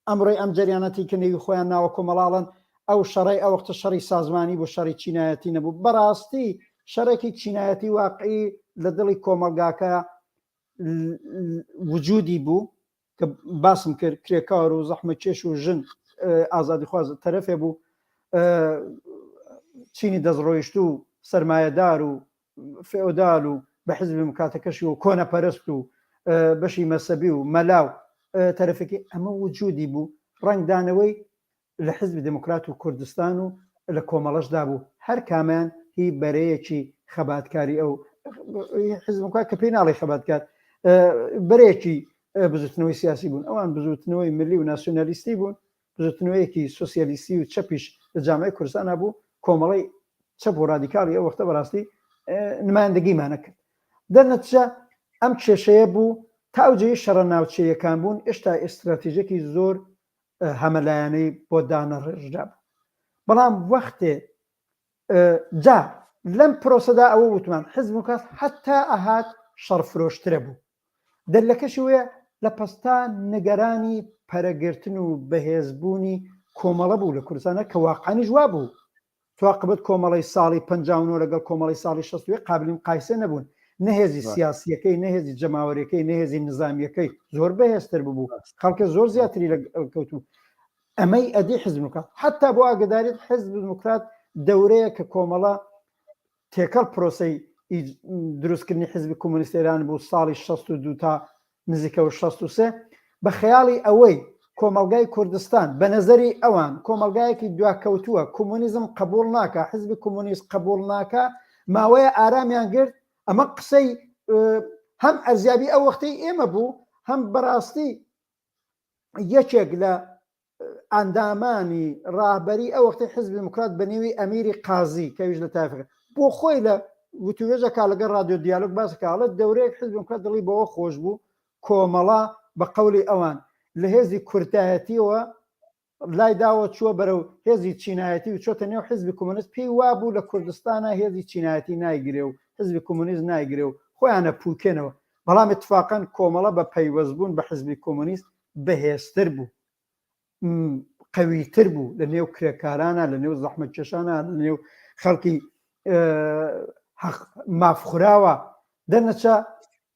ئەمڕۆی ئەم جەریانەتی کە نێوی خۆیان ناوە کۆمەڵاڵن ئەو شەڕی ئەو وەختە شەڕی سازمانی بۆ شەڕی چینایەتی نەبوو بەڕاستی شەڕێکی چینایەتی واقعی لە دڵی کۆمەلگاکە وجودی بوو کە باسم کرد کرێکار و زەحمەکێش و ژن ئازادیخواز تەرەفێ بوو چینی دەستڕۆیشت و سەرمایەدار و فێودال و بە حیزب دیموکراتەکەشی و کۆنەپەرست و بەشی مەسەبی و مەلاو تەرەفێکی ئەمە وجودی بوو ڕنگدانەوەی لە حیزب دیموکرات و کوردستان و لە کۆمەڵەشدا بوو هەر کامیان هی بەرەیەکی خەباتکاری ئەو حیزب دیموکرات کە پێی ناڵی خەباتکار بەرەیەکی بزوتنەوەی سیاسی بوون ئەوان بزوتنەوەی ملی و ناسیۆنالیستی بوون بزوتنەوەیەکی سۆسیالیستی و چەپیش لە جامعەی کوردستان بوو کۆمەڵی چەپ و ڕادیکاڵی ئەو وەختە بەڕاستی نمایندەگیمانە کرد دەرنەتیجە ئەم کێشەیە بوو تاوجێ شەڕە ناوچەیەکان بوون ئێشتا ئستراتیژێکی زۆر هەمەلایەنەی بۆ دانەڕێژرا بوو بەڵام وەختێ جا لەم پرۆسەدا ئەوە وتمان حزب دیموکرات حتا ئەهات شەڕفرۆشترە بوو دەرلەکەشی وەیە لە پەستان نیگەرانی پەرەگرتن و بەهێزبوونی کۆمەڵە بوو لە کوردستانە کە واقعانی جوا بوو تواقبت کۆمەڵی ساڵی 59 لەگەڵ کۆمەڵی ساڵی 60 قابلی مقایسە نەبوون نەهێزی سیاسیەکەی نەهێزی جەماوەریەکەی نەهێزی نظامیەکەی زۆر بەهێزتر ببوو خەڵکە زۆر زیاتری لەکەوتوو ئەمەی ئەدی حزب دیموکرات حتا بۆ ئاگداریت حزب دیموکرات دەورەیە کە کۆمەڵە تێکەڵ پرۆسەی دروستکردنی حزبی کۆمونیست ئێران بوو ساڵی 62 تا نزیکەوە 63 بە خەیاڵی ئەوەی کۆمەلگای کوردستان بە نەزەری ئەوان کۆمەلگایەکی دواکەوتووە کۆمونیزم قبول ناکە حزبی کۆمونیست قبول ناکە ماوەیە ئارامیان گرت ئەمە قسەی هەم ئەرزیابی ئەو وەختەی ئێمە بوو هەم بەڕاستی یەکێک لە ئەندامانی ڕاهبەری ئەو وەختەی حزب دیموکرات بە نێوی ئەمیری قازی کەویش لە تایفەکە بۆ خۆی لە وتوێژەکە لەگەڵ رادیۆ دیالۆگ باسەکەڵێت دەورەیەک حزب دیموکرات دڵی بەوە خۆش بوو کۆمەڵە بە قەولی ئەوان لە هێزی کورتایەتیەوە لای داوە چووە بەرەو هێزی چینایەتی و چۆتە نێو حزبی کۆمونیست پێی وابوو لە کوردستانە هێزی چینایەتی نایگرێ و حزبی کۆمونیست نایگرێ و خۆیانە پوکێنەوە بەڵام اتفاقاً کۆمەڵە بە پەیوەستبوون بە حزبی کۆمونیست بەهێزتر بوو قەویتر بوو لە نێو کرێکارانە لە نێو زەحمەتکێشانە لە نێو خەڵکی مافخراوە دەرنەچە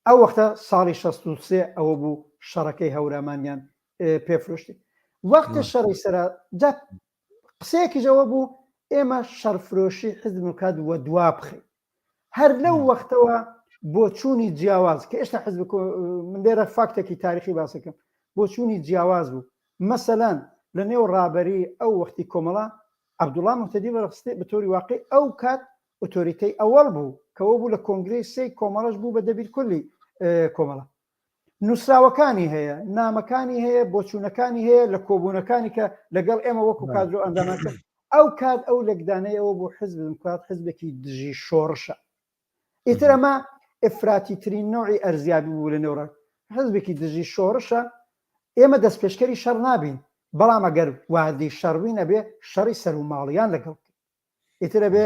ئەو وەختە ساڵی 63 ئەوە بوو شەڕەکەی هەورامانیان پێفرۆشتی وەختە شەڕی سەرا قسەیەکیش ئەوە بوو ئێمە شەڕفرۆشی حزب دیموکرات وە دوا بخەین هەر لەو وەختەوە بۆ چوونی جیاواز کە ئێشتا حزب من لێرە فاکتێکی تاریخی باسەکەم بۆ چوونی جیاواز بوو مەسەلەن لە نێو ڕابەری ئەو وەختی کۆمەڵە عەبدوڵڵا موحتەدی بەڕاستی بە تۆری واقعی ئەو کات ئۆتۆریتەی ئەوەڵ بوو کەەوە بوو لە کۆنگرێسی کۆمەڵەش بوو بە دەبیر کولی کۆمەڵە نووسراوەکانی هەیە نامەکانی هەیە بۆچوونەکانی هەیە لە کۆبوونەکانی کە لەگەڵ ئێمە وەکو کادرۆ ئەندامەکە ئەو کات ئەو لەگدانەیەوە بۆ حزب دیموکرات حزبێکی دژی شۆڕشە ئیتر ئەمە ئفراتیترین نوعی ئەرزیابی بوو لە نێوڕە حزبێکی دژی شۆڕشە ئێمە دەست پێشکەری شەڕ نابین بەڵام ئەگەر وادی شەڕوی نەبێ شەڕی سەر و ماڵیان لەگەڵ ئیترە بێ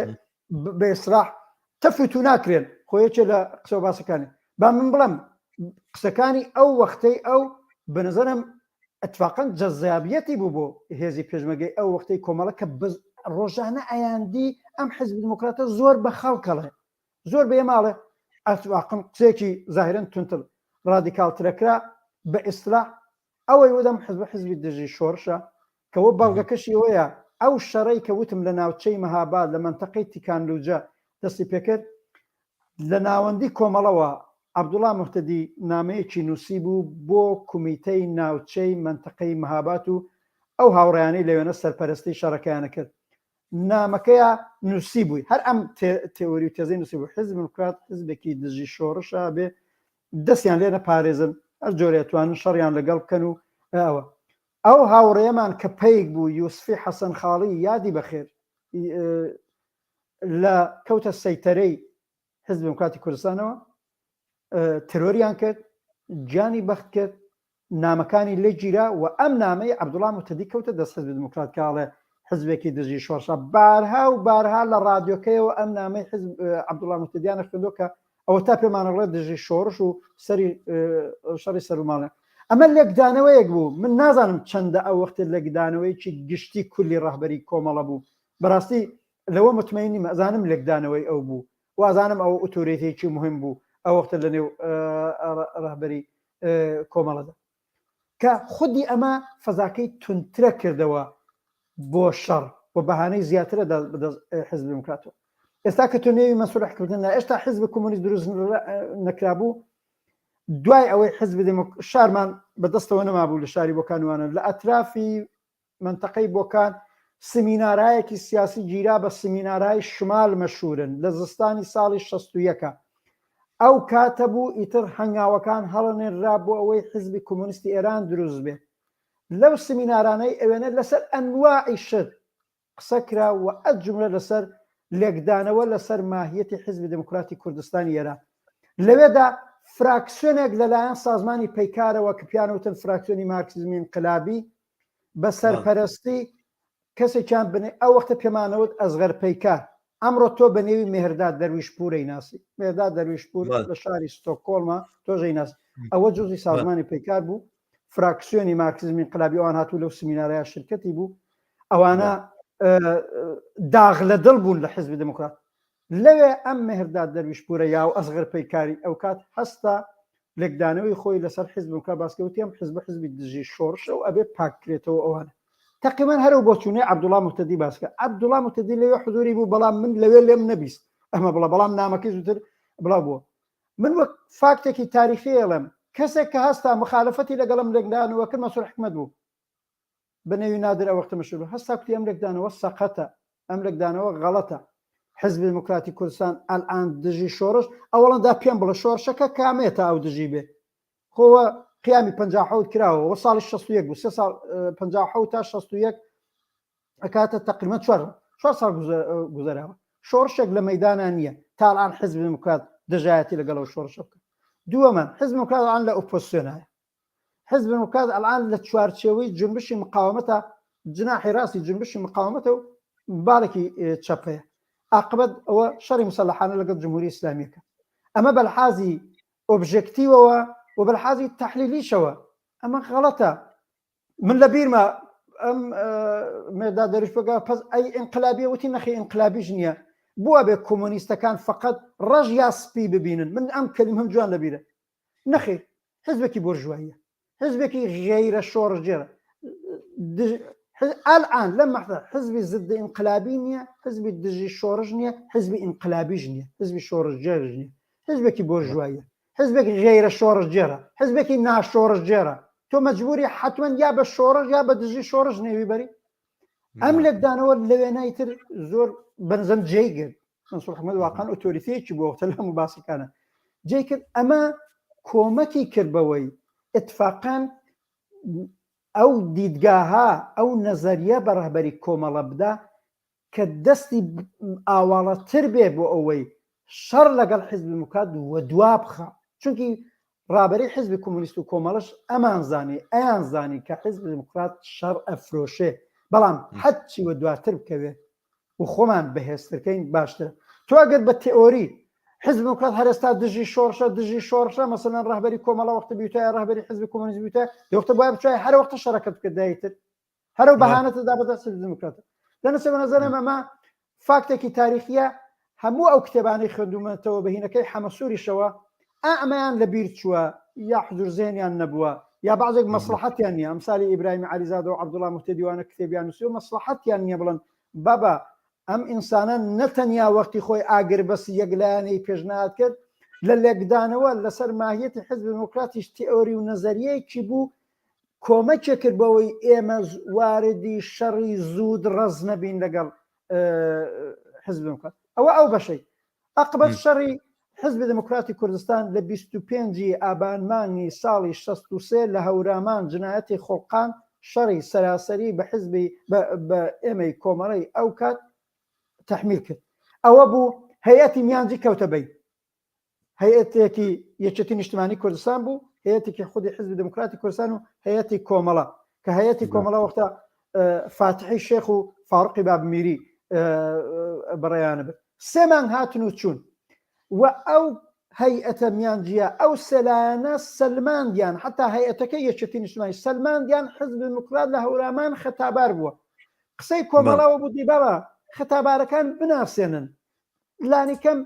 بە ئیسراح تەفت و ناکرێن خۆیەکێ لە قسە باسەکانی با من بڵم قسەکانی ئەو وەختەی ئەو بەنظرم اتفاقاً جەزابیەتی بوو بۆ هێزی پێشمەرگەی ئەو وەختەی کۆمەڵە کە ڕۆژانە ئەیاندی ئەم حزب دیموکراتە زۆر بە خەڵکەڵێ زۆر بێ ماڵێ ئەتواقم قسێکی زاهرن تونتر ڕادیکالترەکرا بە ئیسلاح ئەوەی وەدەم حزبی دژی شۆڕشە کەەوە بەڵگەکەشی وەیە ئەو شەڕەی کە وتم لە ناوچەی مەهاباد لە منتەقەی تیکانلوجە دەستی پێکرد لە ناوەندی کۆمەڵەوە عەبدوڵڵا موحتەدی نامەیەکی نووسی بوو بۆ کومیتەی ناوچەی منتەقەی مەهاباد و ئەو هاوڕێیانەی لەوێنە سەرپەرستی شەڕەکەیانە کرد نامەکەیە نووسی بووی هەر ئەم تێوەری و تێزەی نووسی بوو حزب دیموکرات حزبێکی دژی شۆڕشە بێ دەستیان لێ نەپارێزن هەر جۆرێتوانن شەڕیان لەگەڵ بکەن و ئەو هاوڕێمان کە پەیک بوو یوسفی حەسەن خاڵی یادی بەخێر لە کەوتە سەیتەرەی حزب دیموکراتی کوردستانەوە ترۆریان کرد گیانی بەخت کرد نامەکانی لێ گیرا و ئەم نامەی عەبدوڵڵا موحتەدی کەوتە دەست حزب دیموکرات کاڵێ حزبێکی دژی شۆڕشە بارها و بارها لە ڕادیۆکەیەوە ئەم نامەی حزب عەبدوڵڵا موحتەدیانە خوێندۆ کە ئەوە تا پێمانەڵێت دژی شۆڕش و سەری شەڕی سەروماڵێ ئەمە لێکدانەوەیەک بوو من نازانم چەندە ئەو وەختە لێکدانەوەیکی گشتی کولی ڕاهبەری کۆمەڵە بوو بەڕاستی لەوە مطمئنی ئەزانم لێکدانەوەی ئەو بوو وازانم ئەو ئۆتۆریتێکی مهم بوو ئەو وەختە لە نێو ڕاهبەری کۆمەڵەدا کە خودی ئەمە فەزاکەی تونترە کردەوە بۆ شەڕ بۆ بەهانەی زیاترە حزب دیموکراتەوە ئێستا کە تۆ نێوی مەسوولحکردنە ئێستا حزب کۆمونیست دروست نەکرابوو دوای ئەوەی حزب شارمان بەدەستەوە نەمابوو لە شاری بۆکانوانە لە ئەترافی منتەقەی بۆکان سمینارایەکی سیاسی گیرا بە سمینارای شمال مەشهورن لە زستانی ساڵی 61 ئەو کاتە بوو ئیتر هەنگاوەکان هەڵەنێرا بۆ ئەوەی حزبی کۆمونیستی ئێران دروست بێت لەو سمینارانەی ئەوێنە لەسەر ئەنواعی شت قسە کرا و ئەجملە لەسەر لێکدانەوە لەسەر ماهیەتی حیزبی دموکراتی کوردستان ئێران لەوێدا فراکسیۆنێک لەلایەن سازمانی پەیکارەوە کە پیانوتن فراکسیۆنی مارکسیزمی انقلابی بە سەرپەرستی کەسێکیان بنێ ئەو وەختە پێمانەوت ئەزغەر پەیکار ئەمڕۆ تۆ بە نێوی مێهرداد دەرویشپورەی ناسی مێرداد دەرویشپور لە شاری ستۆکۆڵمە تۆژەی ناسی ئەوە جزئی سازمانی پەیکار بوو فراکسیۆنی مارکسیزمی انقلابی ئەوان هاتوو لەو سمینارەیە شرکەتی بوو ئەوانە داغ لە دڵ بوون لە حیزبی دموکرات لەوێ ئەم مێهرداد دەرویشپورە یا و ئەزغەر پەیکاری ئەو کات هەستا لێکدانەوەی خۆی لەسەر حیزب دموکرات باسکەوتیم حیزبی دژی شۆڕشە و ئەبێ پاکرێتەوە ئەوانە تقریبا هەرو بۆ چوونێ عەبدوڵڵا موحتەدی باسکە عەبدوڵڵا موحتەدی لەوێ حضوری بوو بەڵام من لەوێ لێم نەبیست ئەمە بڵە بەڵام نامەکەی زووتر بڵاو بووە من وەک فاکتێکی تاریخی ئەڵێم کەسێک کە هەستا مخالفەتی لەگەڵم لێکدانەوە کرد مەسوور حکمەت بوو بنێوی نادر ئەو وەختە مەشهور هەستا کوتی ئەم لێکدانەوە سەقەتە ئەم لێکدانەوە غەڵەتە حزبی دموکراتی کوردستان ئەلئان دژی شۆڕش ئەوەڵەندا پێم بڵە شۆڕشەکە کامێتە ئەو دژی بێ خۆوە قیامی 57 کراوە و ساڵی 61 بوو 3 ساڵ 57 تا 61 ئەکاتە تقریبا 4 ساڵ گوزەراوە شۆڕشێک لە مەیدانە نییە تا ئەلئان حزب دموکرات دژایەتی لەگەڵەوە شۆڕشە بکە دووەمان حزب دموکرات ئەلئان لە ئۆپۆزیسیۆنایە حزب دموکرات ئەلئان لە چوارچێوەی جنبشی مقاومەتە جناحی ڕاستی جنبشی مقاومەتە و باڵێکی چەپەیە عاقبەت ئەوە شەڕی مسەلحانە لەگەڵ جمهوری ئیسلامیەکە ئەمە بەلحازی ئۆبژێکتیڤەوە و بەلحازی تەحلیلیشەوە ئەمە غەڵەتە من لە بیرمە ئەم مێرداد دەرویشپورە پس ئەی ئینقلابیە وتی نەخی ئینقلابیش نییە بووە بێ کۆمۆنیستەکان فقط ڕەش یا سپی ببینن من ئەم کەلیم هەم جوان لەبیرە نەخیر حزبێکی بورژواییە حزبێکی غێرە شۆڕژێرە الآن لما حزبي ضد انقلابي نية حزبي دجي شورج نية حزبي انقلابي نية حزبي شورج جيرج نية حزبك بورجواية حزبك غير شورج جيرة حزبك ناش شورج جيرة تو مجبوري حتما يا بالشورج يا بدجي شورج نية بري أملك دانور لوينايتر زور بنزم جيجر منصور حمد واقعا أوتوريتي بو وقت لها مباسي كان جيكر أما كومكي كربوي اتفاقا ئەو دیدگاها ئەو نەزەریە بە ڕەهبەری کۆمەڵە بدا کە دەستی ئاواڵەتر بێ بۆ ئەوەی شەڕ لەگەڵ حیزب دموکرات وە دوا بخە چونکی ڕابەری حیزبی کۆمۆنیست و کۆمەڵەش ئەمان زانی ئەیان زانی کە حیزب دموکرات شەڕ ئەفرۆشێ بەڵام حەچی وە دواتر بکەوێ و خۆمان بەهێزترکەین باشترە تۆ ئەگەر بە تئۆری حزب دموکرات هەر ئێستا دژی شۆڕشە مەسەلەن ڕەهبەری کۆمەڵە وەختە بیوتایە ڕەهبەری حزبی کۆمۆنیست بیوتایە دەوەختە بۆیە بچای هەر وەختە شەڕەکەت بکە دایتر هەرو بەهانەتەدا بەدەست حزب دموکرات لەنەسەر بە نەزەرم ئەمە فاکتێکی تاریخیە هەموو ئەو کتێبانەی خوێندومەتەوە بەهینەکەی حەمەسووریشەوە ئەمەیان لەبیر چووە یا حضور زێنیان نەبووە یا بەعضێک مەسلحەتیان نییە ئەمسالی ئیبراهیمی عەلیزادە و عەبدوڵڵا موحتەدیوانە کتێبیان نووسیوە مەسلحەتیان نییە بڵێن بابا ئەم ئینسانە نەتەنیا وەختی خۆی ئاگر بەسی یەکلایەنەی پێشنهاد کرد لە لێکدانەوە لەسەر ماهیەتی حزب دموکراتیش تئۆری و نەزەریەیەکی بوو کۆمەکێک کرد بەوەی ئێمە واردی شەڕی زوود ڕەز نەبین لەگەڵ حزب دموکرات ئەوە ئەو بەشەی عاقبەت شەڕی حزب دموکراتی کوردستان لە 25 ئابان مانگی ساڵی 63 لە هەورامان جنایەتی خۆڵقان شەڕی سەراسەری بە حزبی بە ئێمەی کۆمەڵەی ئەو کات تحمیل کرد ئەوە بوو هەیەتی میانجی کەوتە بەی هەیەتێکی یەکێتی نیشتمانی کوردستان بوو هەیەتێکی خودی حزب دموکراتی کوردستان و هەیەتی کۆمەڵە کە هەیەتی کۆمەڵە وەختە فاتحی شێخ و فاروقی بابمیری بەڕێیانە بێت سێ مانگ هاتن و چوون و ئەو هەیئەتە میانجیە ئەو سەلایەنە سەلماندیان حتا هەیئەتەکە یەکێتی نیشتمانی سەلماندیان حزب دموکرات لە هەورامان خەتابار بووە قسەی کۆمەڵەوە بوو دی بابا خەتابارەکان بناسێنن لانیکەم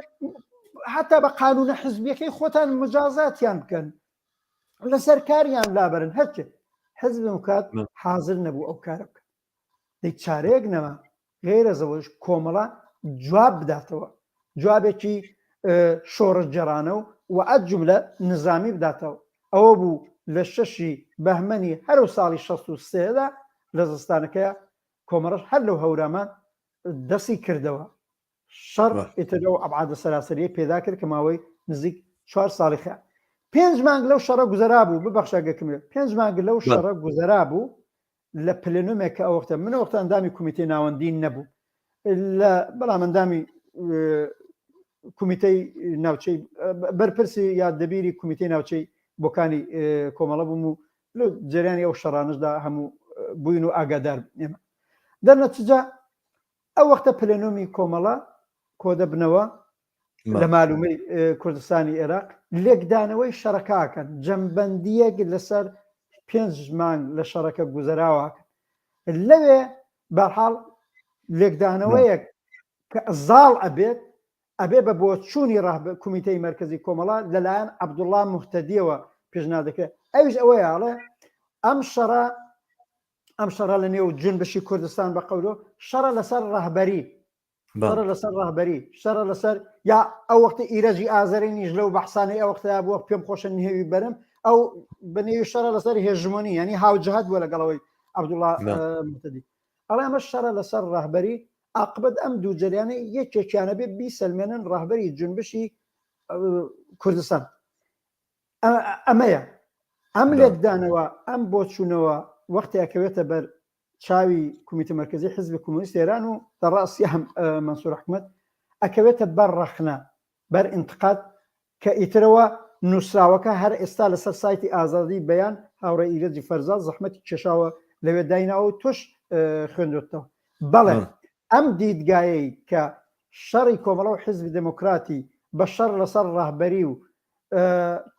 حتا بە قانونە حزبیەکەی خۆتان مجازاتیان بکەن لەسەر کاریان لابەرن هەرچێ حزب دموکرات حاضر نەبوو ئەو کارە بکە دەی چارەیەک نەما غێرە زەوەش کۆمەڵە جواب بداتەوە جوابێکی شۆڕەجێرانە و ئەت جوملە نظامی بداتەوە ئەوە بوو لە 6 بەهمەنی هەرو ساڵی 63دا لە زستانەکەیە کۆمەڕەش هەر لەو هەورامان دەستی کردەوە شەڕ ئێتەرەوە ئەبعادە سەراسەریە پێدا کرد کە ماوەی نزیک 4 ساڵی خە 5 مانگ لەو شەڕە گوزەرا بوو ببەخشەگەکمێ 5 مانگ لەو شەڕە گوزەرا بوو لە پلێنومێک کە ئەو وەختە من وەختە ئەندامی کۆمیتەی ناوەندی نەبوو بەڵام ئەندامی کومیتەی ناوچەی بەرپرسی یاددەبیری کومیتەی ناوچەی بۆکانی کۆمەڵە بووم و لە جریانی ئەو شەڕانشدا هەموو بووین و ئاگادار ئێمە دەرنەتیجە ئەو وەختە پلەنۆمی کۆمەڵە کۆ دەبنەوە لە معلومەی کوردستانی عێراق لێکدانەوەی شەڕەکەکەن جەمبەندیەک لەسەر 5 مانگ لە شەڕەکە گوزەراوەکەن لەوێ بەرحاڵ لێکدانەوەیەک کە زاڵ ئەبێ بە بۆ چوونی کومیتەی مەرکەزی کۆمەڵە لەلایەن عەبدوڵڵا موحتەدیەوە پێشنهادەکرێت ئەویش ئەوەیەڵێ ئەم شەڕە لە نێو جنبشی کوردستان بە قەولۆ شەڕە لەسەر ڕەهبەری شەڕە لەسەر یا ئەو وەختە ئیرەجی ئازەری نیش لەو بەحسانەی ئەو وەختەدا بووە پێم خۆشە نهێوی بەرم ئەو بەنێوی شەڕە لەسەر هێژمۆنی ینی هاوجهات بووە لەگەڵەوەی عەبدوڵڵا موحتەدی ئەڵێ ئەمە شەڕە لەسەر ڕەهبەری عاقبەت ئەم دوو جەریانە یەکێکیانە بێ بیسەلمێنن ڕەهبەری جنبشی کوردستان ئەمەیە ئەم لێکدانەوە ئەم بۆچوونەوە وەختی ئەکەوێتە بەر چاوی کومیتە مەرکەزی حزبی کۆمۆنیست ئێران و دەڕاستی هەم مەنسوور حکومەت ئەکەوێتە بەر ڕەخنە بەر ئینتقاد کە ئیترەوە نووسراوەکە هەر ئێستا لەسەر سایتی ئازادی بەیان هاوڕێ ئیرەجی فەرزاد زەحمەتی کێشاوە لەوێ دایناوە و توش خوێندوتەوە بەڵێ ئەم دیدگایەی کە شەڕی کۆمەڵە و حزبی دموکراتی بە شەڕ لەسەر ڕەهبەری و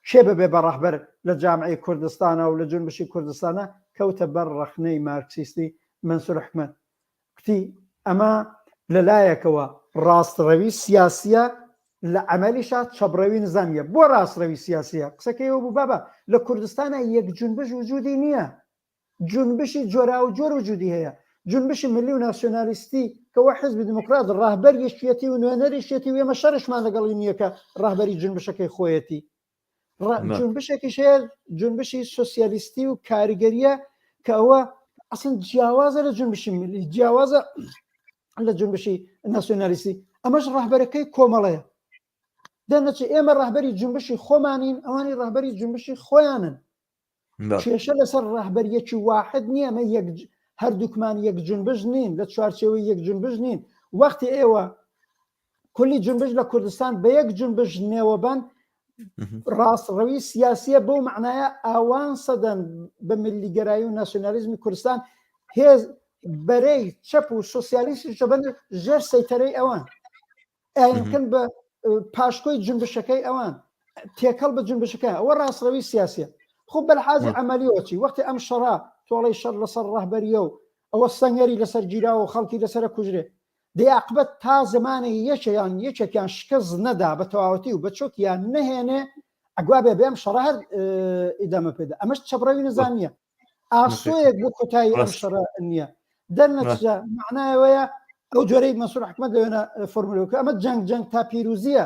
کێ ببێ بە ڕەهبەر لە جامعەی کوردستانە و لە جنبشی کوردستانە کەوتە بەر ڕەخنەی مارکسیستی مەنسوور حکومەت کوتی ئەمە لەلایەکەوە ڕاستڕەوی سیاسیە لە عەمەلیشا چەبڕەوی نظامیە بۆ ڕاستڕەوی سیاسیە قسەکەیەوە بوو بابە لە کوردستانە یەک جنبش وجودی نییە جنبشی جۆرا و جۆر وجودی هەیە جنبشی ملی و ناسیۆنالیستی کەەوە حزبی دموکرات ڕاهبەر یەکێتی و نوێنەریشێتی و ئێمە شەڕشمان لەگەڵی نییە کە ڕاهبەری جنبشەکەی خۆیەتی جنبشێکی شەیە جنبشی سۆسیالیستی و کاریگەریە کە ئەوە ئەسن جیاوازە لە جنبشی ملی جیاوازە لە جنبشی ناسیۆنالیستی ئەمەش ڕاهبەرەکەی کۆمەڵەیە دەنەچێ ئێمە ڕاهبەری جنبشی خۆمانین ئەوانی ڕاهبەری جنبشی خۆیانن کێشە لەسەر ڕاهبەریەکی واحد نییە ئەمە هەردووکمان یەک جنبش نین لە چوارچێوەی یەک جنبش نین وەختی ئێوە کولی جنبش لە کوردستان بە یەک جنبش نێوەبەن ڕاستڕەوی سیاسیە بەو معنایە ئاوان سەدەن بە ملیگەرایی و ناسیۆنالیزمی کوردستان هێز بەرەی چەپ و سۆسیالیستی شەبەن ژێر سەیتەرەی ئەوان ئاینکن بە پاشکۆی جنبشەکەی ئەوان تێکەڵ بە جنبشەکە ئەوە ڕاستڕەوی سیاسیە خۆ بەلحازی عەمەلیەوەچی وەختی ئەم شەڕا تۆڵەی شەڕ لەسەر ڕەهبەریە و ئەوە سەنگەری لەسەر گیراوە و خەڵکی لەسەر کوژرێ دەیعقبەت تا زمانی یەکێکیان شکست نەدا بە تەواوەتی و بە چۆکیان نەهێنێ ئەگوا بێ بێم شەڕە هەر ئیدامە پێدا ئەمەش چەبڕەوی نظامیە ئاسۆیەک بۆ کۆتایی ئەم شەڕە نییە دەرنەتیجە معنایەوەیە ئەو جۆرەی مەنسوور حکومەت لەوێنە فۆرمولەکە ئەمە جەنگ تا پیرۆزیە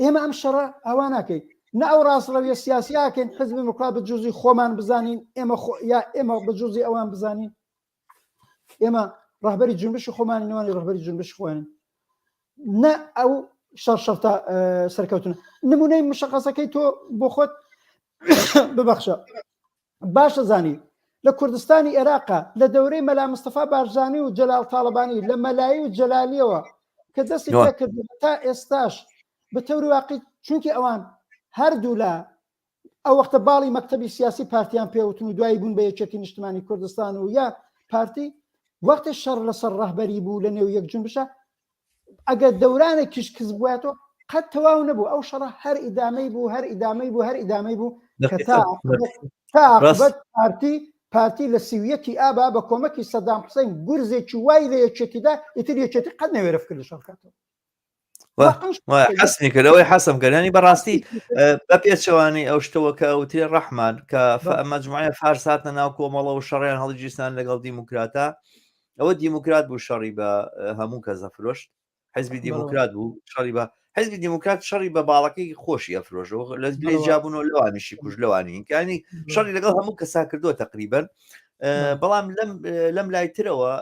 ئێمە ئەم شەڕە ئەوان ناکەین نە ئەو ڕاستڕەویە سیاسیاکەین حزبی دموکرات بە جوزی خۆمان بزانین ئێمە بە جوزی ئەوان بزانین ئێمە ڕاهبەری جنبشی خۆمانینەوەی ڕاهبەری جنبشی خۆیان نە ئەو شەڕتا سەرکەوتنە نمونەی مشەقەسەکەی تۆ بۆ خۆت ببەخشە باشە زانی لە کوردستانی عێراقا لە دەورەی مەلا مستەفا بارزانی و جەلال تاڵەبانی لە مەلایی و جەلالیەوە کە دەستی پێکرد تا ئێستاش بە تەوری واقعی چونکی ئەوان هەردوو لە ئەو وەختە باڵی مەکتەبی سیاسی پارتیان پێوتن و دوایی بوون بە یەکێتی نیشتمانی کوردستان و یا پارتی وەختی شەڕ لەسەر ڕەهبەری بوو لە نێو یەک جنبشە ئەگەر دەورانێکیش کەس بووێتەوە قەت تەواو نەبوو ئەو شەڕە هەر ئیدامەی بوو کە تا عاقبەت پارتی لە سیویەکی ئابا بە کۆمەکی سەدام حوسەین گورزێکی وای لە یەکێتیدا ئیتر یەکێتی قەت نەوێرە فکر لە شەڕکاتەوە حەسنی کردەوەی حەسم کردنی بەڕاستی بە پێچەوانی ئەو شتەوە کە ئەوتێ ڕەحمان کە مەجموعە فارس هاتنە ناو کۆمەڵە و شەڕیان هەڵگیرستان لەگەڵ دیموکراتە ئەوە دیموکرات بوو شەڕی بە هەموو کەس ئەفرۆشت حزبی دیموکرات بوو شەڕی بە حزبی دیموکرات شەڕی بە باڵەکەی خۆشی ئەفرۆشەوە لە لێ جابوونەوە لەوانیشی کوژ لەوانی کانی شەڕی لەگەڵ هەموو کەسا کردووە تقریبەن بەڵام لەم لایترەوە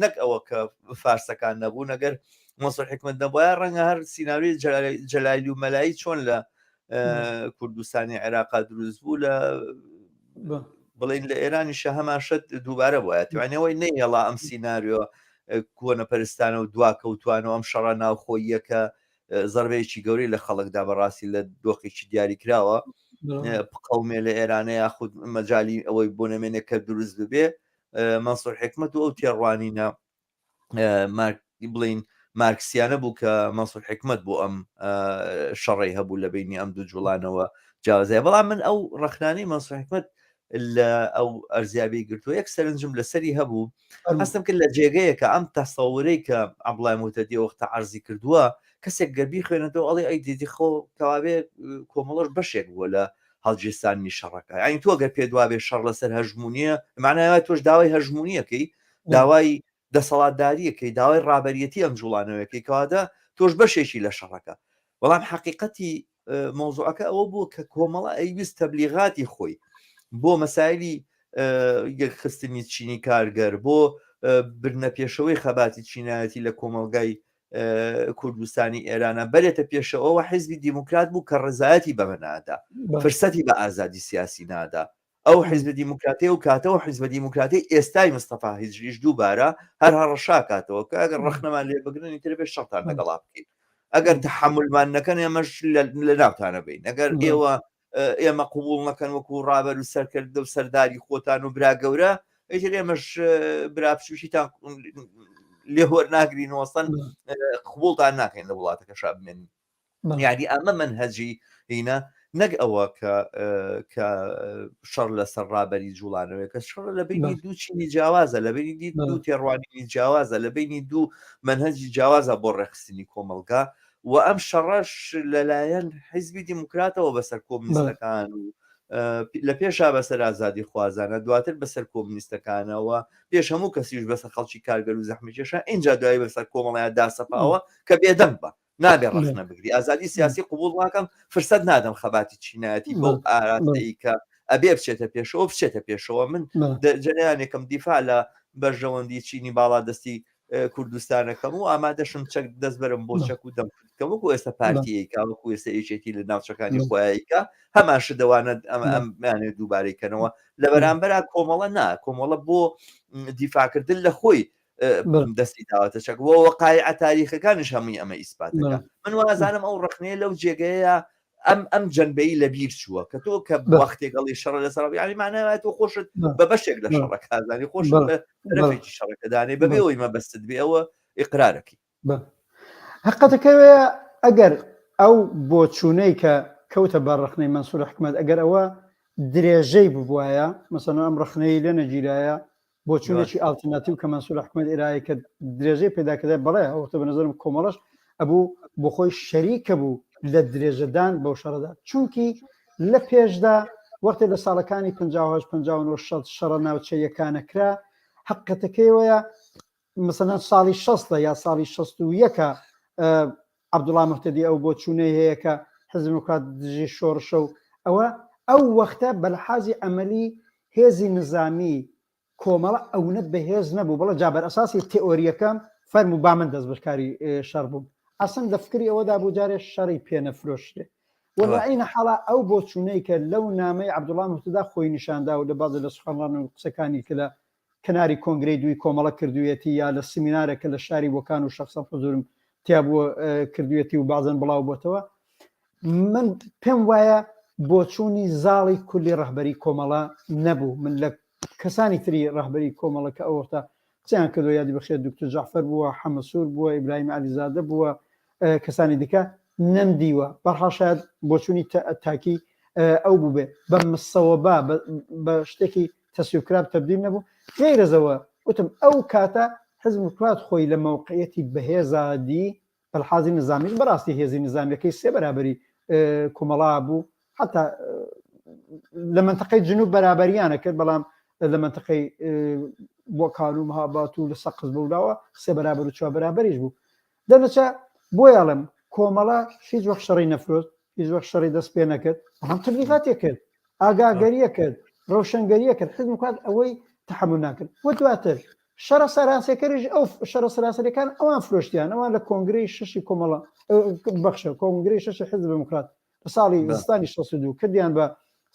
نەک ئەوە کە فارسەکان نەبوو نەگەر مەنسوور حکومەت نەبووە ڕەنگە هەر سیناریۆی جەلالی و مەلایی چۆن لە کوردستانی عێراقا دروست بوو لە بڵین لە ئێرانیشە هەمان شت دووبارە بووە توانەوەی نەیەڵا ئەم سیناریۆ کۆنەپەرستانە و دواکەوتوانەوە ئەم شەڕە ناوخۆییە کە زەربەیەکی گەورەی لە خەڵکدا بەڕاستی لە دۆخێکی دیاری کراوە قەومێ لە ئێرانە یاخود مەجای ئەوەی بۆ نمێنێک کە دروست ببێ مەنسوور حکمت و ئەو تێڕوانینە بڵین مارکسیانە بوو کە مەنسوور حکمت بۆ ئەم شەڕی هەبوو لە بینی ئەم دوو جوڵانەوە جیاوازەیە بەڵام من ئەو ڕەخنانەی مەنسوور حکمت لە ئەو ئەرزیابی گرتووە یەک سەرنجم لەسەری هەبوو هەستم کرد لە جێگەیەکە ئەم تەسەورەی کە عەبدوڵای موتەدی وەختە عەرزی کردووە کەسێک گەربی خوێنێتەوە ئەڵێ ئەی دیدی خۆ کەوابێ کۆمەڵەش بەشێک بووە لە هەڵگیرسانی شەڕەکە یعنی تۆ گەر پێ دوابێ شەڕ لەسەر هەژمونیە معناوە تۆش داوای هەژمونیەکەی داوای دەسەڵاتداریەکەی داوای ڕابەریەتی ئەم جوڵانەوەیەکەی کەواتە تۆش بەشێکی لە شەڕەکە بەڵام حەقیقەتی مۆزوعەکە ئەوە بوو کە کۆمەڵە ئەیویست تەبلیغاتی خۆی بۆ مەسایلی یەکخستنی چینی کارگەر بۆ برنە پێشەوەی خەباتی چینایەتی لە کۆمەلگای کوردستانی ئێرانە بەرێتە پێشەوەەوە حیزبی دیموکرات بوو کە ڕێزایەتی بەمە نادا فرسەتی بە ئازادی سیاسی نادا ئەو حیزب دیموکراتی و کاتەوە حیزب دیموکراتی ئێستای مستەفا هیجریش دووبارە هەر هەڕەشا کاتەوە کە ئەگەر ڕەخنەمان لێ بگرنی تر بێ شەڕتان لەگەڵا بکەین ئەگەر تحملمان نەکەن ئێمەش لە ناوتانە بین ئەگەر ئێمە قوبوڵ نەکەن وەکو ڕابەر و سەرکرد و سەرداری خۆتان و برا گەورە ئەیتر ئێمەش برا پشوشیتان لێهۆر ناگرینەوەسەن قوبوڵتان ناکەین لە وڵاتەکە شابمێنین یعنی ئەمە منهەجی هینە نەک ئەوە کە شەڕ لەسەر ڕابەری جوڵانەوەی کە شەڕ لە بینی دوو چینی جیاوازە لە بینی دوو تێڕوانینی جیاوازە لە بینی دوو منهەجی جیاوازە بۆ ڕێخستنی کۆمەلگا و ئەم شەڕەش لەلایەن حیزبی دیموکراتەوە بەسەر کۆمونیستەکان و لە پێشا بەسەر ئازادی خوازانە دواتر بەسەر کۆمونیستەکانەوە پێش هەموو کەسیش بەسەر خەڵکی کارگەر و زەحمەکێشە اینجا دوای بەسەر کۆمەڵایە داسەپاوە کە بێدەنگ بە نابێ ڕەخنە بگری ئازادی سیاسی قوبوڵ واکەم فرسەت نادەم خەباتی چینایەتی بۆ ئاراستەی کە ئەبێ بچێتە پێشەوە بچێتە پێشەوە من جەریانێکم دیفاع لە بەرژەوەندی چینی باڵادەستی کوردستانەکەم و ئامادەشم چەک دەست بەرم بۆ چەک و دەمکەم وەکو ئێستا پارتیەکە وەکو ئێستا یەکێتی لە ناوچەکانی خۆیاییکە هەمان شدەوانە ئەمانێ دووبارەیکەنەوە لە بەرامبەر کۆمەڵە کۆمەڵە بۆ دیفاعکردن لە خۆی دەستی داوەتە چەک بۆ وەقایع تاریخەکانیش هەمووی ئەمە ئیسپاتەکە من وازانم ئەو ڕخنەیە لەو جێگەیە ئەم جەنبەی لە بیر چووە کە تۆ کە وەختێکەڵی شەڕ لەسەر ینی ماناوێت تۆ خۆشت بە بەشێک لە شەڕەکەزانی خۆش بە تەرەفێکی شەڕەکەدانێ بەبێ ئەوەی مەبەستت بێ ئەوە ئیقرارەکەی حقەتەکەوێ ئەگەر ئەو بۆ چوونەی کە کەوتە بە ڕخنەی مەنسوور حکومەت ئەگەر ئەوە درێژەی ببوایە مەسەڵەن ئەم ڕخنەی لە نەگیرایە بۆ چوونێکی ئالتەرناتیو کە مەنسوور حکومەت ئێرایە کە درێژەی پێداکەدا بەڵێ ئەوتە بە نظرم کۆمەڵەش ئەبوو بۆ خۆی شەریکە بوو لە درێژەدان بەو شەڕەدا چونکی لە پێشدا وەختی لە ساڵەکانی 1950 شەڕە ناوچەیەکانە کرا حقەتەکەیەوەیە مثلەن ساڵی 60 یا ساڵی 61 عەبدوڵڵا موحتەدی ئەو بۆ چوونەی هەیە کە حیزب دیموکرات دژی شۆڕشە و ئەو وەختە بەلحاظی ئەمەلی هێزی نظامی کۆمەڵە ئەوە بەهێز نەبوو بەڵە جابەر ئەساسی تئۆریەکەم فەرموو با من دەست بەکاری شەڕ بووم ئەسن لە فکری ئەوەدا بوو جارێ شەڕی پێنەفرۆشتێ وەعینە حاڵا ئەو بۆ چوونەی کە لەو نامەی عەبدوڵڵا موحتەدا خۆی نیشاندا و لە بازە لە سوخانڕان و قسەکانی کە لە کناری کۆنگرەی دوی کۆمەڵە کردوێتی یا لە سمینارێکە لە شاری بۆکان و شەخصەن حزورم تیا بووە کردوێتی و بازن بڵاو بۆتەوە من پێم وایە بۆ چوونی زاڵی کولی ڕەهبەری کۆمەڵە نەبوو من لە کەسانی تری ڕەهبەری کۆمەڵە کە ئەوەختە قسەیان کردو یادی بەخێر دکتۆر جەعفەر بووە حەمەسوور بووە ئیبراهیم عەلیزادە بووە کەسانی دیکە نەمدیوە بەڕها شاید بۆ چوونی تاکی ئەو بوو بێ بە مسەوەبا بە شتێکی تەسویبکراب تەبدیل نەبوو غیرەزەوە وتم ئەو کاتە حیزب دیموکرات خۆی لە موقعیەتی بەهێزادی بەلحاظی نظامیش بەڕاستی هێزی نظامیەکەی سێ بەرابەری کۆمەڵا بوو حتا لە منتەقەی جنوب بەرابەریانە کرد بەڵام لە منتەقەی بۆ کانوم هابات و لە سەقز بەولاوە سێ بەرابەر و چوار بەرابەریش بوو دەنەچە بۆی ئەڵێم کۆمەڵە هیچ وەخت شەڕی نەفرۆت هیچ وەخت شەڕی دەست پێ نەکرد بەڵام تبلیغاتی کرد ئاگاگەریە کرد ڕۆشنگەریە کرد حیزب دیموکرات ئەوەی تەحمل ناکرد و دواتر شەڕە سەراسەکەریش ئەو شەڕە سەراسەریەکان ئەوان فرۆشتیان ئەوان لە کۆنگرەی شەشی کۆمەڵە بەخشە کۆنگرەی شەشی حیزب دیموکرات لە ساڵی زستانی 62 کردیان بە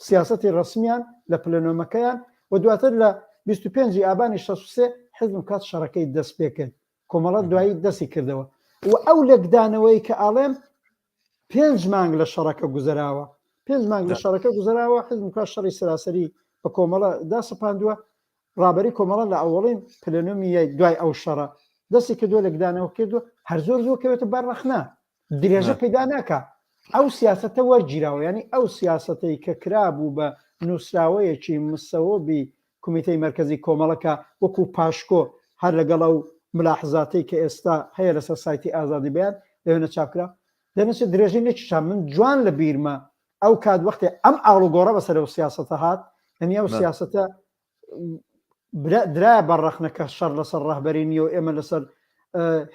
سیاسەتی ڕسمیان لە پلەنۆمەکەیان و دواتر لە 25 ئابانی 63 حیزب دیموکرات شەڕەکەی دەست پێ کرد کۆمەڵە دوایی دەستی کردەوە و ئەو لەگدانەوەی کە ئاڵێم 5 مانگ لە شەڕەکە گوزەراوە 5 مانگ لە شەڕەکە گوزەراوە حزب دیموکرات شەڕی سەراسەری بە کۆمەڵە داسەپاندووە ڕابەری کۆمەڵە لە ئەوڵین پلەنۆمی دوای ئەو شەڕە دەستی کردووە لەگدانەوە کردو هەر زۆر کەوێتە بەرڕەخنا درێژە پەیدا ناکە ئەو سیاسەتە وەرگیراوە ینی ئەو سیاسەتەی کە کرابوو بە نووسراوەیەکی مسەوەبی کمیتەی مەرکەزی کۆمەڵەکە وەکو پاشکۆ هەر لەگەڵ ئەو ملاحزاتی کە ئێستا هەیە لەسەر سایتی ئازادی بیان لەوێنە چاپکرا دەنووسێ درێژی نێکیشان من جوان لە بیرمە ئەو کات وەختێ ئەم ئاڵوگۆڕە بەسەر ئەو سیاسەتە هات ئەنی ئەو سیاسەتە درایە بەڕەخنەکە شەڕ لەسەر ڕاهبەری نیە و ئێمە لەسەر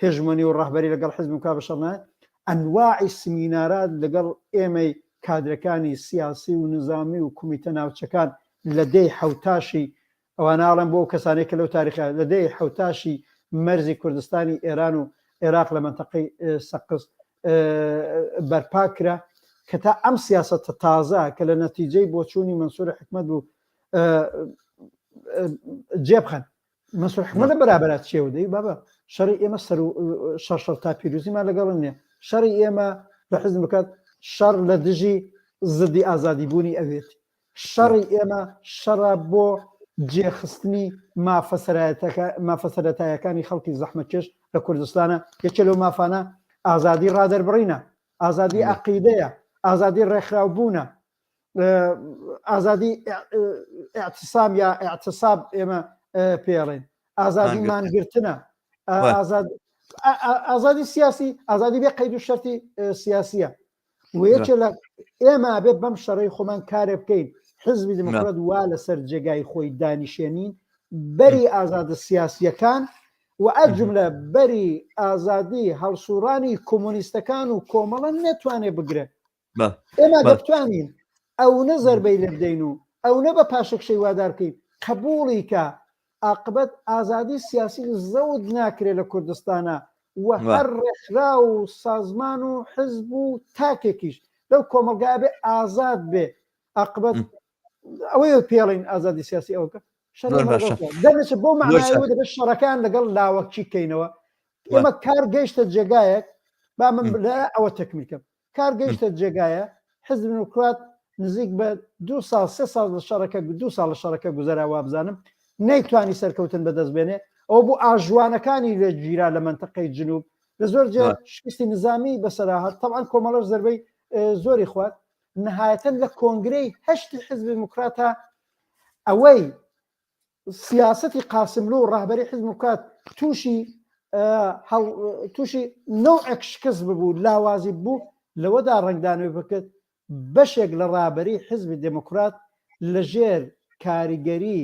هێژمەنی و ڕاهبەری لەگەڵ حزب دیموکرات بەشەڕنایە ئەنواعی سمینارات لەگەڵ ئێمەی کادرەکانی سیاسی و نظامی و کمیتە ناوچەکان لە دەی حوتاشی ئەواناڵم بۆ کەسانێک کە لەو تاریخە لە دەی حوتاشی مەرزی کوردستانی ئێران و عێراق لە منتەقەی سەقز بەرپا کرا کە تا ئەم سیاسەتە تازە کە لە نەتیجەی بۆچوونی منسوور حکمت بوو جێبخەن منسوور حکمەتە بەرابەرات چێودەی بابە شەڕی ئێمە سەر و شەڕ تا پیرۆزیمان لەگەڵم نییە شەڕی ئێمە لە حزب دیموکرات شەڕ لە دژی زدی ئازادی بوونی ئەوێت شەڕی ئێمە شەڕە بۆ جێخستنی مافەسەرەتایەکانی خەڵکی زەحمەتکێش لە کوردستانە یەکێ لەو مافانە ئازادی ڕادەربڕینە ئازادی عەقیدەیە ئازادی ڕێکخراوبوونە ئازادی ئاعتیسام یا ئاعتیساب ئێمە پێڵێن ئازادی مانگرتنە ئازادی سیاسی ئازادی بێ قەید و شەرتی سیاسیە و یەکێ لە ئێمە بێ بەم شەڕی خۆمان کارێ بکەین حزبی دیموکرات وا لەسەر جێگای خۆی دانیشێنین بەری ئازادە سیاسیەکان و ئەجملە بەری ئازادی هەڵسوڕانی کۆمۆنیستەکان و کۆمەڵە نەتوانێ بگرێت ئێمە دەتوانین ئەو نەزەربەی لێ بدەین و ئەو نە بە پاشەکشەی وادار بکەین قبوڵی کە عاقبەت ئازادی سیاسی زەود ناکرێت لە کوردستانە و هەر ڕێکخرا و سازمان و حزب و تاکێکیش لەو کۆمەلگا بێ ئازاد بێ عاقبەت ئەوەی پێڵین ئازادی سیاسی ئەوکە دەنێت بۆ معنایەوە دەبێت شەڕەکان لەگەڵ لاوەکی بکەینەوە ئێمە کار گەیشتە جێگایەک با من لە ئەوە تەکمیلکەم کار گەیشتە جێگایە حزب دیموکرات نزیک بە 2 ساڵ 3 ساڵ لە شەڕەکە 2 ساڵ لە شەڕەکە گوزەراوە بزانم نەیتوانی سەرکەوتن بەدەست بێنێ ئەو بۆ ئاژوانەکانی لە گیرا لە منتەقەی جنوب لە زۆر جێ شکستی نظامی بەسەراهات طبعاً کۆمەڵەش زەربەی زۆری خوارد نهایەتەن لە کۆنگرەی هەشتی حزب دیموکراتە ئەوەی سیاسەتی قاسملو و ڕاهبەری حزب دیموکرات تووشی نوعێک شکست ببوو لاوازی بوو لەوەدا ڕنگدانەوەی بکرد بەشێک لە ڕابەری حزبی دموکرات لەژێر کاریگەری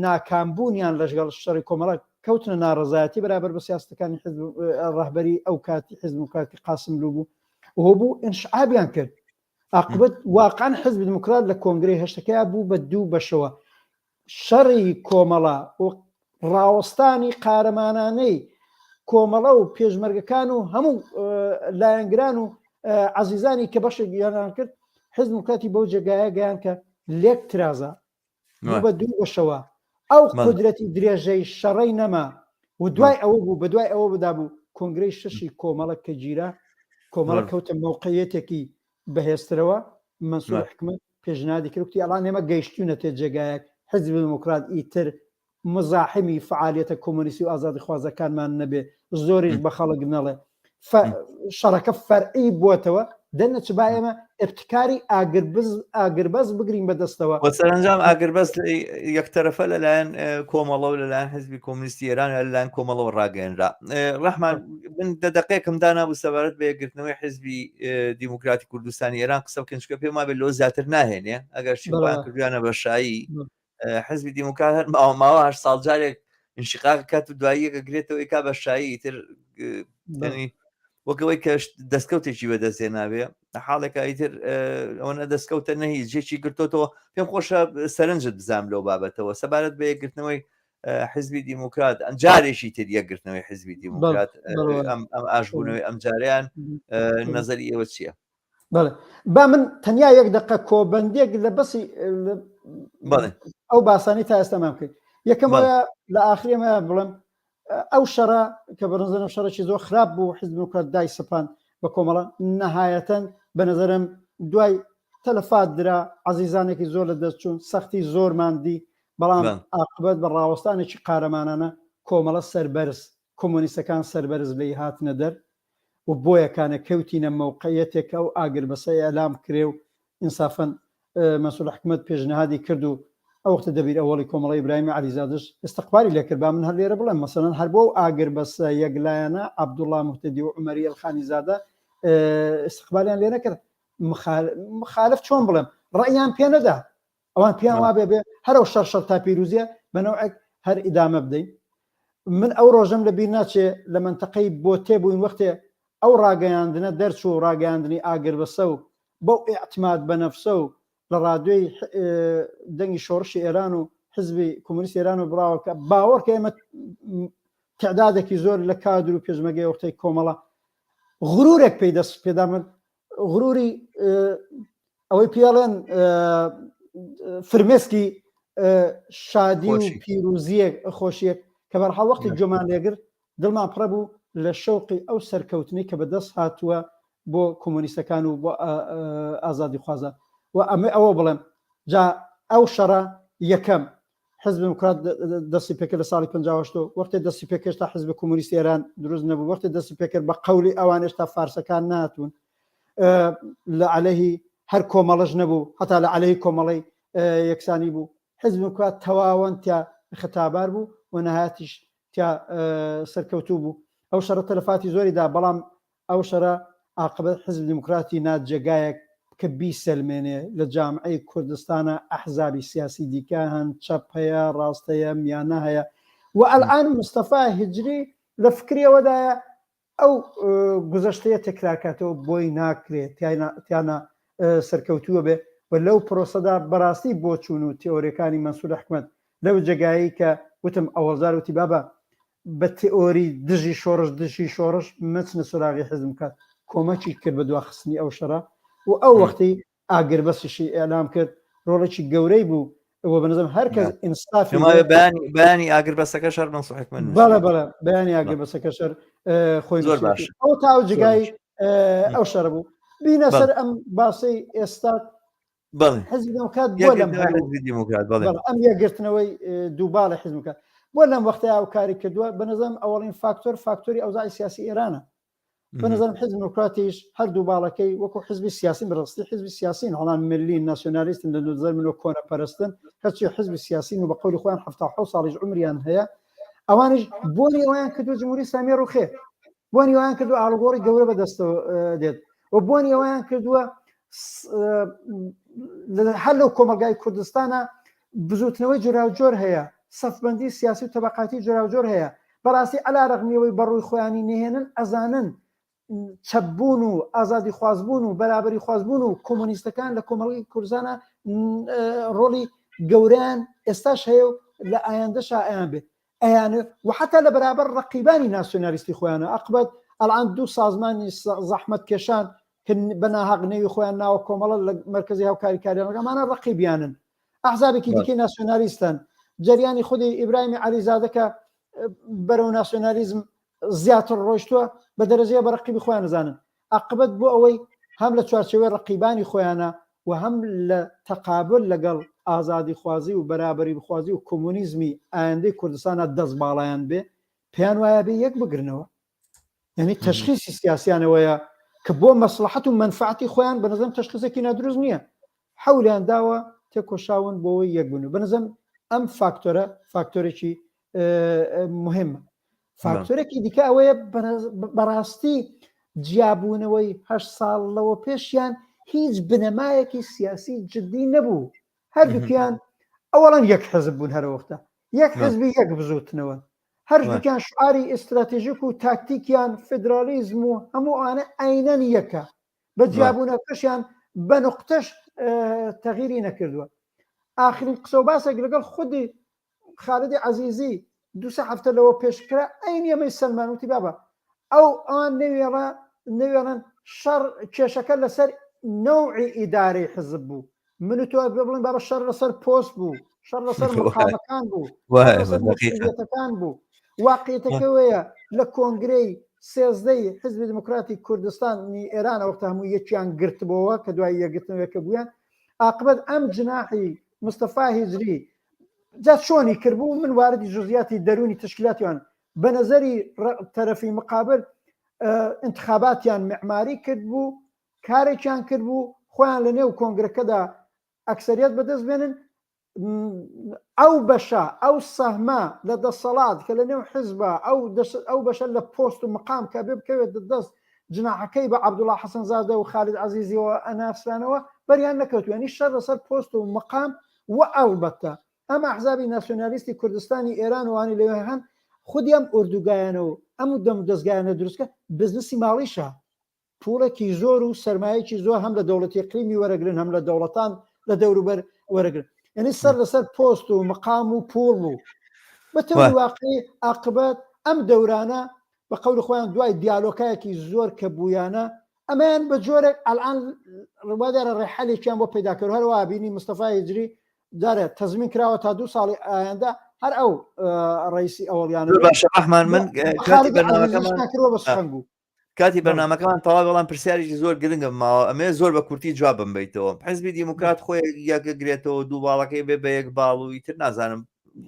ناکامبوونیان لەژگەڵ شەڕی کۆمەڵە کەوتنە ناڕەزایەتی بەرامبەر بە سیاستەکانی ڕاهبەری ئەو کاتی حزب دیموکراتی قاسملو بوو وهۆ بوو ئینشعابیان کرد عاقبەت واقعاً حزب دیموکرات لە کۆنگرەی هەشتەکەیە بوو بە 2 بەشەوە شەڕی کۆمەڵە و ڕاوەستانی قارەمانانەی کۆمەڵە و پێشمەرگەکان و هەموو لایەنگران و عزیزانی کە بەشێک گیانان کرد حزب دیموکراتی بەو جێگایە گەیان کە لێک ترازە بە 2 بەشەوە ئەو قودرەتی درێژەی شەڕەی نەما و دوای ئەوە بوو بە دوای ئەوە بدا بوو کۆنگرەی شەشی کۆمەڵە کە گیرا کۆمەڵە کەوتە موقعیەتێکی بەهێزترەوە منسوور حکمت پێشنهادی کردی ئەڵان ئێمە گەیشتوونەتێ جێگایەک حزب دیموکرات ئیتر مزاحمی فعالیەتە کۆمۆنیستی و ئازادی خوازەکانمان نەبێ زۆریش بە خەڵک نەڵێ شەڕەکە فەرعی بووەتەوە دەنە چ با ئێمە ابتکاری ئاگربەز بگرین بەدەستەوە وە سەرنجام ئاگربەز یەکتەرەفە لەلایەن کۆمەڵە و لەلایەن حزبی کۆمونیستی ئێران لەلایەن کۆمەڵەوە ڕاگەیەنرا ڕەحمان من دەقەیەکم دانابوو سەبارەت بە یەکگرتنەوەی حزبی دیموکراتی کوردستانی ئێران قسە بکەن چکە پێم وابێت لەوە زیاتر ناهێنێ ئەگەر شیوان کردویانە بەشایی حزبی دیموکرات هەر ماوە 8 ساڵ جارێک انشقاق کات و دوایی گرێتەوەی کا بەشایی تر وەکەوەی کە دەستکەوتێکی بەدەستێنابێ حاڵێکە ئیتر ئەوەنە دەستکەوتە نەهی جێکی گرتوتەوە پێم خۆشە سەرنجت بزانام لەو بابەتەوە سەبارەت بە یەکگرتنەوەی حزبی دیموکرات جارێکی تر یەکگرتنەوەی حزبی دیموکرات ئەم ئاشبوونەوەی ئەم جاریان نەزەری ئێوە چییە؟ بەڵێ با من تەنیا یەک دقە کۆبەندێک لە بەسی ئەو باسانی تا ئێستامان بکەیت یەکەم لە ئاخرێمە بڵم ئەو شەڕە کە بەنظرم شەڕێکی زۆر خراپ بوو حیزب دموکرات دای سەپان بە کۆمەڵە نەهایەتەن بە نظرم دوای تەلەفات درا عەزیزانێکی زۆر لە دەست چوون سەختی زۆرماندی بەڵام عاقبەت بە ڕاوەستانێکی قارەمانانە کۆمەڵە سەربەرز کۆمۆنیستەکان سەربەرز لێی هاتنە دەر و بۆیەکانە کەوتینە مەوقعەتێک ئەو ئاگربەسە ئەلام کرێ و ئینسافەن مەسئول حکومەت پێشنهادی کرد و ئەو وەختە دەبیر ئەوڵی کۆمەڵی ئیبراهیمی عەلیزادەش استقبالی لێ کرد با من هەر لێرە بڵێم مەسەڵەن هەر بۆ ئاگربەسە یەکلایەنە عەبدوڵڵا موحتەدی و عومەری ئەلخانیزادە استقبالیان لێ نەکرد مخالف چۆن بڵێم ڕەئیان پێ نەدا ئەوان پێیان وا بێ هەرو شەڕ تا پیرۆزیە بەنەوەیەک هەر ئیدامە بدەین من ئەو ڕۆژەم لە بیر ناچێ لە منتەقەی بۆ تێبووین وەختێ ئەو ڕاگەیاندنە دەرچوو و ڕاگەیاندنی ئاگربەسە و بەو ئیعتماد بە نەفسە و لە ڕادیۆی دەنگی شۆڕشی ئێران و حزبی کۆمونیست ئێران و بڕاوەکە باوەڕکە ئێمە تعدادێکی زۆر لە کادر و پێشمەگەی وەختەی کۆمەڵە غرورێک پێی دەست پێدا من غروری ئەوەی پێڵێن فرمێسکی شادی و پیرۆزیەک خۆشیەک کە بەرحاڵ وەختی جۆمان لێگر دڵمان پڕە بوو لە شەوقی ئەو سەرکەوتنی کە بەدەست هاتووە بۆ کۆمۆنیستەکان و بۆ ئازادی خوازە و ئەمە ئەوە بڵێم جا ئەو شەڕە یەکەم حزب دموکرات دەستی پێکرد لە ساڵی 58 وەختی دەستی پێکرد تا حزب کۆمونیستی ئێران دروست نەبوو وەختی دەستی پێکرد بە قەولی ئەوانش تا فارسەکان ناتون لە عەلەیهی هەر کۆمەڵەش نەبوو هەتا لە عەلەیهی کۆمەڵەی یەکسانی بوو حزب دموکرات تەواوەن تیا خەتابار بوو و نەهاتیش تیا سەرکەوتوو بوو ئەو شەڕە تەلەفاتی زۆریدا بەڵام ئەو شەڕە عاقبەت حزب دموکراتی ناتجێگایەک کە بیسەلمێنێ لە جامعەی کوردستانە ئەحزابی سیاسی دیکە هەن چەپ هەیە ڕاستەیە میانە هەیە و ئەلعان مستەفا هیجری لە فکرەوەدایە ئەو گزەشتەیە تەکرارکاتەوە بۆی ناکرێت تیانە سەرکەوتووە بێ و لەو پرۆسەدا بەڕاستی بۆ چوون و تێۆریەکانی مەسئول حکومەت لەو جێگایی کە وتم ئەوەزار وتی بابە بە تئۆری دژی شۆڕش مەچنە سوراغی حزب دموکرات کۆمەکی کرد بە دواخستنی ئەو شەڕە و ئەو وەختی ئاگربەسیشی ئێلام کرد ڕۆڵێکی گەورەی بوو ئەوە بەنظرم هەرکەس ئینسافی بەیانی ئاگربەسەکە شەڕ مەسئول حکومەت بەڵێ بەیانی ئاگربەسەکە شەڕ خۆی زۆر باش ئەو تاو جگای ئەو شەڕ بوو بینە سەر ئەم باسی ئێستا حزب دموکرات بۆ ئەم یەکگرتنەوەی دووباڵی حزب دموکرات بۆ لەم وەختەیە ئەو کاری کردووە بەنظرم ئەوەڵین فاکتۆری ئەوزاعی سیاسی ئێرانە بەنظرم حزب دموکراتیش هەردوو باڵەکەی وەکو حزبی سیاسی بەڕاستی حزبی سیاسین هەڵان ملی ناسیۆنالیستن لە 2000 منۆ کۆنەپەرستن هەرچی حزبی سیاسین و بە قەولی خۆیان 77 ساڵیش عمریان هەیە ئەوانش بۆنی ئەویان کردو جمهوری ئیسلامی ڕوخێ بۆنی ئەویان کردو ئاڵوگۆڕی گەورە بەدەستەوە دێت و بۆنی ئەویان کردووە هەر لەو کۆمەلگای کوردستانە بزوتنەوەی جۆراوجۆر هەیە سەفبەندی سیاسی و تەبەقاتی جۆراوجۆر هەیە بەڕاستی ئەلا ڕەغمیەوەی بەڕووی خۆیانی نهێنن ئەزانن چەبوون و ئازادی خوازبوون و بەرابەری خوازبوون و کۆمۆنیستەکان لە کۆمەڵی کوردستانە ڕۆڵی گەورەیان ئێستاش هەیە و لە ئایندەش ئایان بێت ئەیانە و حتا لە بەرابەر ڕەقیبانی ناسیۆنالیستی خۆیانە عاقبەت ئەڵعان دوو سازمانی زەحمەت کێشان بە ناحەق نێوی خۆیان ناوە کۆمەڵە لە مرکزی هاوکاری کاریانەکەمانە ڕەقیبیانن ئەحزابێکی دیکەی ناسیۆنالیستن جریانی خودی ئیبراهیمی عەلیزادەکە بەرەو ناسیۆنالیزم زیاتر ڕۆیشتووە بە دەرەجەیە بە ڕەقیبی خۆیان نزانن عاقبەت بۆ ئەوەی هەم لە چوارچێوەی ڕەقیبانی خۆیانە و هەم لە تەقابل لەگەڵ ئازادی خوازی و بەرابەری بخوازی و کۆمۆنیزمی ئایندەی کوردستانە دەست باڵایان بێ پێیان وایە بێ یەک بگرنەوە یعنی تەشخیصی سیاسیانەوەیە کە بۆ مەسلحەت و منفعەتی خۆیان بەنظرم تەشخیصێکی نادروست نییە حەولیان داوە تێکۆشاون بۆەوەی یەکبوون بەنظرم ئەم فاکتۆرە فاکتۆرێکی مهمە فاکتۆرێکی دیکە ئەوەیە بەڕاستی جیابوونەوەی 8 ساڵەوە پێشیان هیچ بنەمایەکی سیاسی جدی نەبوو هەردووکیان ئەوەڵەن یەک حزب بوون هەرەوەختە یەک حزبی یەک بزوتنەوە هەردووکیان شعاری ئستراتیژیک و تاکتیکیان فدرالیزم و هەموو ئەوانە ئاینەن یەکە بە جیابوونەکەشیان بە نقطەش تەغییری نەکردووە ئاخرین قسە و باسێک لەگەڵ خودی خالدی عەزیزی دووسە هەفتە لەوە پێشکرا ئەین ئەمەی سەلمان وتی بابە ئەوان نەوێڵن شەڕ کێشەکە لەسەر نەوعی ئیدارەی حزب بوو من و تۆ بڵین بابە شەڕ لەسەر پۆست بوو شەڕ لەسەر مقامەکان بوو مسئولیەتەکان بوو واقعیەتەکەوەیە لە کۆنگرەی سێزدەی حزبی دموکراتی کوردستانی ئێران ئەوەختە هەموو یەکیان گرتبەوە کە دوای یەکگرتنەوەکە بوویان عاقبەت ئەم جناحی مستەفا هیجری جا چۆنی کردبوو من واردی جزئیاتی دەرونی تشکیلاتیان بە نەزەری تەرەفی مقابل انتخاباتیان معماری کرد بوو کارێکیان کرد بوو خۆیان لە نێو کۆنگرەکەدا ئەکسەریەت بەدەست بێنن ئەو بەشە ئەو سەهمە لە دەسەڵات کە لە نێو حزبە ئەو بەشە لە پۆست و مقام کە بێ بکەوێت دەست جناحەکەی بە عەبدوڵڵا حەسەنزادە و خالید عەزیزیەوە ئەناسرانەوە بەریان نەکەوتووە ینی شەر لەسەر پۆست و مقام و ئەڵبەتە ئەم ئەحزابی ناسیۆنالیستی کوردستانی ئێران وانی لەوێ هەن خودی ئەم ئوردوگایانەوە ئەم دەم دەستگایانە دروستکە بزنسی ماڵیشە پوڵێکی زۆر و سەرمایەکی زۆر هەم لە دەوڵەتی قلیمی وەرەگرن هەم لە دەوڵەتان لە دەوروبەر وەرەگرن یعنی سەر لەسەر پۆست و مقام و پوڵ و بەتەوری واقعی عاقبەت ئەم دەورانە بە قەولی خۆیان دوای دیالۆکایەکی زۆر کە بوویانە ئەمەیان بە جۆرێک ئەلان ڕوادارە ڕێحەلێکیان بۆ پیداکرد هەروە بینی مستەفا هیجری دارێت تەزمین کراوە تا 2 ساڵی ئایندا هەر ئەو ڕئیسی ئەوڵیانە باشە ڕەحمان من کاتی بەرنامەکەمان بە سخەنگ بوو کاتی بەرنامەکەمان تەواو بەڵام پرسیارێکی زۆر گرنگم ماوە ئەمێ زۆر بە کورتی جوابم بیتەوە حزبی دیموکرات خۆی یەکگرێتەوە دوو باڵەکەی بێ بە یەک باڵ و ئیتر نازانم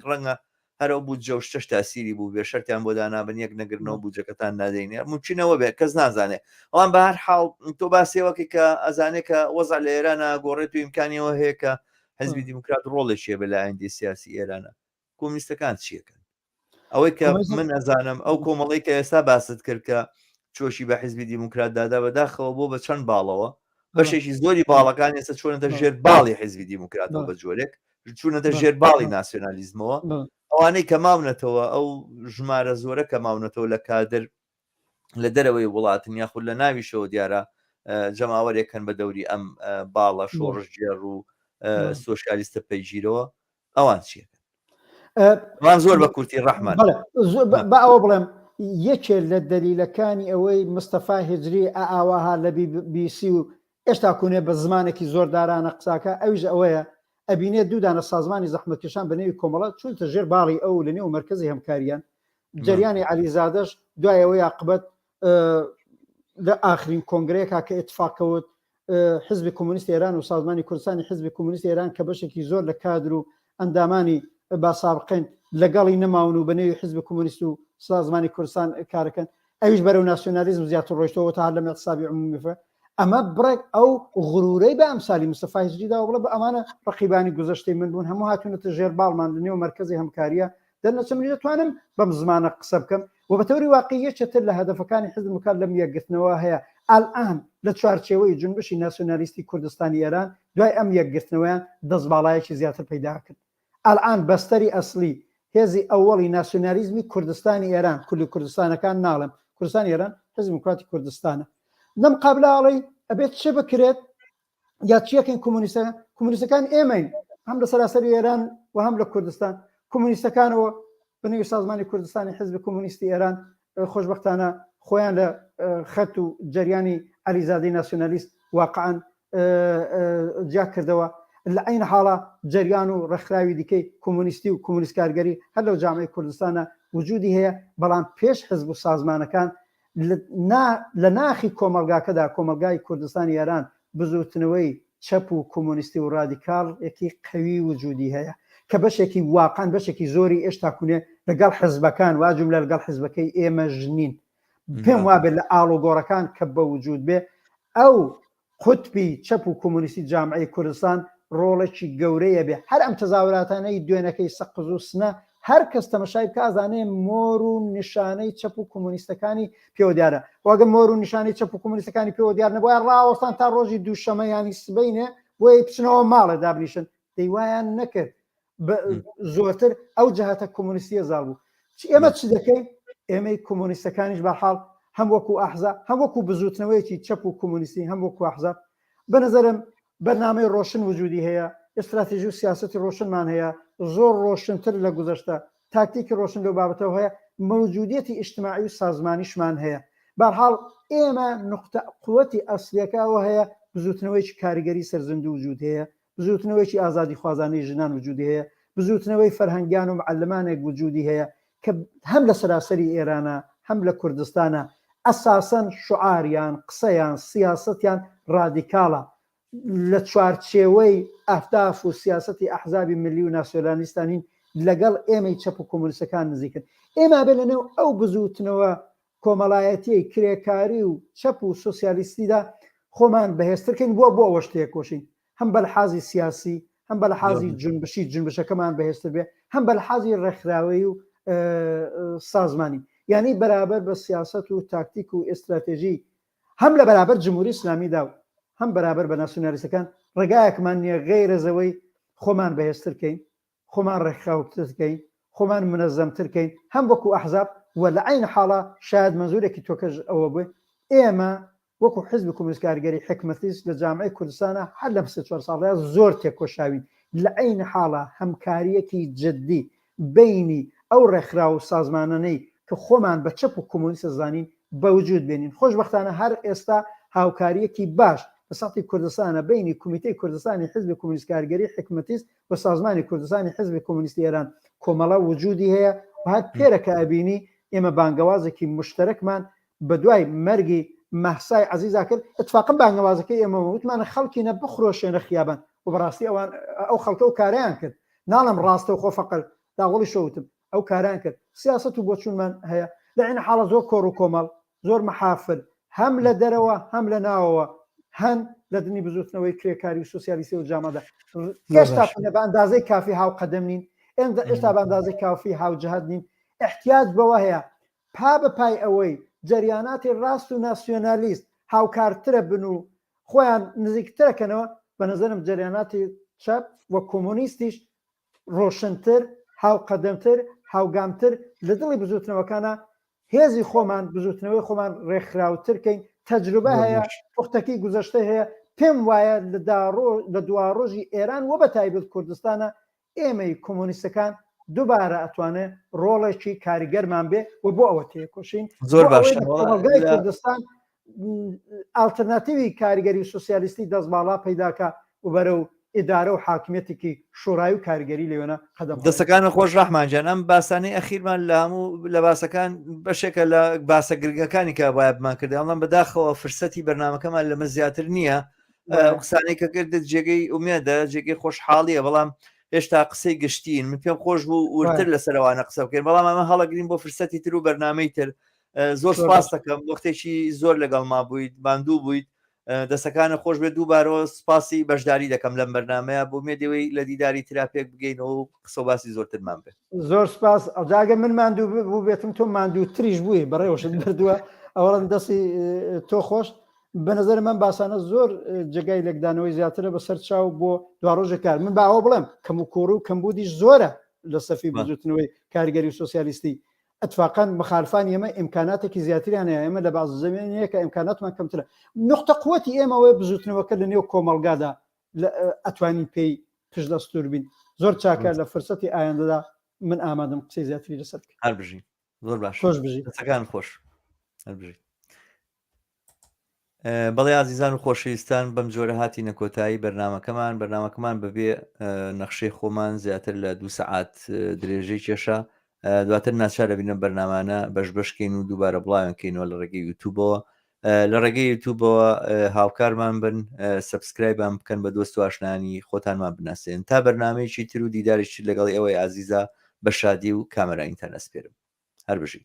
ڕەنگە هەرەو بوو جە و شتەش تاسیری بوو بێ شەرتیان بۆ دانابن یەک نەگرنەوە بووجەکەتان نادەینێ ممکنەوە بێ کەس نازانێ بەڵام بە هەر حاڵ تۆ باسیەوەکی کە ئەزانێت کە وەزع لە ئێرانە گۆڕێت و ئیمکانیەوە هەیە کە حزبی دیموکرات ڕۆڵێکیە بە لایەندی سیاسی ئێرانە کۆمونیستەکان چیەکەن ئەوەی کە من ئەزانم ئەو کۆمەڵی کە ئێستا باست کرد کە چۆشی بە حزبی دیموکرات دادا بەداخەوە بۆ بە چەند باڵەوە بەشێکی زۆری باڵەکان ئێستا چۆنەتە ژێر باڵی حزبی دیموکراتەوە بە جۆرێک چوونەتە ژێر باڵی ناسیۆنالیزمەوە ئەوانەی کە ماونەتەوە ئەو ژمارە زۆرە کە ماونەتەوە لە کادر لە دەرەوەی وڵاتن یاخود لە ناویشەوە دیارە جەماوەرێکن بە دەوری ئەم باڵە شۆڕژگێڕ و سۆشیالیستە پەیگیرەوە ئەوان چیە وان زۆر بە کورتی ڕەحمان بە ئەوە بڵێم یەکێ لە دەلیلەکانی ئەوەی مستەفا هیجری ئاواها لە BBC و ئێشتا کوێ بە زمانێکی زۆر دارانە قساکە ئەویش ئەوەیە ئەبینێت دوودانە سازمانی زەحمەتکێشان بە نێوی کۆمەڵات چونتە ژێر باڵی ئەو لە نێو مرکزی هەمکاریان جریانی عەلیزادەش دوایەوەی عاقبەت لە ئاخرین کۆنگرەیەکا کە ئێتفاقەوت حزبی کۆمونیستی ئێران و سازمانی کوردستانی حزبی کۆمونیستی ئێران کە بەشێکی زۆر لە کادر و ئەندامانی باسابقین لەگەڵی نەماون و بەنێوی حزب کۆمونیست و سازمانی کوردستان کارەکەن ئەویش بەرەو ناسیۆنالیزم زیاتر ڕۆیشتەوە تا لە مەقسابی عمومیفە ئەمە بڕێک ئەو غرورەی بە ئەمسالی مستەفا هیجریدا بڵێ بە ئەمانە ڕقیبانی گوزەشتەی من بوون هەموو هاتوونەتە ژێر باڵمان لە نێو مرکزی هەمکاریە دەرنەچەم دەتوانم بەم زمانە قسە بکەم و بە تەوری واقعی یەکێتر لە هەدەفەکانی حزب دیموکرات لەم یەکگرتنەوە هەیە ئالئان لە چوارچێوەی جنبشی ناسیۆنالیستی کوردستانی ئێران دوای ئەم یەکگرتنەوەیان دەستباڵایەکی زیاتر پیدا کرد ئالئان بەستەری ئەسلی هێزی ئەوەڵی ناسیۆنالیزمی کوردستانی ئێران کوردی کوردستانەکان ناڵم کوردستانی ئێران حزب دیموکراتی کوردستانە لەم قابلاڵی ئەبێت چه بکرێت یا چیەکەین کۆمونیستەکان ئێمەین هەم لە سەراسەری ئێران و هەم لە کوردستان کۆمونیستەکانەوە بنەوەی سازمانی کوردستانی حزب کۆمونیستی ئێران خۆشبەختانە خۆیان لە خەت و جریانی عەلیزادەی ناسیۆنالیست واقعاً جیا کردەوە لە عین حاڵە جریان و ڕێکخراوی دیکەی کۆمونیستی و کۆمونیست کارگەری هەر لەو جامعەی کوردستانە وجودی هەیە بەڵام پێش حزب و سازمانەکان لە ناخی کۆمەلگاکەدا کۆمەلگای کوردستانی ئێران بزوتنەوەی چەپ و کۆمونیستی و ڕادیکاڵ یەکی قەوی وجودی هەیە کە بەشێکی واقعاً بەشێکی زۆری ئێشتا کوێ لەگەڵ حزبەکان واجم لە لەگەڵ حزبەکەی ئێمە ژنین پێم وابێت لە ئاڵۆگۆڕەکان کە بە وجود بێ ئەو قوتبی چەپ و کۆمونیستی جامعەی کوردستان ڕۆڵێکی گەورەیە بێ هەر ئەم تەزاوراتانەی دوێنەکەی سەقز و سنە هەر کەس تەمەشای کازانێ مۆر و نیشانەی چەپ و کۆمونیستەکانی پێوە دیارە واگە مۆر و نیشانەی چەپ و کۆمونیستەکانی پێوە دیار نەبووە ڕاوەستان تا ڕۆژی دووشەمە ینی سبەینێ بۆی بچنەوە ماڵە دابنیشن دەیوایان نەکرد زۆرتر ئەو جەهەتە کۆمونیستیە زاڵ بوو ئێمە چ دەکەین ئێمەی کۆمونیستەکانیش بەحاڵ هەم وەکو ئەحزاب هەم وەکو بزوتنەوەیکی چەپ و کۆمونیستی هەم وەکو ئەحزاب بەنظرم بەرنامەی ڕۆشن وجودی هەیە استراتیژی و سیاسەتی ڕۆشنمان هەیە زۆر ڕۆشنتر لە گوزەشتە تاکتیکی ڕۆشن لەو بابەتەوە هەیە موجودیەتی ئیجتیماعی و سازمانیشمان هەیە بەرحاڵ ئێمە نقطە قووەتی ئەسلیەکەوە هەیە بزوتنەوەیکی کاریگەری سەرزەند وجود هەیە بزوتنەوەیکی ئازادی خوازانەی ژنان وجودی هەیە بزوتنەوەی فەرهەنگیان و معلمانێک وجودی هەیە کە هەم لە سەراسەری ئێرانە هەم لە کوردستانە ئەساسەن شعاریان قسەیان سیاستیان ڕادیکاڵە لە چوارچێوەی ئەهداف و سیاسەتی ئەحزابی ملی و ناسیۆنالیستانین لەگەڵ ئێمەی چەپ و کۆمونیستەکان نزیکن ئێمە بێ لەنێو ئەو بزوتنەوە کۆمەڵایەتی کرێکاری و چەپ و سوسیالیستیدا خۆمان بەهێزترکەین بۆ ئەوە شتێک کۆشین هەم بەلحازی سیاسی هەم بەلحازی جنبشی جنبشەکەمان بەهێزتر بێ هەم بەلحازی ڕێکخراوەی و سازمانی یعنی بەرابەر بە سیاست و تاکتیک و ئستراتێژی هەم لە بەرابەر جمهوری اسلامیدا و هەم بەرابەر بە ناسیۆنالیستەکان ڕێگایەکمان نییە غەیرەزەوەی خۆمان بەهێزترکەین خۆمان ڕێکخراوترکەین خۆمان منەزەمترکەین هەم وەکو ئەحزاب و لە عین حاڵە شاید منزورێکی تۆکەش ئەوە بێ ئێمە وەکو حزب کۆمونیست کارگەری حکمەتیست لە جامعەی کوردستانە هەر لەم 3-4 ساڵەیە زۆر تێکۆشاوین لە عین حاڵە هەمکاریەکی جددی بینی ئەو ڕێکخرا و سازمانانەی کە خۆمان بە چەپ و کۆمونیستە زانین بەوجود بێنین خۆشبەختانە هەر ئێستا هاوکاریەکی باش لە سەڵاتی کوردستانە بینی کمیتەی کوردستانی حزب کۆمونیست کارگەری حکمەتیست و سازمانی کوردستانی حزب کۆمونیستی ئێران کۆمەڵە وجودی هەیە و هەر پێرەکە ئەبینی ئێمە بانگەوازێکی مشترکمان بە دوای مەرگی مەحسای عەزیزا کرد اتفاقا بانگەوازەکەی ئێمە وتمانە خەڵکینە بخرۆشێنە خیابان و بەڕاستی ئەوان ئەو خەڵکە و کاریان کرد ناڵم ڕاستە و خۆفەقر داوەڵی شەوتم ئەو کاران کرد سیاست و بۆچوونمان هەیە لە عین حاڵە زۆر کۆڕ و کۆمەڵ زۆر مەحافل هەم لە دەرەوە هەم لە ناوەوە هەن لە دنی بزوتنەوەی کرێکاری و سوسیالیستی و جامەدا ئێستا بە ئەندازەی کافی هاو قەدەم نین ئێستا بە ئەندازەی کافی هاوجهات نین احتیاج بەوە هەیە پا بەپای ئەوەی جریاناتی ڕاست و ناسیۆنالیست هاوکارترە بن و خۆیان نزیکترەکەنەوە بە نظرم جریاناتی چەپ و کۆمونیستیش ڕۆشنتر هاوقەدەمتر هاوگامتر لە دڵی بزوتنەوەکانە هێزی خۆمان بزوتنەوەی خۆمان ڕێکخراوترکەین تەجروبە هەیە پوختەکەی گوزەشتە هەیە پێم وایە لە دوا ڕۆژی ئێران وە بە تایبەت کوردستانە ئێمەی کۆمونیستەکان دووبارە ئەتوانێت ڕۆڵێکی کاریگەرمان بێ و بۆ ئەوە تێکۆشین زۆر باش کوردستان ئالتەرناتیوی کاریگەری سوسیالیستی دەستباڵا پەیداکە و بەرە و ئیدارە و حاکمیەتێکی شۆڕایی و کاریگەری لێوێنە قەدەم دەستەکانە خۆش ڕەحمانجان ئەم باسانەی ئەخیرمان لە هەموو لە باسەکان بەشێکە لە باسە گرنگەکانی کە باید بمان کرد ئەڵام بەداخەوە فرسەتی بەرنامەکەمان لەمە زیاتر نییە قسانەی کە کردت جێگەی ئومێدە جێگەی خۆشحاڵیە بەڵام هێشتا قسەی گشتین من پێم خۆش بوو ورتر لەسەرەوانە قسە بکەین بەڵام ئەمە هەڵەگرین بۆ فرسەتی تر و بەرنامەی تر زۆر سپاس دەکەم وەختێکی زۆر لەگەڵ ما بوویت باندوو بوویت دەستەکانە خۆش بێت دووبارەوە سپاسی بەشداری دەکەم لەم بەرنامەیە بۆ مێدەوەی لە دیداری تراپێک بگەینەوە و قسە و باسی زۆرترمان بێت زۆر سپاس ئەوجاگە من ماندوو بوو بێتم تۆ ماندوو تریش بووی بەڕێوەشت بردووە ئەوەڵەن دەستی تۆ خۆش بە نظر من باسانە زۆر جێگای لەگدانەوەی زیاترە بەسەر چاو بۆ دوا ڕۆژە کار من باوە بڵێم کەم و کۆڕ و کەمبودیش زۆرە لە سەفی بزوتنەوەی کاریگەری و سوسیالیستی اتفاقا مخالفان ئێمە ئیمکاناتێکی زیاتریان هەیە ئێمە لە باز زمینەیە کە ئیمکاناتمان کەمترە نقطە قووەتی ئێمەوەی بزوتنەوەکە لە نێو کۆمەڵگادا ئەتوانین پێی پشت دەستور بین زۆر چاکە لە فرسەتی ئایندەدا من ئامادەم قسەی زیاتری لەسەر بکەم هەر بژین زۆر باش خۆش بژی دەستەکان خۆش هەر بژین بەڵێ عزیزان و خۆشەویستان بەم جۆرە هاتی نەکۆتایی بەرنامەکەمان بەبێ نەخشەی خۆمان زیاتر لە 2 سەعات درێژەی کێشە دواتر ناچارە بینە بەرنامانە بەشبەشکەین و دووبارە بڵاوێنکەینەوە لە ڕێگەی یوتیوبەوە لە ڕێگەی یوتیوبەوە هاوکارمان بن سەبسکرایبان بکەن بە دۆست و ئاشنانی خۆتانمان بناسێن تا بەرنامەیەکی تر و دیدارێکی لەگەڵ ئێوەی عزیزە بە شادی و کامەرە ئینتەرنەت سپێرم هەر بژین